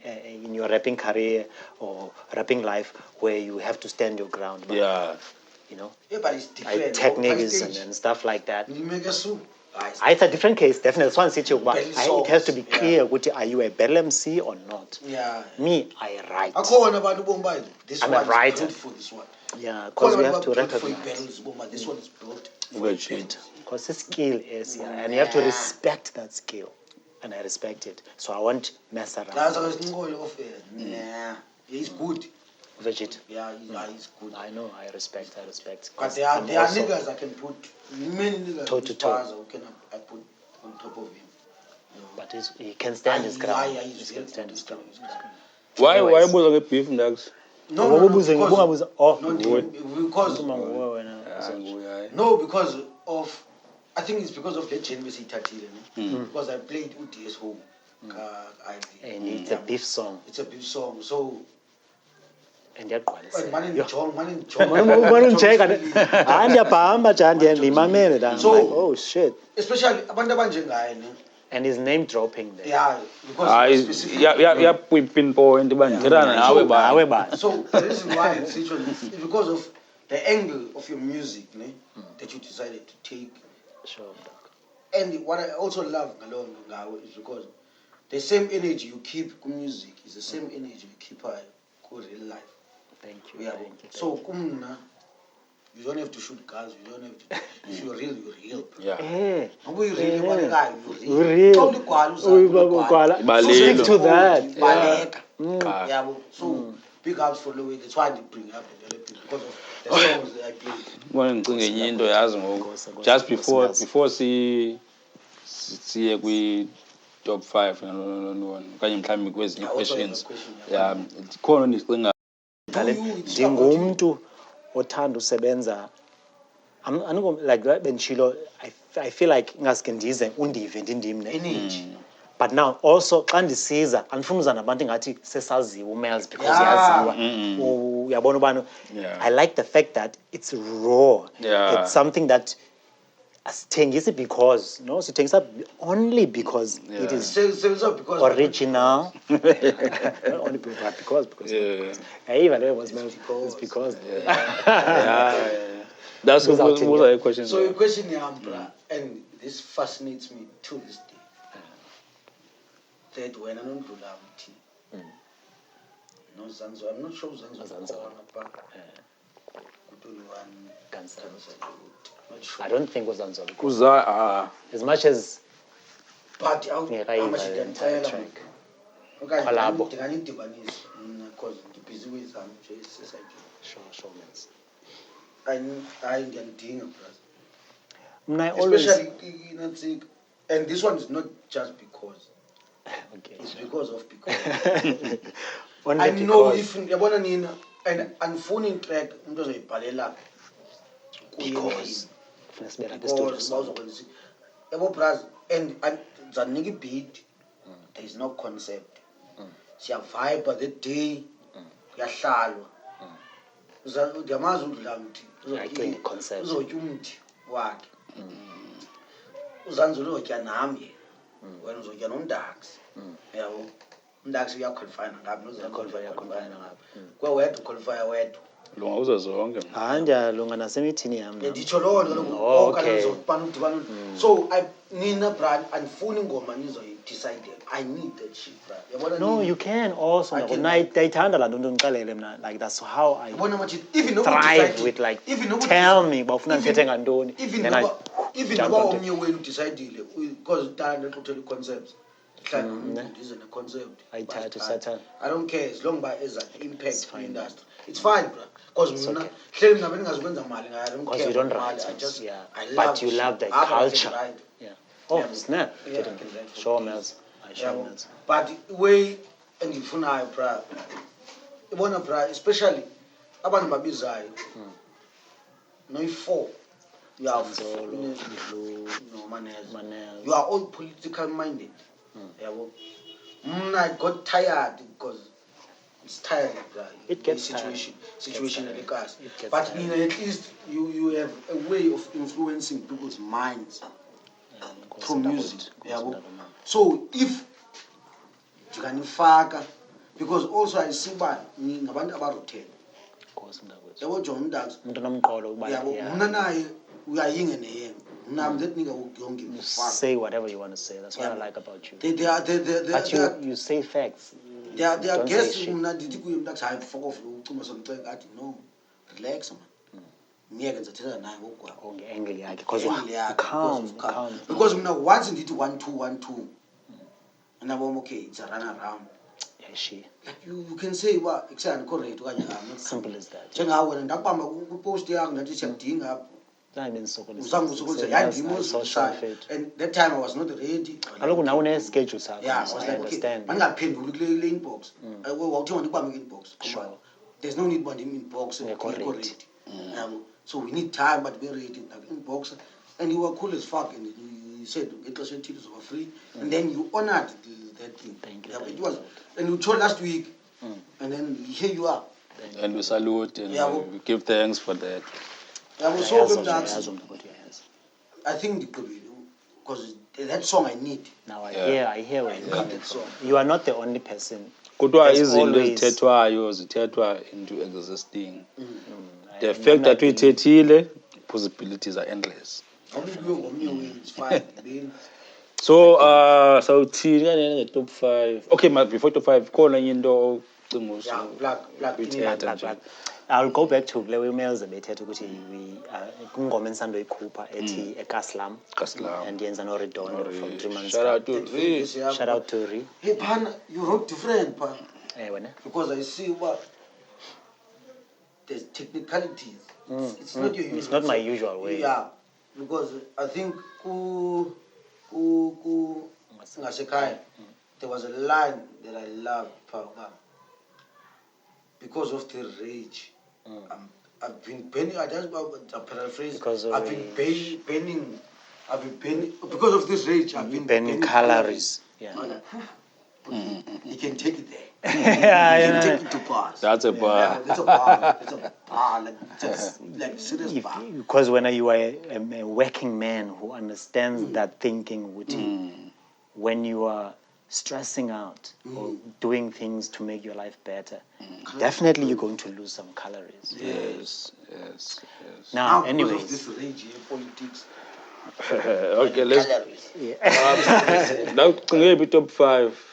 your rapping career or rapping life where you have to stand your ground. Yeah. You know? Yeah, but it's different. Techniques and stuff like that. You make a soup. It's a different case, definitely. That's one situation, but it has to be clear, are you a battle MC or not? Yeah. Me, I write. This I'm one a writer. is built for this one. Yeah, because we have to recognize. This one is built for it. Because the skill is here, and you have to respect that skill. And I respect it. So I won't mess around. He's good. Veggie. Yeah, he's good. I know, I respect. But there are niggas I can put, many niggas toe to toe. I put on top of him. But he can stand his ground. He can stand his ground. Why was it beef, Dax? Because of, I think it's because of the changes he started. Because I played UTS home. And it's a beef song. It's a beef song, so. And so, shit. Especially and his name dropping there. Yeah, because we pinpoint so the reason why it's because of the angle of your music that you decided to take. Sure. And what I also love is because the same energy you keep in music is the same energy you keep in real life. Thank you. Yeah. So you don't have to shoot guys. You don't have to. If you're real, you're real. Yeah. You're real. Stick to that. Yeah. So big ups for Louis. That's why they bring up the because of the songs that I played. Just before see we top 5 okanye mhlawumbi kwezinye questions. Yeah. Khona ndicinga ndingumntu othanda usebenza like that benchilo I feel like ngaske ndize undive ndindimne energy. But now also xa ndisiza andifuna uza nabantu ngathi sesaziwa uMelz because yaziwa uyabona ubani. I like the fact that it's raw. It's something that asithengisi because sithengisa only because it is original. Not only because even it was Melz because. It's because that's what a question. So your question, and this fascinates me to this day. That when I don't do Lwam, no Zanzo, I'm not sure Zanzo. I don't think was Zanzo. As much as but how much the entire track. Okay, collabo. Because busy with them, Sure, Melz. I can ding always, especially and this one is not just because. Okay. It's because of Only I because. know if yabona nina and unphoning track umuntu ozoyibhalela because yabo bras and zanika beat there is no concept siya vibe the day kuyahlalwa uyamazi uDlamthi uzoyithenga concept uzotya umthi wakhe uzanzulu uzotya nami wena uzotya nomdax yabo umdax uyaqualify ngapi nozaqualify ngapi kwewedwa uqualify wedwa lunga uzo zonke ndiyalunga nasemithini yam nditsho loo nto kaloku so nina brand andifuni ingoma nizoyidecide I need that shit brand yabona no you can also ndayithanda laa nto ndixelele mna like that's how I yabona mathi even thrive with like tell me bafuna ndithethe ngantoni then even jump about onto omnye wenu decidile because talent uthela concepts hlala umuntu ize ne concept ayithathe Saturn. I don't care as long as as an impact fine. in industry it's fine bro because mina hleli mina bengazokwenza imali I don't Because care you don't about write, mali, I just yeah. I love But you shit. love the How about I culture. can write? Yeah. Oh, Yeah, snap. yeah, I can write for Sure, days. Melz. I Yeah, sure, Melz. but way engifunayo bra ibona bra especially abantu babizayo no 4 you are Sanzolo, no Manez. Manez. You are all political minded. Yabo. I got tired because it's tiring, bro. It gets situation tiring. in the cars. It gets But tiring. at least you have a way of influencing people's minds through music. Yabo. So if you can faka, because also I see by ngabantu abarotate. Yabo John Dax. Umuntu nomqolo ukuba Yabo. Mna naye uyayinga neyena. I'm that nigga who don't give a fuck. say whatever you want to say. That's what I like about you. They are But you say facts. They are Don't say guests shit. mna ndithi kuye mntu akuthi hayi fuck off lo ucuma somceka athi no relax man. Ngiyeke ngizathetha naye ngokwakho. Oh, nge-angle yakhe because Angle yakhe, calm. Because mna once ndithi 1 2 1 2 and I'm okay it's a run around. Yeah, she. Like you can say what exactly correct okanye I'm not Simple as that. njengawe wena ndakubamba ku post yakho ndathi siyakudinga apho. Uzange usokolisa yandimosa and that time I was not ready. Kaloku nawe une-schedule sakho. Yeah, I so was I like, okay, understand. mandingaphenduli kule inbox. Wawuthiwa ndikubambe inbox. Sure. There's no need for him inbox. So we need time, but we're ready. Inbox, and you were cool as fuck, and you said get us tickets for free, and then you honored that thing. Thank you. Yeah, Thank it was, and you told last week, and then here you are. And we salute and we give thanks for that. I was so good I think because that song I need. Now I hear where you're coming from. You are not the only person. Kuthiwa There's izinto always- ezithethwayo zithethwa into existing. The fact that we uyithethile, possibilities are endless. It's fine. So sawuthini kanene nge-top 5. Okay, before top 5 khona enye into ocinga Black. I'll go back to le emails ebethetha ukuthi kungoma ensandoyikhupha ethi eKaslam and yenza no Redondo from 3 months. Shout out to Ri. Shout out to Ri. Hey, Pan, you wrote different, Pan. Wena? Because I see what there's technicalities. It's not your usual. It's not my usual way. Yeah, because I think Ngasekai, there was a line that I loved, Pan. Because of the rage, I've been penning. I just paraphrase. Because of I've been penning. I've been penning because of this rage. I've been penning calories. Yeah. You can take it there. Yeah. You can take it to bars. That's a bar. Yeah, that's a bar. That's a bar. Like just like serious bar. Because when you are a working man who understands that thinking, when you are stressing out or doing things to make your life better, definitely you're going to lose some calories. Yes. Now, Because anyways, of this rage here, politics. Okay, let's. Calories. Now, maybe top 5.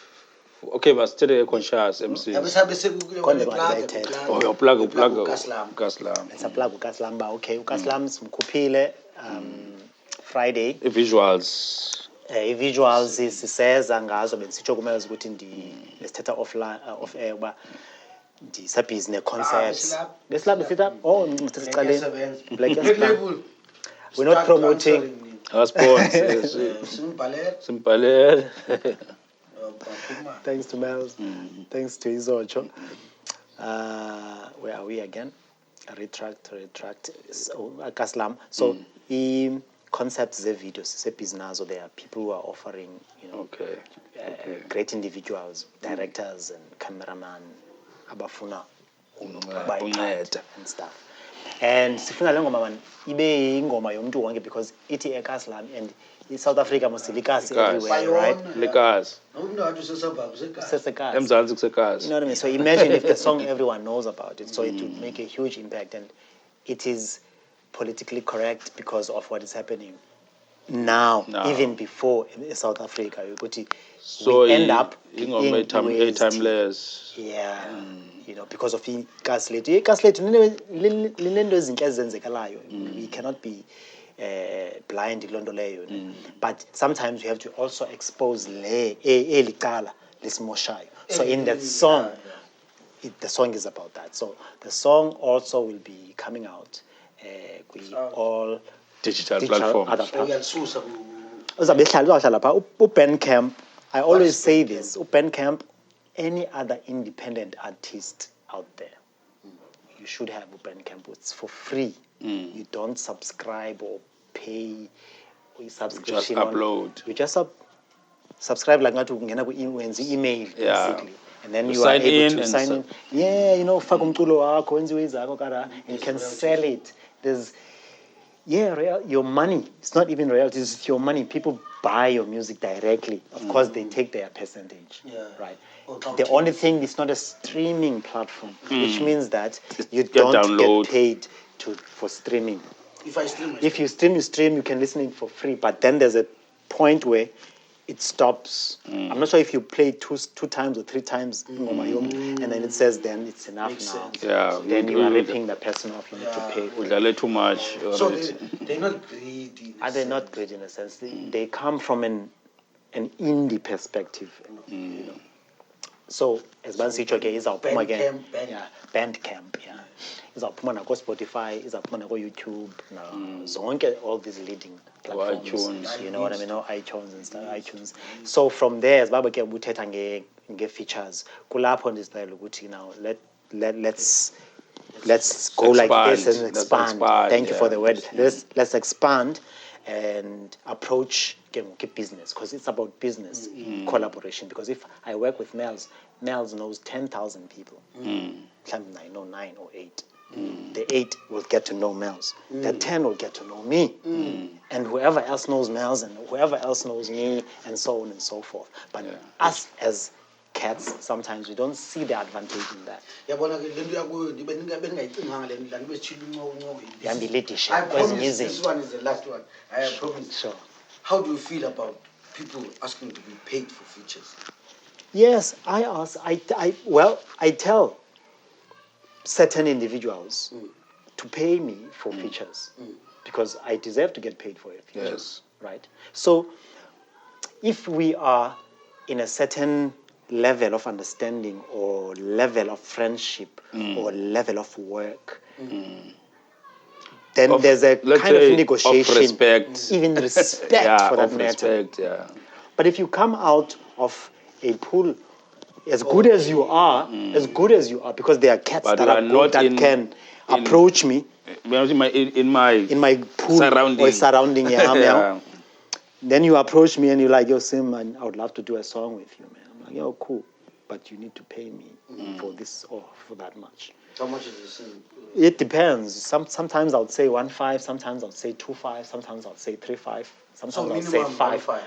Okay, but still conscious MC. Konde bayithetha. Oh, your plug. Kaslam. Let's apply uKaslam ba. Okay, uKaslam simkhuphile Friday. Visuals. I-visuals siseza ngazo bensitsho kumele ukuthi lesithetha offline off air ba ndisabhizi ne-concepts. Besilapha sitha ngicela Black Yasiplan. We're not promoting. Our sponsors. Simphiwe. Thanks to Melz. Thanks to Zotsho. Where are we again? Retract. So, Kaslam. So, concepts the videos, business. There are people who are offering, great individuals, directors and cameraman, abafuna, and stuff. And sifuna le ngoma man ibe ingoma yomntu wonke because ithi eKaslam and in South Africa mosilikasi everywhere, right? Likas. Sesekasi. Emzansi kusekasi. You know what I mean? So imagine if the song everyone knows about it, so it would make a huge impact, and it is politically correct because of what is happening now. Even before in South Africa. So we end up being timeless. Yeah. Because of ikas lethu linento ezinhle ezenzekalayo. We cannot be blind kuloo nto leyo. But sometimes you have to also expose eli cala lisimoshayo. So in that song, the song is about that. So the song also will be coming out all digital platforms. Other platforms. Bandcamp, I always say this, Bandcamp, any other independent artist out there, you should have Bandcamp. It's for free. You don't subscribe or pay subscription. Just upload. You just subscribe like that to email, basically. And then you sign are able in to sign in. Yeah, you know, and you can sell it. There's your money. It's not even royalties, it's your money. People buy your music directly. Of course, they take their percentage, right? The only thing, it's not a streaming platform, which means that you don't get paid for streaming. If you stream, you can listen it for free. But then there's a point where it stops. I'm not sure if you play two times or 3 times, and then it says then it's enough now. Yeah, then you are ripping the person off. You need to pay. Too much. So they're not greedy. They're not greedy in a sense. They come from an indie perspective. You know. So as NamaZotsho is our puma again. Bandcamp. Is our puma na Spotify. Is our puma na YouTube. Zonke all these leading platforms. iTunes. You know what I mean? iTunes and stuff. iTunes. So from there, as Baba ke buthetha nge features. Kulapho ndizitayela ukuthi now let's go like this and expand. Thank you for the word. Let's expand and approach business, because it's about business collaboration. Because if I work with Melz knows 10,000 people. I know 9 or 8. The 8 will get to know Melz. The 10 will get to know me. And whoever else knows Melz and whoever else knows me, and so on and so forth. But us as cats, sometimes we don't see the advantage in that. I promise this one is the last one. I promise. Sure. How do you feel about people asking to be paid for features? Yes, I ask. I tell certain individuals to pay me for features because I deserve to get paid for it. Yes. Right. So if we are in a certain level of understanding or level of friendship or level of work, then there's a kind of negotiation, of respect. even respect for that matter. Respect, But if you come out of a pool as good as you are, because there are cats but that are good that can approach me in my pool surrounding, then you approach me and you're like, yo, Sim, I would love to do a song with you, man. I'm like, yo, cool, but you need to pay me for this or for that much. How much is this? It depends. Sometimes I would say 1.5, sometimes I would say 2.5, sometimes I would say 3.5, sometimes I would say 5. 1.5.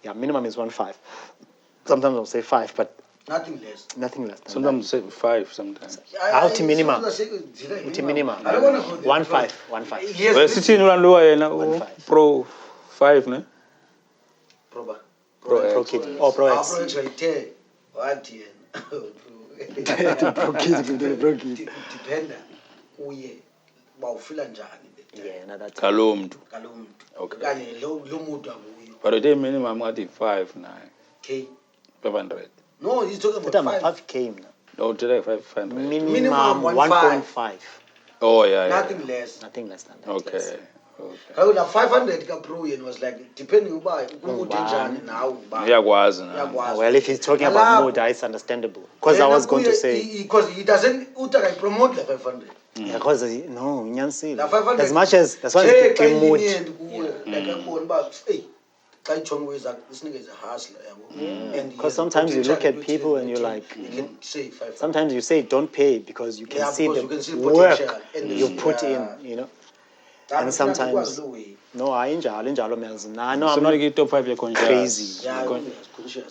Yeah, minimum is 1.5. Sometimes I'll say 5, but nothing less. Nothing less than sometimes say 5 sometimes. Ulti minimum. I don't want to go there. 1.5. Yes. We're sitting around lower Pro 5, ne? Pro Kid. Oh, Pro X. Pro X right there. What? Pro Kid. Dependa. Uye. Bawufila njani? Yeah, no, that's Kalumdu. Okay. Kanye lo muntu akuyo. But the minimum at 5.9. K. 500. No, he's talking about 5K now. No, today 500. Minimum 1.5. Oh yeah. Nothing less. Nothing less than that. Okay. Yes. Okay. 500 ka pro yen was like depending uba umuntu njani nawe uba. Iyakwazi. Well, if he's talking about mood, it's understandable. Because I was going to say because he doesn't promote the 500. Yeah, because no, Nyansi. The 500. As much as that's why it's talking mood. Like I'm going back. Hey, this nigga is a hustler. Because sometimes you look at people and you're like, sometimes you say don't pay because you can see the work you put in, you know. And sometimes, no, I enjoy Melz. I know I'm not top 5 crazy.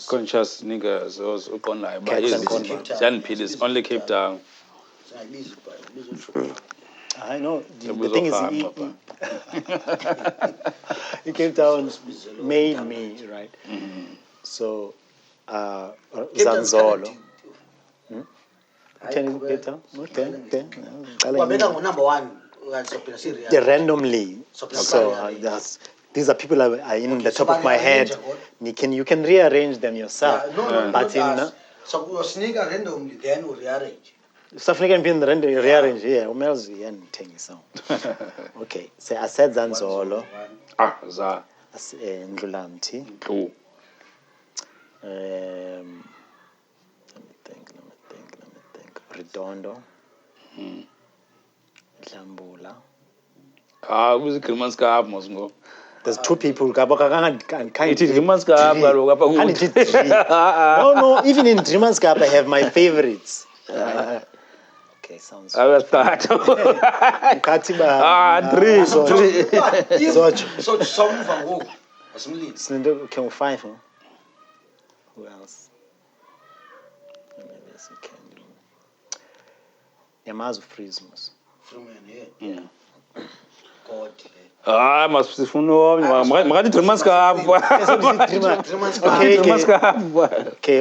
Conscious niggas also online. But it's only Cape Town. I know. The thing is, he Cape Town made me, right? So, Zanzolo. Cape Town number 1. randomly. So these are people that are in the top of my head. You can rearrange them yourself. But in randomly, then we rearrange. stuff can be in the rearrange. Yeah, umelzi and thing so. Okay, so I said Zanzolo. Za. Ndlulamthi. Let me think. Redondo. Dlambula. Who's the Krimanska Mosgo? There's two people. No, even in Dreamanskap I have my favorites. Okay, sounds. I will start. Three. So some from who? Can we find him? Who else? Yamazu Frismus. Yeah. God. Must be fun.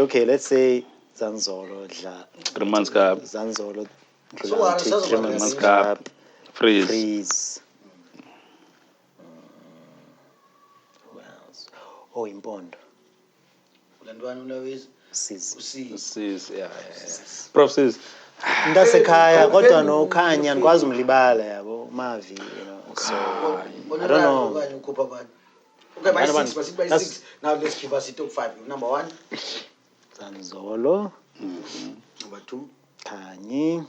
Okay. Let's say Zanzolo. Zanzolo. Dreamanskap. Freeze. Who else? Oh, in Bond. Sis, yeah. Prof says. Ndasekhaya kodwa no khanya ngikwazi umlibala yabo Mavi, so I don't know. Okay, by 6. Now let's give us the top 5. Number 1, Zanzolo. Number 2, Khanyi.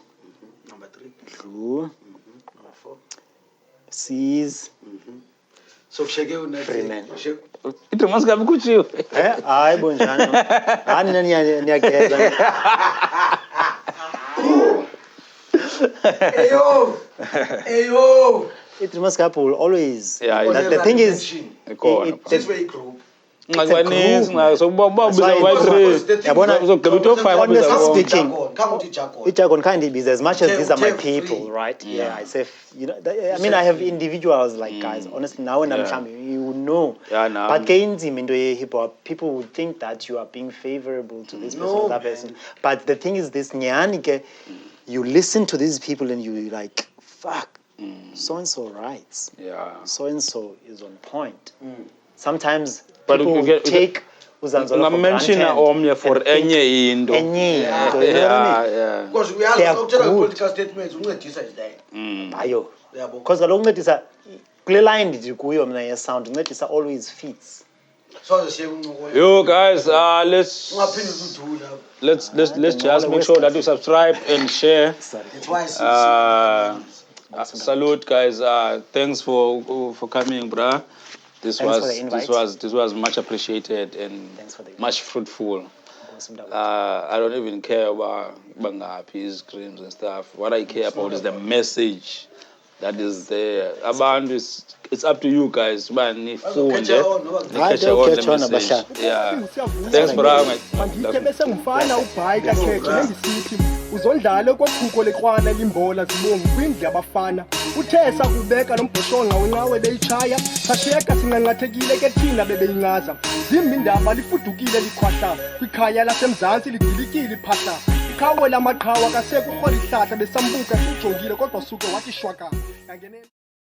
Number 3, Dlu. Number 4, Seas. So Shege Freeman. It must have good you. Hayi bonjani. Hani niyageza. Ayo. It must will always. Yeah, the thing is, This way group. Honestly speaking, Ijagon kind of is as much as these are my people, right? Yeah, I say, I mean, I have individuals like guys. Honestly, now when I'm coming, you would know. But hip hop, people would think that you are being favorable to this person or that person. But the thing is, this nyanike, you listen to these people and you like, fuck, so and so writes. Yeah. So and so is on point. Sometimes. But people you take Uzanzolo for mention granted. for any indo. Yeah. Because we are political statements, we is there. Ayo. Because along that is a clear line did you go on sound, that is always fits. Yo guys, let's just make sure that you subscribe and share. Salute guys, thanks for coming, bruh. This was much appreciated and much fruitful. I don't even care about Bangapi's creams and stuff. What I care about is the message that is there. It's up to you guys. Catch on the message. Yeah. Thanks for having uzondlala kwakhuko lekrwana limbola zibomvu kwindlu yabafana uthesa kubeka nombhoshonqa wenqawe leyichaya sashiyeka sinqanqathekile ke thina bebeyincaza zimbi indaba lifudukile likhwahla kwikhaya lasemzantsi lidilikile iphahla iqhawe lamaqhawa kasekurhola ihlahla besambuka sijongile kodwa suke wathi shwaka